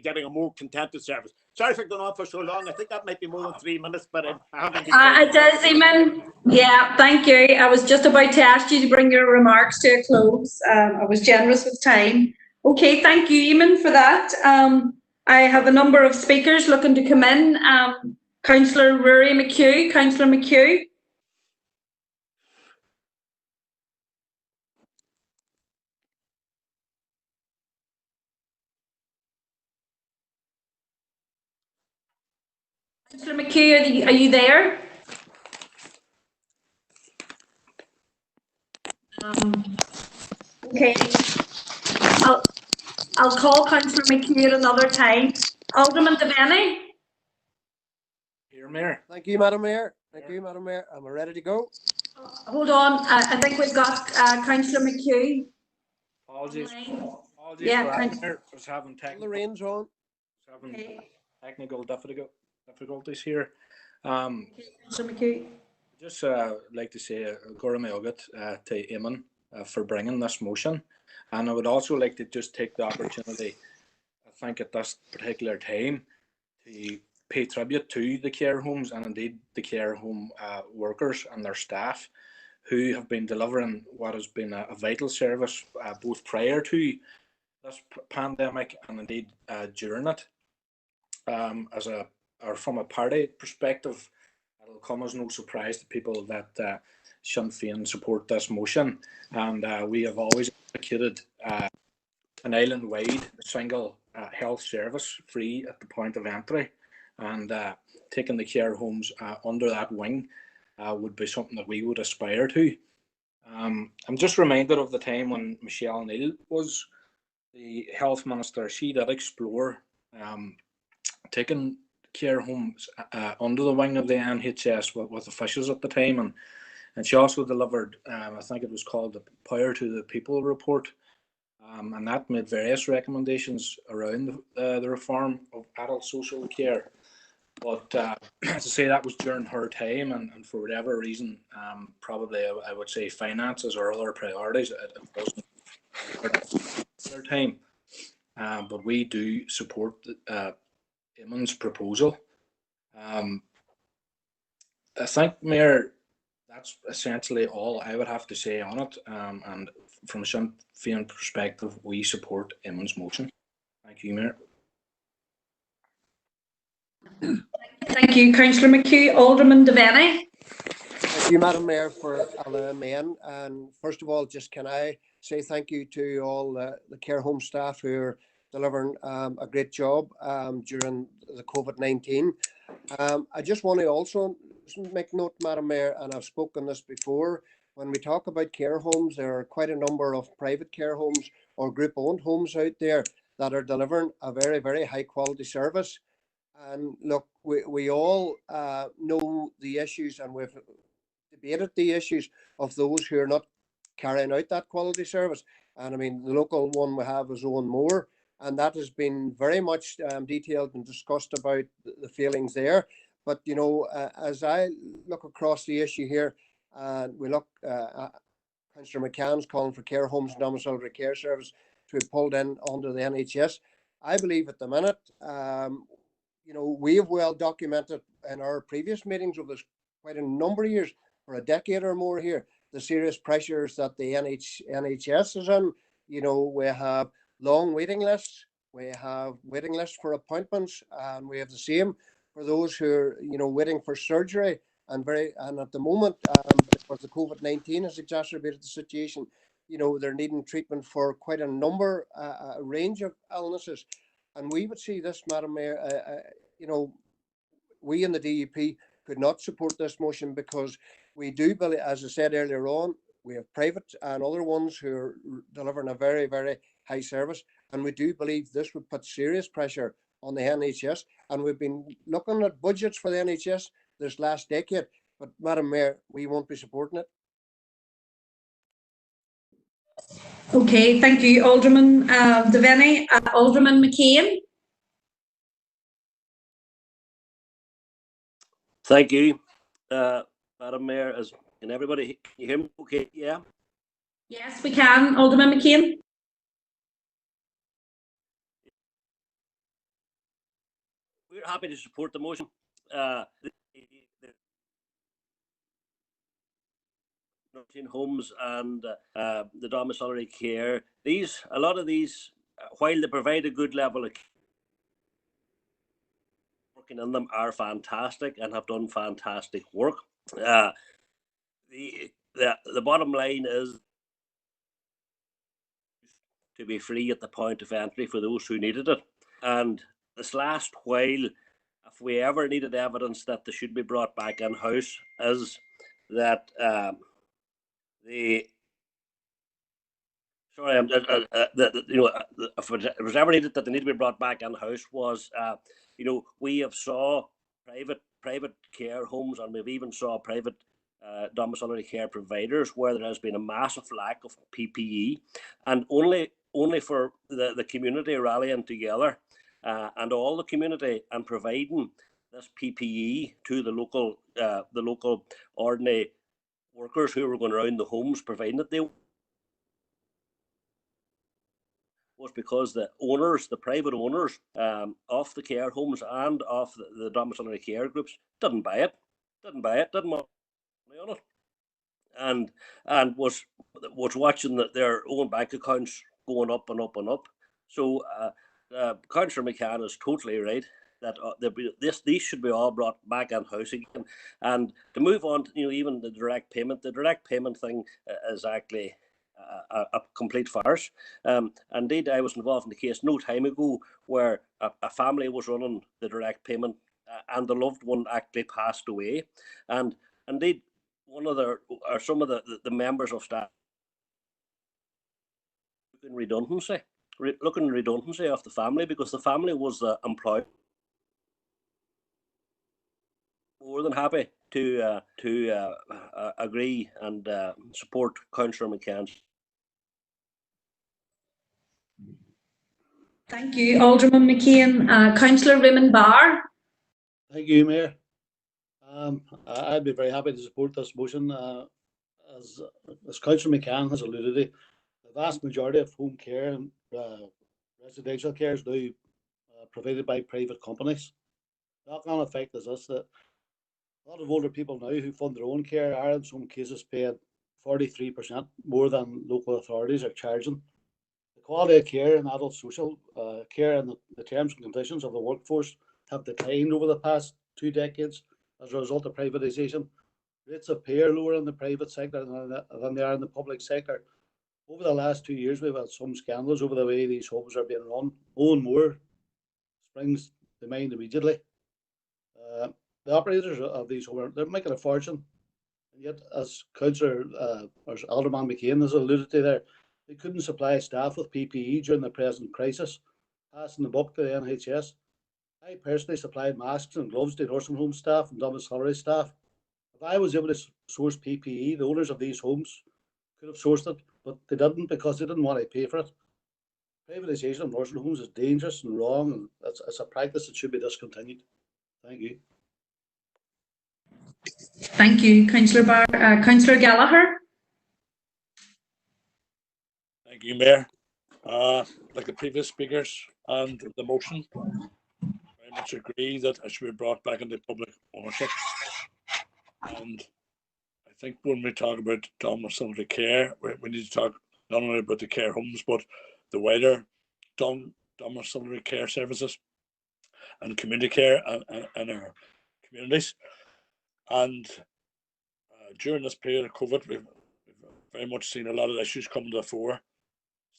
getting a more contented service. Sorry for going on for so long. I think that might be more than 3 minutes, but I haven't been. It does, Eamon. Yeah, thank you. I was just about to ask you to bring your remarks to a close. I was generous with time. Okay, thank you, Eamon, for that. I have a number of speakers looking to come in. Councillor Rory McHugh. Councillor McHugh. Councillor McHugh, are you there? Okay. I'll call Councillor McHugh at another time. Alderman Devaney. Here, Mayor. Thank you, Madam Mayor. Thank you, Madam Mayor. Am I ready to go? Hold on. I think we've got Councillor McHugh. Apologies. Apologies Yeah, for that. I was having technical difficulties here. Councillor McHugh. Just like to say Gora Meogat to Eamon for bringing this motion, and I would also like to just take the opportunity, I think at this particular time, to pay tribute to the care homes and indeed the care home workers and their staff who have been delivering what has been a vital service both prior to this pandemic and indeed during it. From a party perspective, it'll come as no surprise to people that Sinn Féin support this motion, and we have always advocated an island-wide single health service free at the point of entry, and taking the care homes under that wing would be something that we would aspire to. I'm just reminded of the time when Michelle Neal was the health minister. She did explore taking care homes under the wing of the NHS with officials at the time, and she also delivered, I think it was called the Power to the People report, and that made various recommendations around the reform of adult social care. But as I say, that was during her time, and for whatever reason, probably I would say finances or other priorities, it wasn't her time. But we do support Eamon's proposal. I think, Mayor, that's essentially all I would have to say on it. And from a Sinn Féin perspective, we support Eamon's motion. Thank you, Mayor. Thank you, Councillor McHugh. Alderman Devaney. Thank you, Madam Mayor, for allowing me in. And first of all, just can I say thank you to all the care home staff who are delivering a great job during the COVID-19. I just want to also make note, Madam Mayor, and I've spoken this before, when we talk about care homes, there are quite a number of private care homes or group-owned homes out there that are delivering a very, very high-quality service. And look, we all know the issues, and we've debated the issues of those who are not carrying out that quality service. And I mean, the local one we have is Owen Moore, and that has been very much detailed and discussed about the feelings there. But, you know, as I look across the issue here, and we look, Councillor McCann's calling for care homes and domiciliary care service to be pulled in under the NHS. I believe at the minute, you know, we have well documented in our previous meetings over quite a number of years, for a decade or more here, the serious pressures that the NHS is in. You know, we have long waiting lists, we have waiting lists for appointments, and we have the same for those who are, you know, waiting for surgery. And at the moment, because the COVID-19 has exacerbated the situation, you know, they're needing treatment for quite a number, a range of illnesses. And we would see this, Madam Mayor, you know, we in the DUP could not support this motion because we do believe, as I said earlier on, we have private and other ones who are delivering a very, very high service. And we do believe this would put serious pressure on the NHS. And we've been looking at budgets for the NHS this last decade. But Madam Mayor, we won't be supporting it. Okay, thank you, Alderman Devaney. Alderman McCain. Thank you, Madam Mayor. Can everybody hear me? Okay, yeah. Yes, we can. Alderman McCain. We're happy to support the motion. Nursing homes and the domiciliary care. A lot of these, while they provide a good level of care, working in them are fantastic and have done fantastic work. The bottom line is to be free at the point of entry for those who needed it. And this last while, if we ever needed evidence that they should be brought back in-house, is that if it was ever needed that they need to be brought back in-house was, you know, we have saw private care homes, and we've even saw private domiciliary care providers where there has been a massive lack of PPE, and only for the community rallying together and all the community and providing this PPE to the local ordinary workers who were going around the homes providing it. They was because the owners, the private owners of the care homes and of the domiciliary care groups didn't buy it, didn't want money on it, and was watching their own bank accounts going up and up and up. So Councillor McCann is totally right that these should be all brought back in house again. And to move on, you know, even the direct payment thing is actually a complete farce. Indeed, I was involved in the case no time ago where a family was running the direct payment and the loved one actually passed away. And indeed, some of the members of staff looking redundancy of the family, because the family was the employer. More than happy to agree and support Councillor McCann. Thank you, Alderman McCain. Councillor Raymond Barr. Thank you, Mayor. I'd be very happy to support this motion. As Councillor McCann has alluded to, the vast majority of home care and residential care is now provided by private companies. The knock-on effect is this, that a lot of older people now who fund their own care are in some cases paying 43% more than local authorities are charging. The quality of care and adult social care and the terms and conditions of the workforce have declined over the past 2 decades as a result of privatisation. Rates of pay are lower in the private sector than they are in the public sector. Over the last 2 years, we've had some scandals over the way these homes are being run. More and more springs to mind immediately. The operators of these homes, they're making a fortune. And yet, as Councillor or Alderman McCain has alluded to there, they couldn't supply staff with PPE during the present crisis, passing the buck to the NHS. I personally supplied masks and gloves to nursing home staff and domiciliary staff. If I was able to source PPE, the owners of these homes could have sourced it, but they didn't because they didn't want to pay for it. Privatisation of nursing homes is dangerous and wrong, and it's a practice that should be discontinued. Thank you. Thank you, Councillor Barr. Councillor Gallagher. Thank you, Mayor. Like the previous speakers and the motion, very much agree that it should be brought back into public ownership. And I think when we talk about domiciliary care, we need to talk not only about the care homes, but the wider domiciliary care services and community care in our communities. And during this period of COVID, we've very much seen a lot of issues come to the fore.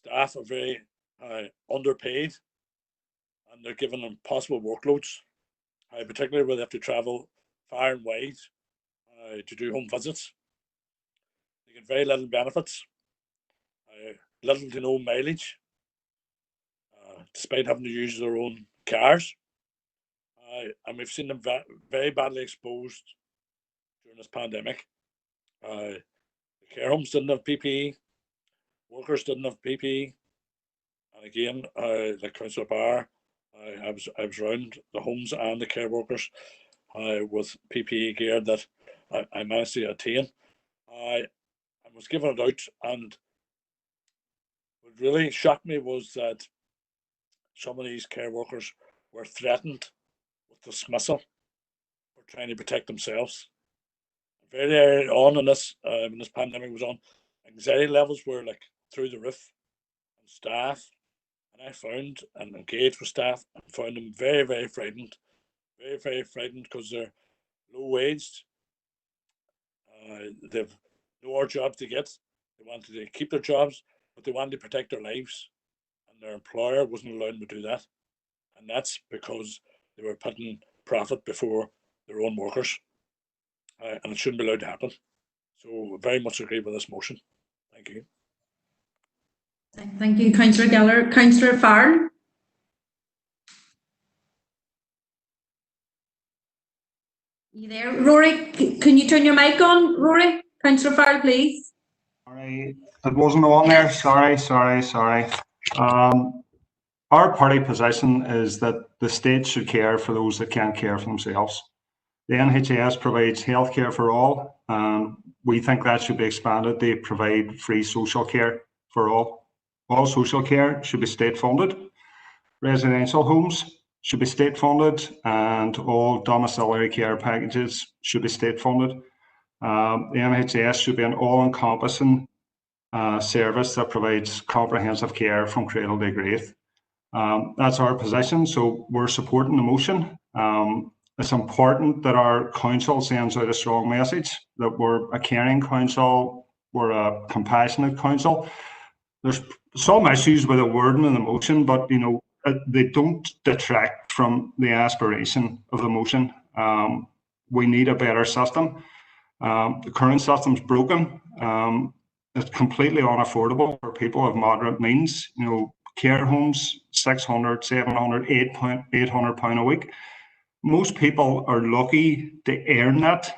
Staff are very underpaid, and they're given impossible workloads, particularly where they have to travel far and wide to do home visits. They get very little benefits, little to no mileage, despite having to use their own cars. And we've seen them very badly exposed during this pandemic. The care homes didn't have PPE, workers didn't have PPE. And again, like Councillor Barr, I was around the homes and the care workers with PPE gear that I managed to attain. I was given it out, and what really shocked me was that some of these care workers were threatened with dismissal for trying to protect themselves. Very early on in this, when this pandemic was on, anxiety levels were like through the roof, and staff, and I found and engaged with staff and found them very, very frightened, because they're low waged. They've no other jobs to get. They wanted to keep their jobs, but they wanted to protect their lives, and their employer wasn't allowing them to do that. And that's because they were putting profit before their own workers, and it shouldn't be allowed to happen. So very much agree with this motion. Thank you. Thank you, Councillor Gallagher. Councillor Farrell. You there? Rory, can you turn your mic on, Rory? Councillor Farrell, please. Sorry, it wasn't on there. Sorry. Our party position is that the state should care for those that can't care for themselves. The NHS provides healthcare for all, and we think that should be expanded to provide free social care for all. All social care should be state funded. Residential homes should be state funded, and all domiciliary care packages should be state funded. The NHS should be an all-encompassing service that provides comprehensive care from cradle to grave. That's our position, so we're supporting the motion. It's important that our council sends out a strong message that we're a caring council, we're a compassionate council. There's some issues with the wording in the motion, but they don't detract from the aspiration of the motion. We need a better system. The current system's broken. It's completely unaffordable for people of moderate means. Care homes, 600, 700, 800 pound a week. Most people are lucky to earn that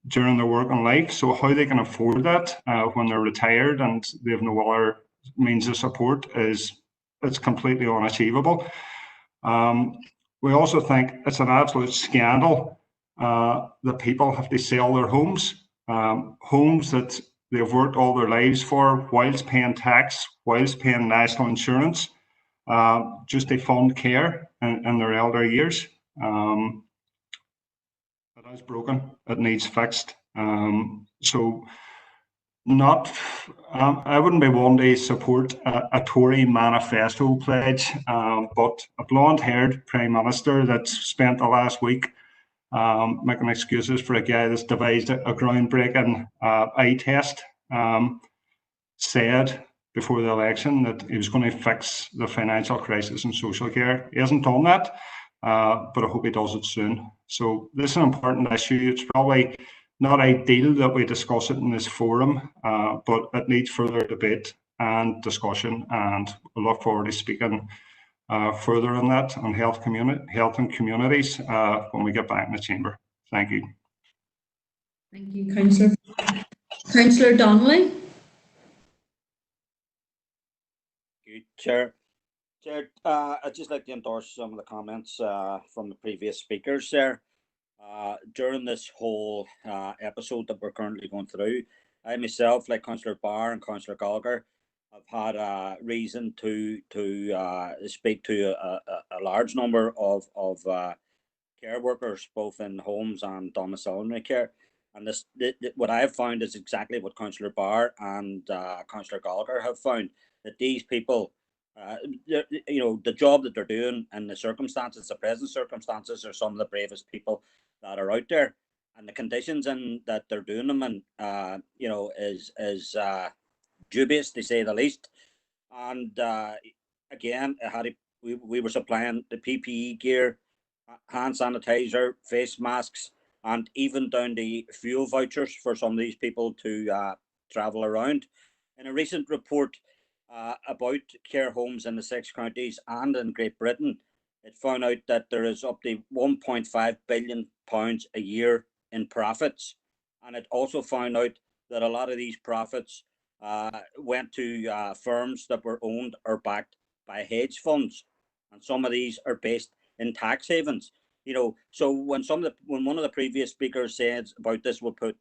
during their working life. So how they can afford that when they're retired and they have no other means of support it's completely unachievable. We also think it's an absolute scandal that people have to sell their homes, homes that they've worked all their lives for, whilst paying tax, whilst paying national insurance, just to fund care in their elder years. It is broken. It needs fixed. So I wouldn't be one to support a Tory manifesto pledge, but a blonde-haired Prime Minister that's spent the last week making excuses for a guy that's devised a groundbreaking eye test said before the election that he was going to fix the financial crisis in social care. He hasn't done that, but I hope he does it soon. So this is an important issue. It's probably not ideal that we discuss it in this forum, but it needs further debate and discussion, and I look forward to speaking further on that, on health and communities, when we get back in the chamber. Thank you. Thank you, Councillor. Councillor Donnelly. Good, Chair. Chair, I'd just like to endorse some of the comments from the previous speakers there. During this whole episode that we're currently going through, I myself, like Councillor Barr and Councillor Gallagher, have had a reason to speak to a large number of care workers, both in homes and domiciliary care. And what I have found is exactly what Councillor Barr and Councillor Gallagher have found, that these people, the job that they're doing and the circumstances, the present circumstances, are some of the bravest people that are out there, and the conditions in that they're doing them in, is dubious, to say the least. And again, we were supplying the PPE gear, hand sanitizer, face masks, and even down the fuel vouchers for some of these people to travel around. In a recent report about care homes in the 6 counties and in Great Britain, it found out that there is up to £1.5 billion a year in profits. And it also found out that a lot of these profits went to firms that were owned or backed by hedge funds. And some of these are based in tax havens. So when one of the previous speakers said about this will put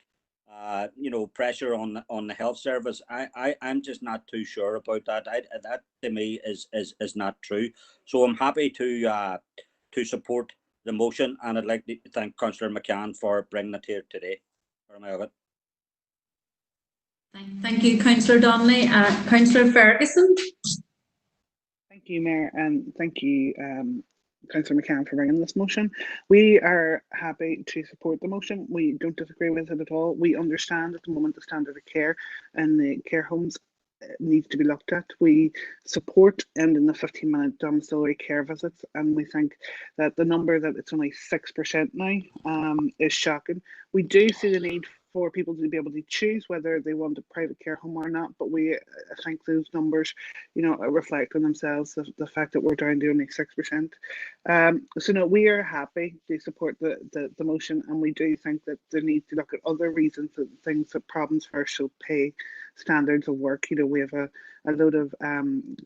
pressure on the health service, I'm just not too sure about that. That to me is not true. So I'm happy to support the motion, and I'd like to thank Councillor McCann for bringing it here today. Thank you, Councillor Donnelly. Councillor Ferguson. Thank you, Mayor, and thank you, Councillor McCann, for bringing this motion. We are happy to support the motion. We don't disagree with it at all. We understand at the moment the standard of care in the care homes needs to be looked at. We support ending the 15-minute domiciliary care visits, and we think that the number that it's only 6% now is shocking. We do see the need for people to be able to choose whether they want a private care home or not, but we think those numbers, reflect on themselves the fact that we're down to only 6%. So no, we are happy to support the motion, and we do think that they need to look at other reasons, things that problems for social pay standards of work. We have a load of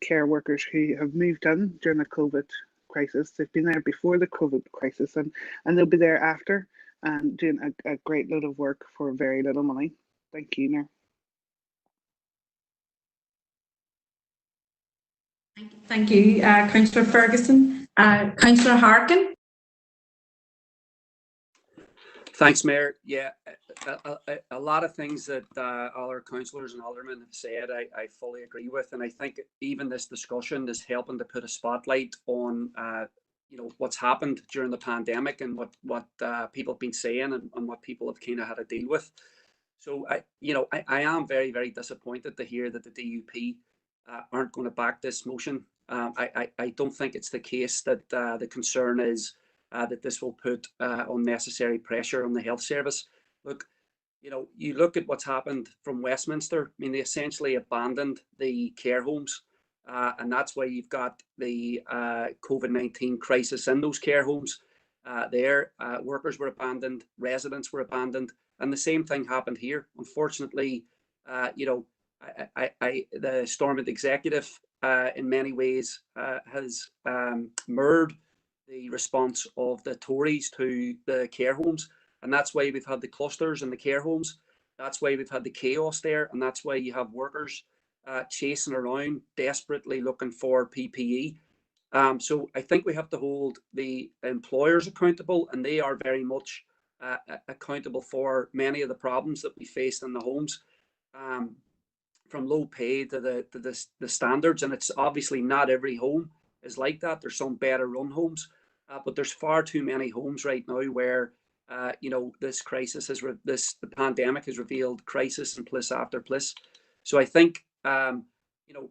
care workers who have moved in during the COVID crisis. They've been there before the COVID crisis, and they'll be there after, and doing a great load of work for very little money. Thank you, Mayor. Thank you, Councillor Ferguson. Councillor Harkin. Thanks, Mayor. Yeah, a lot of things that other councillors and aldermen have said, I fully agree with, and I think even this discussion is helping to put a spotlight on what's happened during the pandemic and what people have been saying and what people have kind of had to deal with. So I am very, very disappointed to hear that the DUP aren't going to back this motion. I don't think it's the case that the concern is that this will put unnecessary pressure on the health service. Look, you look at what's happened from Westminster. I mean, they essentially abandoned the care homes. And that's why you've got the COVID-19 crisis in those care homes. Workers were abandoned, residents were abandoned, and the same thing happened here. Unfortunately, the Stormont executive in many ways has mirrored the response of the Tories to the care homes, and that's why we've had the clusters in the care homes. That's why we've had the chaos there, and that's why you have workers chasing around desperately looking for PPE. So I think we have to hold the employers accountable, and they are very much accountable for many of the problems that we faced in the homes, from low pay to the standards. And it's obviously not every home is like that. There's some better run homes, but there's far too many homes right now where this crisis the pandemic has revealed crisis and bliss after bliss. So I think you know,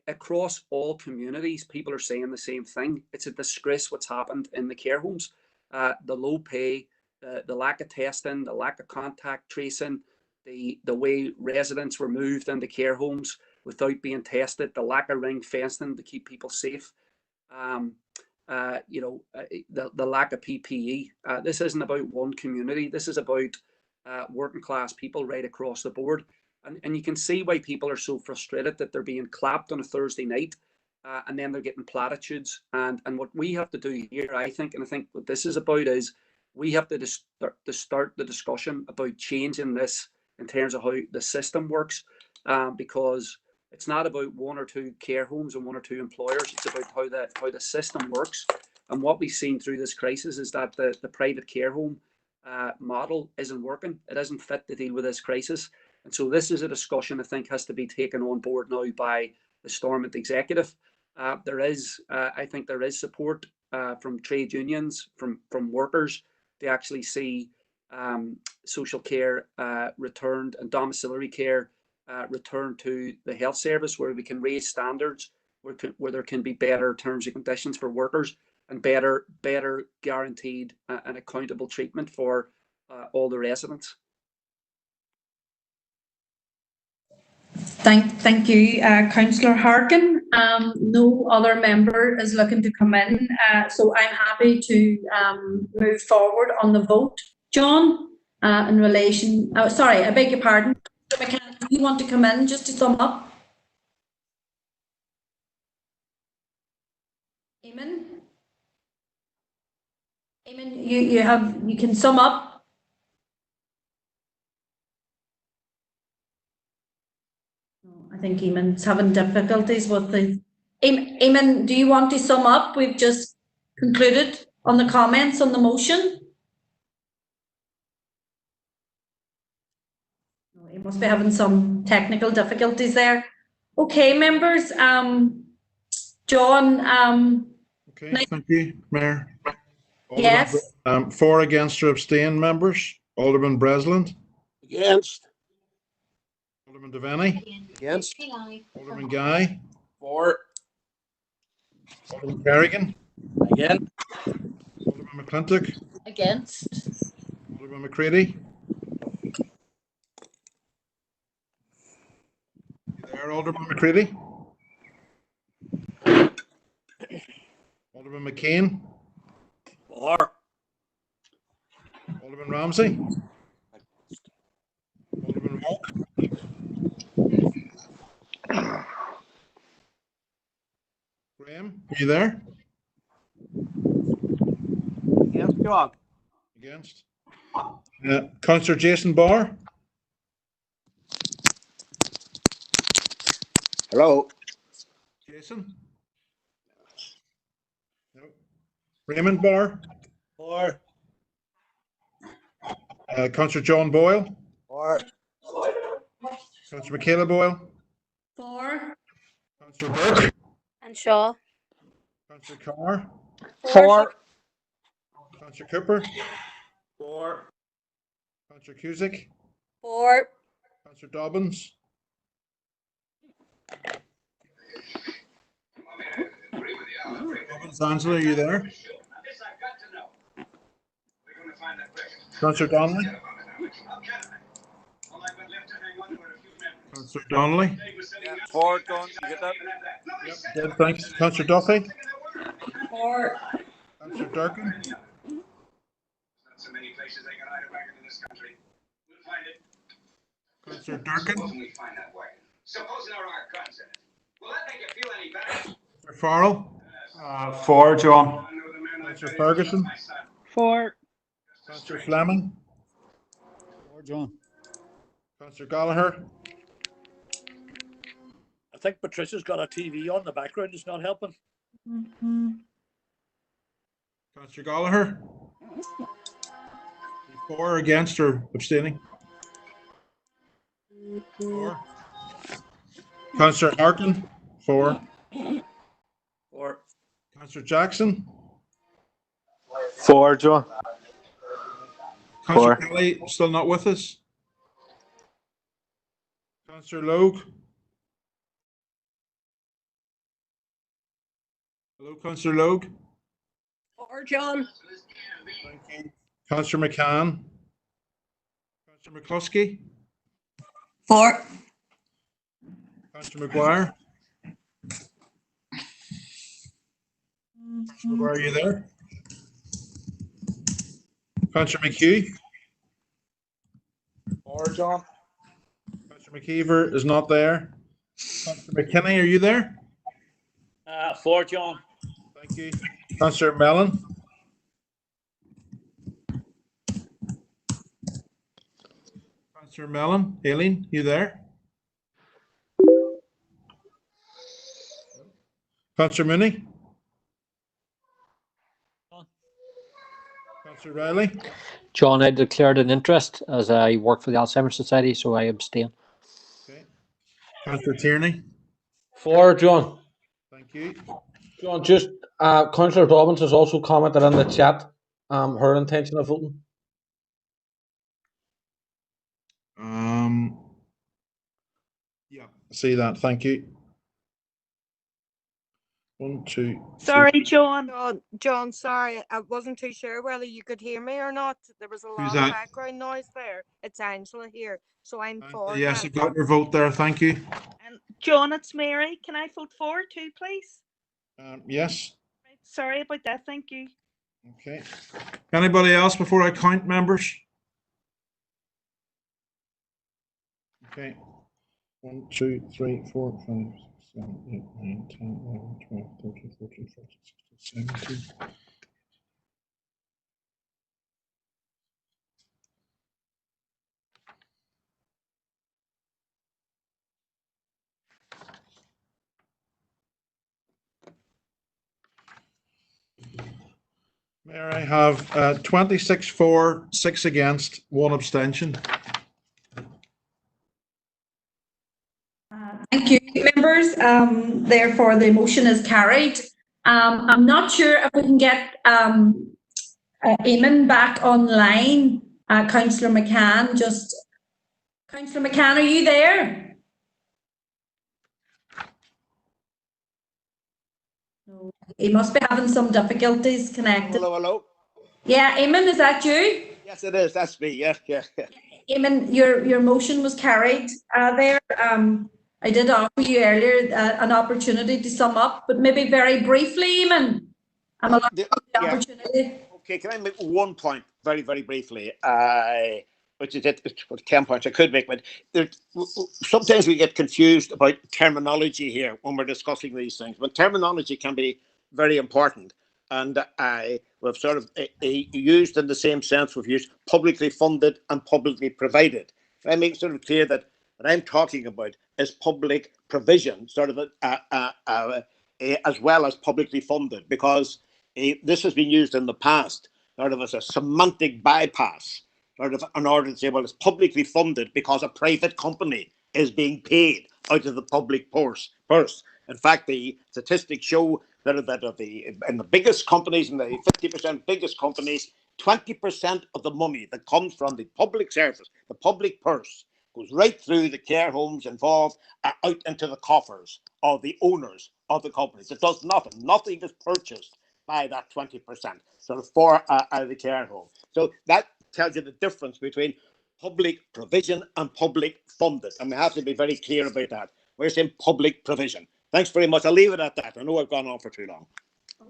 across all communities, people are saying the same thing. It's a disgrace what's happened in the care homes. The low pay, the lack of testing, the lack of contact tracing, the way residents were moved into care homes without being tested, the lack of ring fencing to keep people safe. You know, the lack of PPE. This isn't about one community. This is about working class people right across the board. And you can see why people are so frustrated that they're being clapped on a Thursday night and then they're getting platitudes. And what we have to do here, I think, and I think what this is about is we have to start the discussion about changing this in terms of how the system works, because it's not about one or two care homes and one or two employers. It's about how the system works. And what we've seen through this crisis is that the private care home model isn't working. It isn't fit to deal with this crisis. And so this is a discussion I think has to be taken on board now by the Stormont executive. I think there is support from trade unions, from workers to actually see social care returned and domiciliary care returned to the health service, where we can raise standards, where there can be better terms and conditions for workers and better guaranteed and accountable treatment for all the residents. Thank you, Councillor Harkin. No other member is looking to come in, so I'm happy to move forward on the vote. John, in relation, sorry, I beg your pardon. McCann, do you want to come in just to sum up? Eamon, you can sum up. I think Eamon's having difficulties with the. Eamon, do you want to sum up? We've just concluded on the comments on the motion. No, he must be having some technical difficulties there. Okay, members. John. Okay, thank you, Mayor. Yes. For, against, or abstain, members. Alderman Breslin. Against. Alderman Devaney. Against. Alderman Guy. For. Alderman Berrigan. Again. Alderman McClintock. Against. Alderman McCready. You there, Alderman McCready? Alderman McCain. For. Alderman Ramsey. Alderman Walk. Graham, are you there? Yes, John. Against. Councillor Jason Barr. Hello. Jason. No. Raymond Barr. For. Councillor John Boyle. For. Councillor Michaela Boyle. For. Councillor Burke. And Shaw. Councillor Carr. For. Councillor Cooper. For. Councillor Cusick. For. Councillor Dobbins. Dobbins, Angela, are you there? Councillor Donnelly. Councillor Donnelly. For, John, you get that? Yep, did, thanks. Councillor Duffy. For. Councillor Durkin. So many places they can hide a wagon in this country. We'll find it. Councillor Durkin. Supposing we find that wagon. Supposing there are guns in it. Will that make you feel any better? Councillor Farrell. For, John. Councillor Ferguson. For. Councillor Fleming. For, John. Councillor Gallagher. I think Patricia's got a TV on the background. It's not helping. Councillor Gallagher. For, against, or abstaining? For. Councillor Harkin. For. For. Councillor Jackson. For, John. Councillor For. Kelly still not with us. Councillor Logue. Hello, Councillor Logue. For John. Thank you. Councillor McCann. Councillor McCluskey. For. Councillor McGuire. Councillor McGuire, are you there? Councillor McHugh. For John. Councillor McKeever is not there. Councillor McKinney, are you there? For John. Thank you. Councillor Mellon. Councillor Mellon. Aileen, you there? Councillor Mooney. Councillor Riley. John, I declared an interest as I work for the Alzheimer's Society, so I abstain. Okay. Councillor Tierney. For John. Thank you. John, just Councillor Dobbins has also commented on the chat her intention of voting. Yeah, see that. Thank you. 1, 2. Sorry, John. John, sorry, I wasn't too sure whether you could hear me or not. There was a lot of background noise there. It's Angela here, so I'm for. Yes, I got your vote there. Thank you. John, it's Mary. Can I vote for too, please? Yes. Sorry about that. Thank you. Okay. Anybody else before I count members? Okay. 1, 2, 3, 4, 5, 6, 7, 8, 9, 10, 11, 12, 13, 14, 15, 16, 17. Mayor, I have 26 for, 6 against, 1 abstention. Thank you, members. Therefore, the motion is carried. I'm not sure if we can get Eamon back online. Councillor McCann, Councillor McCann, are you there? No. He must be having some difficulties connected. Hello, hello. Yeah, Eamon, is that you? Yes, it is. That's me. Yeah. Eamon, your motion was carried there. I did offer you earlier an opportunity to sum up, but maybe very briefly, Eamon. I'm allowed the opportunity. Okay, can I make one point very, very briefly? Which is it? 10 points I could make, but sometimes we get confused about terminology here when we're discussing these things. But terminology can be very important, and we've sort of used in the same sense. We've used publicly funded and publicly provided. I make sort of clear that what I'm talking about is public provision, sort of as well as publicly funded, because this has been used in the past sort of as a semantic bypass, sort of in order to say, well, it's publicly funded because a private company is being paid out of the public purse. In fact, the statistics show that in the biggest companies, in the 50% biggest companies, 20% of the money that comes from the public service, the public purse, goes right through the care homes involved out into the coffers of the owners of the companies. It does nothing. Nothing is purchased by that 20%, sort of for out of the care home. So that tells you the difference between public provision and public funded. And we have to be very clear about that. We're saying public provision. Thanks very much. I'll leave it at that. I know I've gone on for too long.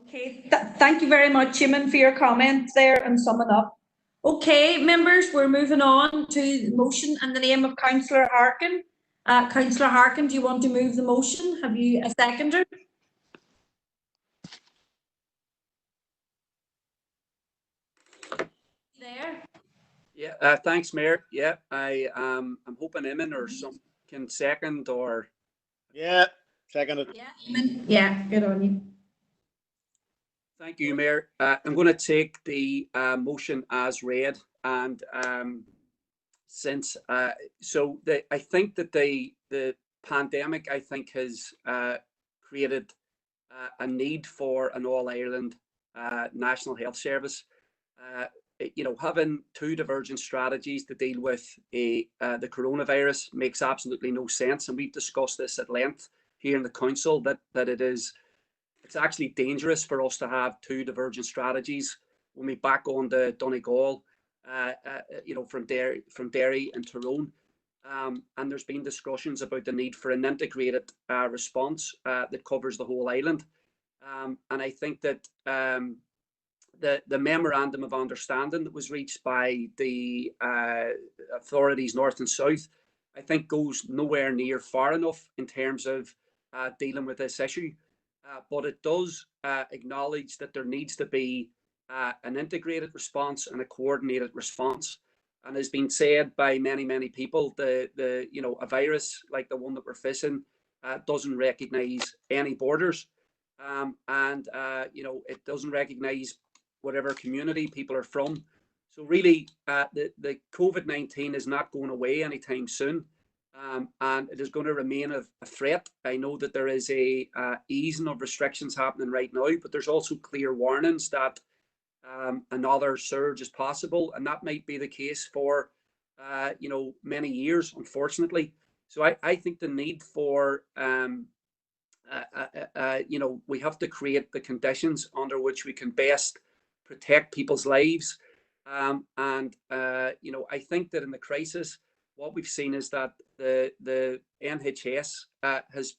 Okay, thank you very much, Eamon, for your comments there and summing up. Okay, members, we're moving on to the motion in the name of Councillor Harkin. Councillor Harkin, do you want to move the motion? Have you a seconder? There. Yeah, thanks, Mayor. Yeah, I'm hoping Eamon or some can second or. Yeah, second it. Yeah, Eamon. Yeah, good on you. Thank you, Mayor. I'm going to take the motion as read, and since I think that the pandemic has created a need for an all Ireland national health service. Having two divergent strategies to deal with the coronavirus makes absolutely no sense, and we've discussed this at length here in the council that it is it's actually dangerous for us to have two divergent strategies when we back on to Donegal, from Derry and Tyrone. And there's been discussions about the need for an integrated response that covers the whole island. And I think that the memorandum of understanding that was reached by the authorities north and south, I think goes nowhere near far enough in terms of dealing with this issue. But it does acknowledge that there needs to be an integrated response and a coordinated response. And has been said by many people, a virus like the one that we're facing doesn't recognise any borders, and it doesn't recognise whatever community people are from. So really, the COVID-19 is not going away anytime soon, and it is going to remain a threat. I know that there is a easing of restrictions happening right now, but there's also clear warnings that another surge is possible, and that might be the case for many years, unfortunately. So I think the need for we have to create the conditions under which we can best protect people's lives, and I think that in the crisis, what we've seen is that the NHS has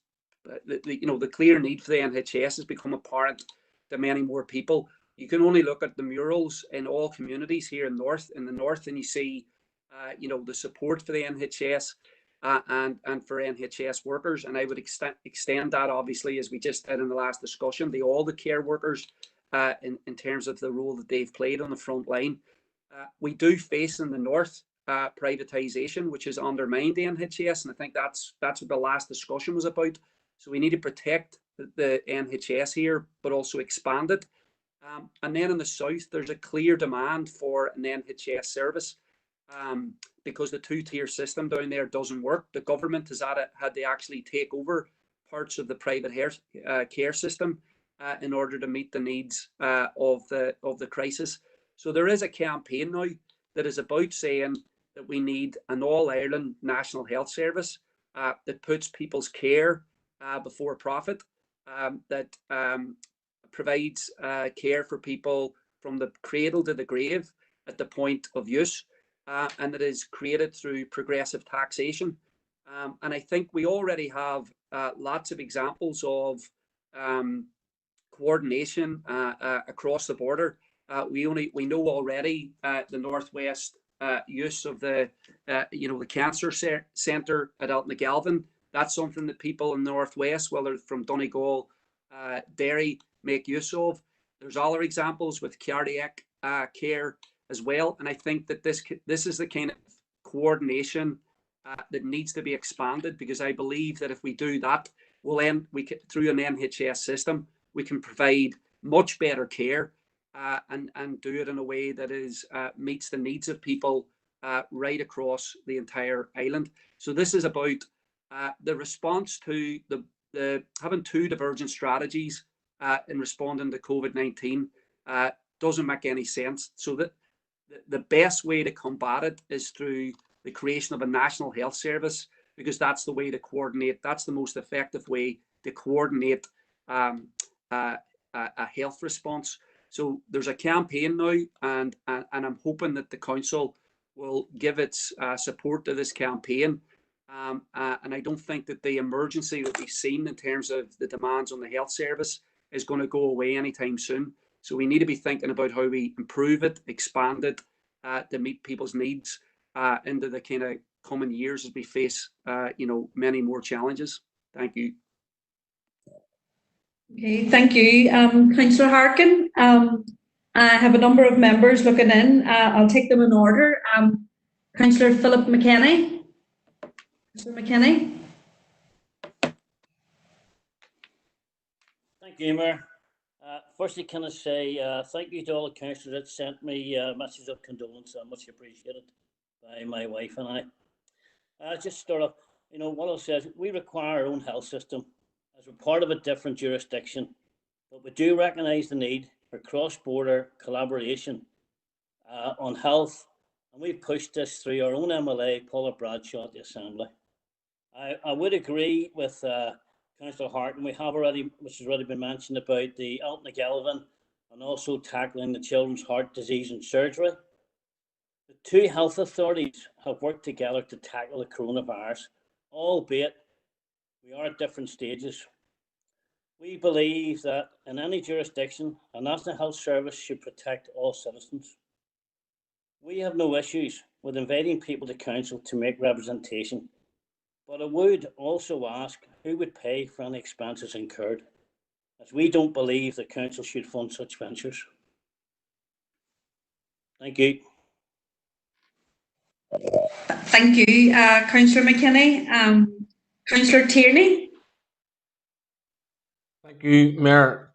the clear need for the NHS has become apparent to many more people. You can only look at the murals in all communities here in the north, and you see, the support for the NHS and for NHS workers. And I would extend that, obviously, as we just did in the last discussion, to all the care workers in terms of the role that they've played on the front line. We do face in the north privatisation, which has undermined the NHS, and I think that's what the last discussion was about. So we need to protect the NHS here, but also expand it. And then in the south, there's a clear demand for an NHS service because the two-tier system down there doesn't work. The government has had to actually take over parts of the private care system in order to meet the needs of the crisis. So there is a campaign now that is about saying that we need an all-Ireland national health service that puts people's care before profit, that provides care for people from the cradle to the grave at the point of use, and that is created through progressive taxation. And I think we already have lots of examples of coordination across the border. We know already the Northwest use of the cancer centre at Altnagalvin. That's something that people in the Northwest, whether from Donegal, Derry, make use of. There's other examples with cardiac care as well, and I think that this is the kind of coordination that needs to be expanded, because I believe that if we do that, through an NHS system, we can provide much better care and do it in a way that meets the needs of people right across the entire island. So this is about the response to the having two divergent strategies in responding to COVID-19 doesn't make any sense. So that the best way to combat it is through the creation of a national health service, because that's the way to coordinate. That's the most effective way to coordinate a health response. So there's a campaign now, and I'm hoping that the council will give its support to this campaign. And I don't think that the emergency that we've seen in terms of the demands on the health service is going to go away anytime soon. So we need to be thinking about how we improve it, expand it to meet people's needs into the kind of coming years as we face, many more challenges. Thank you. Okay, thank you, Councillor Harkin. I have a number of members looking in. I'll take them in order. Councillor Philip McKenny. Councillor McKenny. Thank you, Mayor. Firstly, can I say thank you to all the councillors that sent me messages of condolence. I much appreciated by my wife and I. Just start off, what I said, we require our own health system as we're part of a different jurisdiction, but we do recognise the need for cross-border collaboration on health, and we've pushed this through our own MLA, Paula Bradshaw, at the Assembly. I would agree with Councillor Harton, we have already, which has already been mentioned, about the Alton Galvin and also tackling the children's heart disease and surgery. The two health authorities have worked together to tackle the coronavirus, albeit we are at different stages. We believe that in any jurisdiction, a National Health Service should protect all citizens. We have no issues with inviting people to council to make representation, but I would also ask who would pay for any expenses incurred, as we don't believe the council should fund such ventures. Thank you. Thank you, Councillor McKinney. Councillor Tierney. Thank you, Mayor.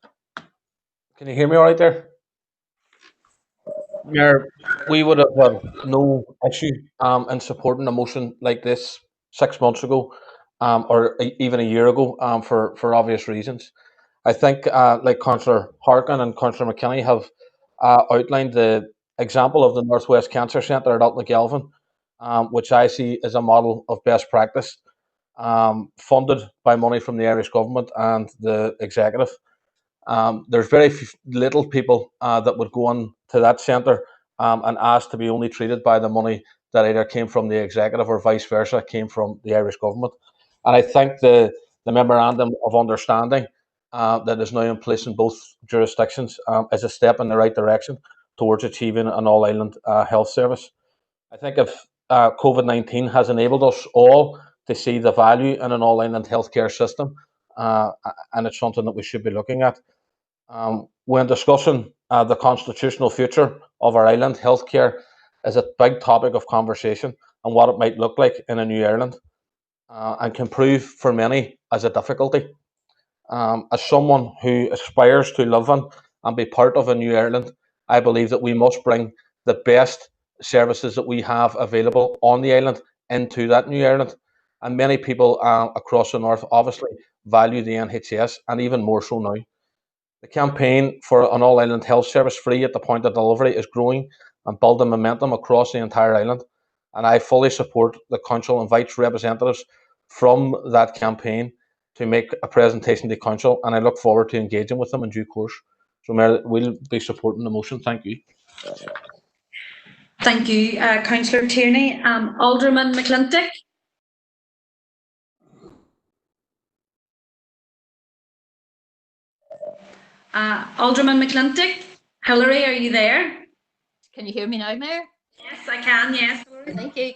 Can you hear me all right there? Mayor, we would have no issue in supporting a motion like this 6 months ago, or even a year ago, for obvious reasons. I think, like Councillor Harkin and Councillor McKinney have outlined the example of the Northwest Cancer Centre at Alton Galvin, which I see as a model of best practice, funded by money from the Irish government and the executive. There's very little people that would go on to that centre and ask to be only treated by the money that either came from the executive or vice versa came from the Irish government. And I think the memorandum of understanding that is now in place in both jurisdictions is a step in the right direction towards achieving an all-island health service. I think if COVID-19 has enabled us all to see the value in an all-island healthcare system, and it's something that we should be looking at. When discussing the constitutional future of our island, healthcare is a big topic of conversation and what it might look like in a new Ireland, and can prove for many as a difficulty. As someone who aspires to live in and be part of a new Ireland, I believe that we must bring the best services that we have available on the island into that new Ireland. And many people across the north obviously value the NHS, and even more so now. The campaign for an all-island health service free at the point of delivery is growing and building momentum across the entire island. And I fully support the council invites representatives from that campaign to make a presentation to council, and I look forward to engaging with them in due course. So, Mayor, we'll be supporting the motion. Thank you. Thank you, Councillor Tierney. Alderman McClintock. Alderman McClintock. Hilary, are you there? Can you hear me now, Mayor? Yes, I can, yes. Thank you.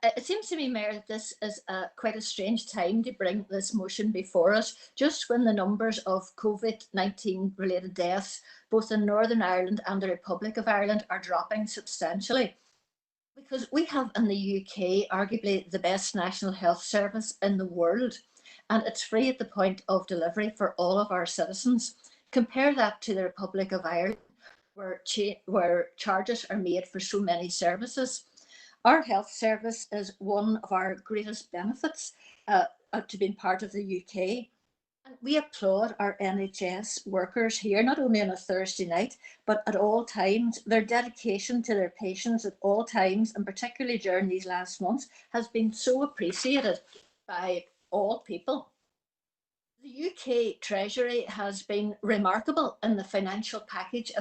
It seems to me, Mayor, that this is quite a strange time to bring this motion before us, just when the numbers of COVID-19 related deaths, both in Northern Ireland and the Republic of Ireland, are dropping substantially. Because we have in the UK arguably the best national health service in the world, and it's free at the point of delivery for all of our citizens. Compare that to the Republic of Ireland, where charges are made for so many services. Our health service is one of our greatest benefits to being part of the UK. And we applaud our NHS workers here, not only on a Thursday night, but at all times. Their dedication to their patients at all times, and particularly during these last months, has been so appreciated by all people. The UK Treasury has been remarkable in the financial package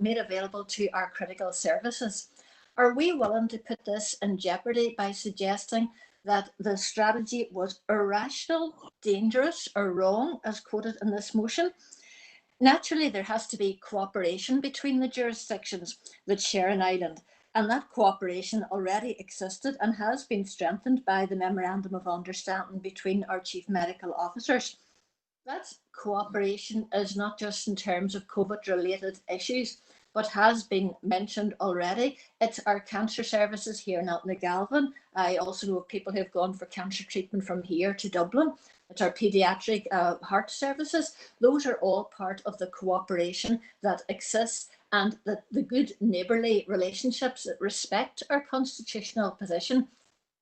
made available to our critical services. Are we willing to put this in jeopardy by suggesting that the strategy was irrational, dangerous, or wrong, as quoted in this motion? Naturally, there has to be cooperation between the jurisdictions that share an island, and that cooperation already existed and has been strengthened by the Memorandum of Understanding between our chief medical officers. That cooperation is not just in terms of COVID-related issues, but has been mentioned already. It's our cancer services here in Alton Galvin. I also know of people who have gone for cancer treatment from here to Dublin. It's our paediatric heart services. Those are all part of the cooperation that exists, and the good neighbourly relationships that respect our constitutional position.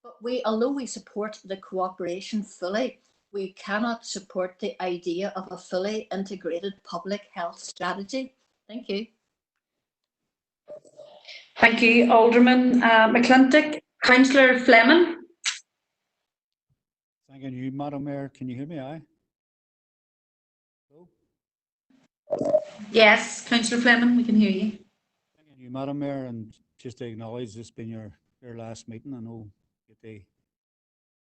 But although we support the cooperation fully, we cannot support the idea of a fully integrated public health strategy. Thank you. Thank you, Alderman McClintock. Councillor Fleming. Thank you, Madam Mayor. Can you hear me? Aye. Yes, Councillor Fleming, we can hear you. Thank you, Madam Mayor, and just to acknowledge this being your last meeting. I know you get to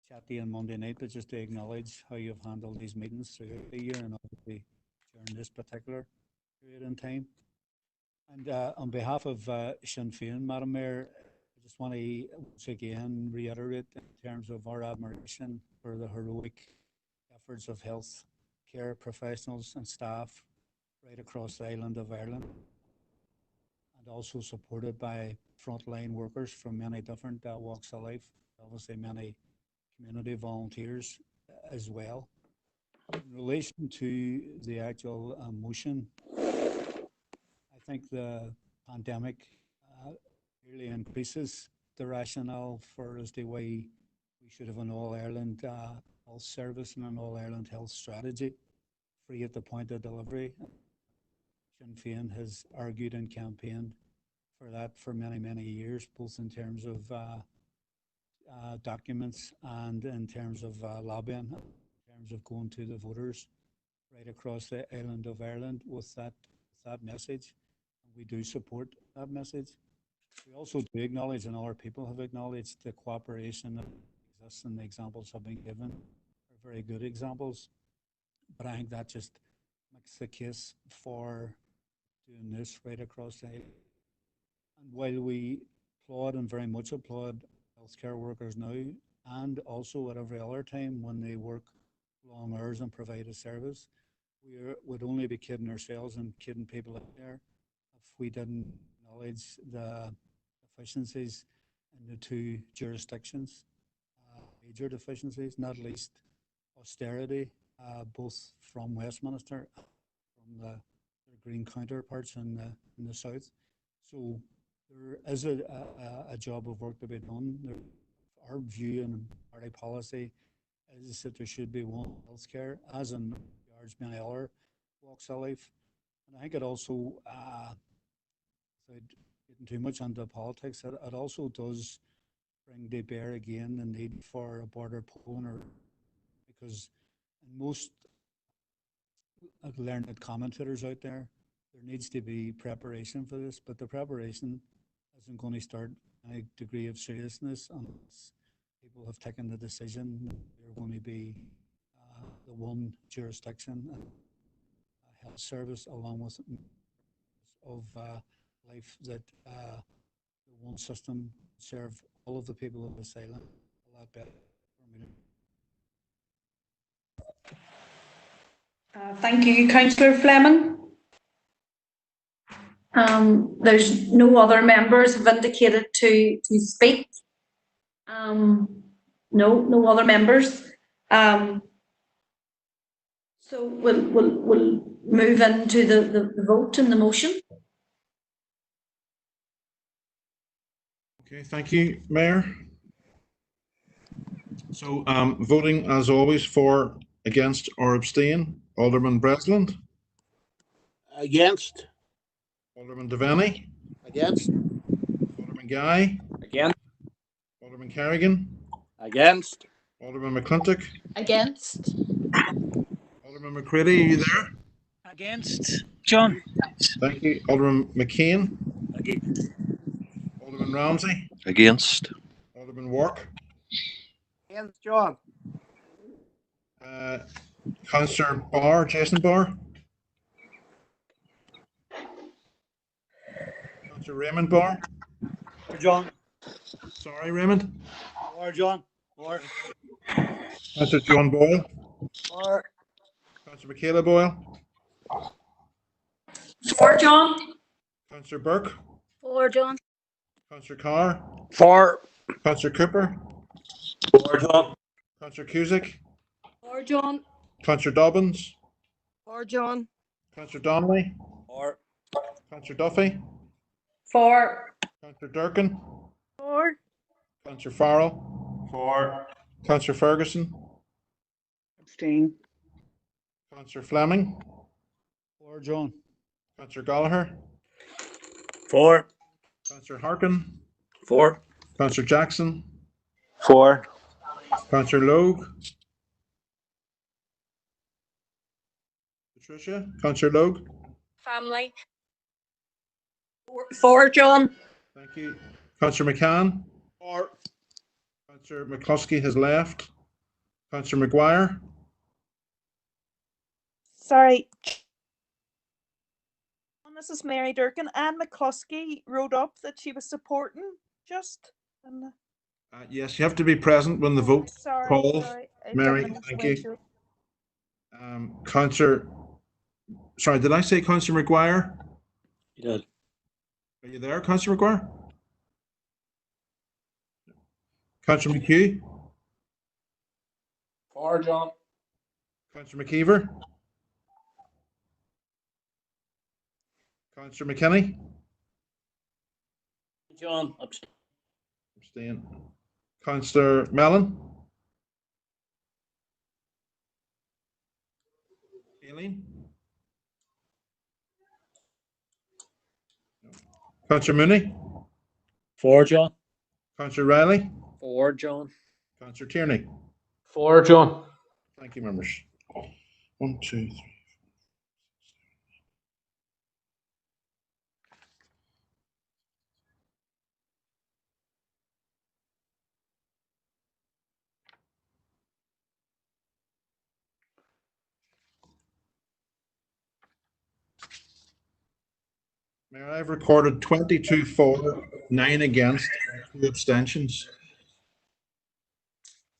chat to you on Monday night, but just to acknowledge how you've handled these meetings throughout the year and obviously during this particular period in time. And on behalf of Sinn Féin, Madam Mayor, I just want to once again reiterate in terms of our admiration for the heroic efforts of health care professionals and staff right across the island of Ireland, and also supported by frontline workers from many different walks of life, obviously many community volunteers as well. In relation to the actual motion, I think the pandemic really increases the rationale for as to why we should have an all-Ireland health service and an all-Ireland health strategy, free at the point of delivery. Sinn Féin has argued and campaigned for that for many, many years, both in terms of documents and in terms of lobbying, in terms of going to the voters right across the island of Ireland with that message. We do support that message. We also do acknowledge, and other people have acknowledged, the cooperation that exists and the examples have been given are very good examples. But I think that just makes the case for doing this right across the island. And while we applaud and very much applaud healthcare workers now, and also at every other time when they work long hours and provide a service, we would only be kidding ourselves and kidding people out there if we didn't acknowledge the deficiencies in the two jurisdictions, major deficiencies, not least austerity, both from Westminster and from their green counterparts in the south. So there is a job of work to be done. Our view and party policy is that there should be one healthcare, as in many other walks of life. And I think it also, without getting too much into politics, it also does bring to bear again the need for a border polling, because in most learned commentators out there, there needs to be preparation for this, but the preparation isn't going to start any degree of seriousness unless people have taken the decision that they're going to be the one jurisdiction and health service along with of life, that the one system serve all of the people of this island a lot better. Thank you, Councillor Fleming. There's no other members have indicated to speak. No other members. So we'll move into the vote and the motion. Okay, thank you, Mayor. So voting as always for, against or abstain, Alderman Breslin. Against. Alderman Devaney. Against. Alderman Guy. Against. Alderman Carrigan. Against. Alderman McClintock. Against. Alderman McCready, are you there? Against. John. Thank you. Alderman McCain. Against. Alderman Ramsey. Against. Alderman Wark. Against, John. Councillor Barr, Jason Barr. Councillor Raymond Barr. For John. Sorry, Raymond. Or John. Or. Councillor John Boyle. Or. Councillor Michaela Boyle. For John. Councillor Burke. For John. Councillor Carr. For. Councillor Cooper. For John. Councillor Cusick. For John. Councillor Dobbins. For John. Councillor Donnelly. For. Councillor Duffy. For. Councillor Durkin. For. Councillor Farrell. For. Councillor Ferguson. Abstain. Councillor Fleming. For John. Councillor Gallagher. For. Councillor Harkin. For. Councillor Jackson. For. Councillor Logue. Patricia. Councillor Logue. family. For John. Thank you. Councillor McCann? For. Councillor McCluskey has left. Councillor Maguire? Sorry. This is Mary Durkin. Anne McCluskey wrote up that she was supporting just. Yes, you have to be present when the vote calls. Mary, thank you. Councillor, sorry, did I say Councillor Maguire? You did. Are you there, Councillor Maguire? Councillor McHugh? For John. Councillor McKeever? Councillor McKinney? John, Abstain. Councillor Mellon? Aileen? Councillor Mooney? For John. Councillor Riley? For John. Councillor Tierney? For John. Thank you, members. 1, 2, 3. Mayor, I've recorded 22 for, 9 against, 2 abstentions.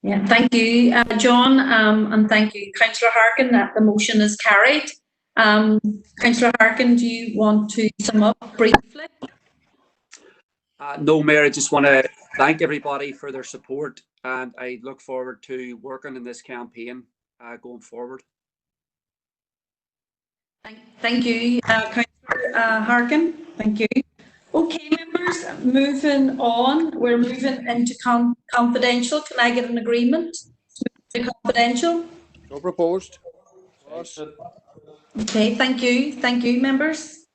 Yeah, thank you, John, and thank you, Councillor Harkin, that the motion is carried. Councillor Harkin, do you want to sum up briefly? No, Mayor, I just want to thank everybody for their support, and I look forward to working in this campaign going forward. Thank you, Councillor Harkin. Thank you. Okay, members, moving on. We're moving into confidential. Can I get an agreement to confidential? So proposed. Okay, thank you. Thank you, members.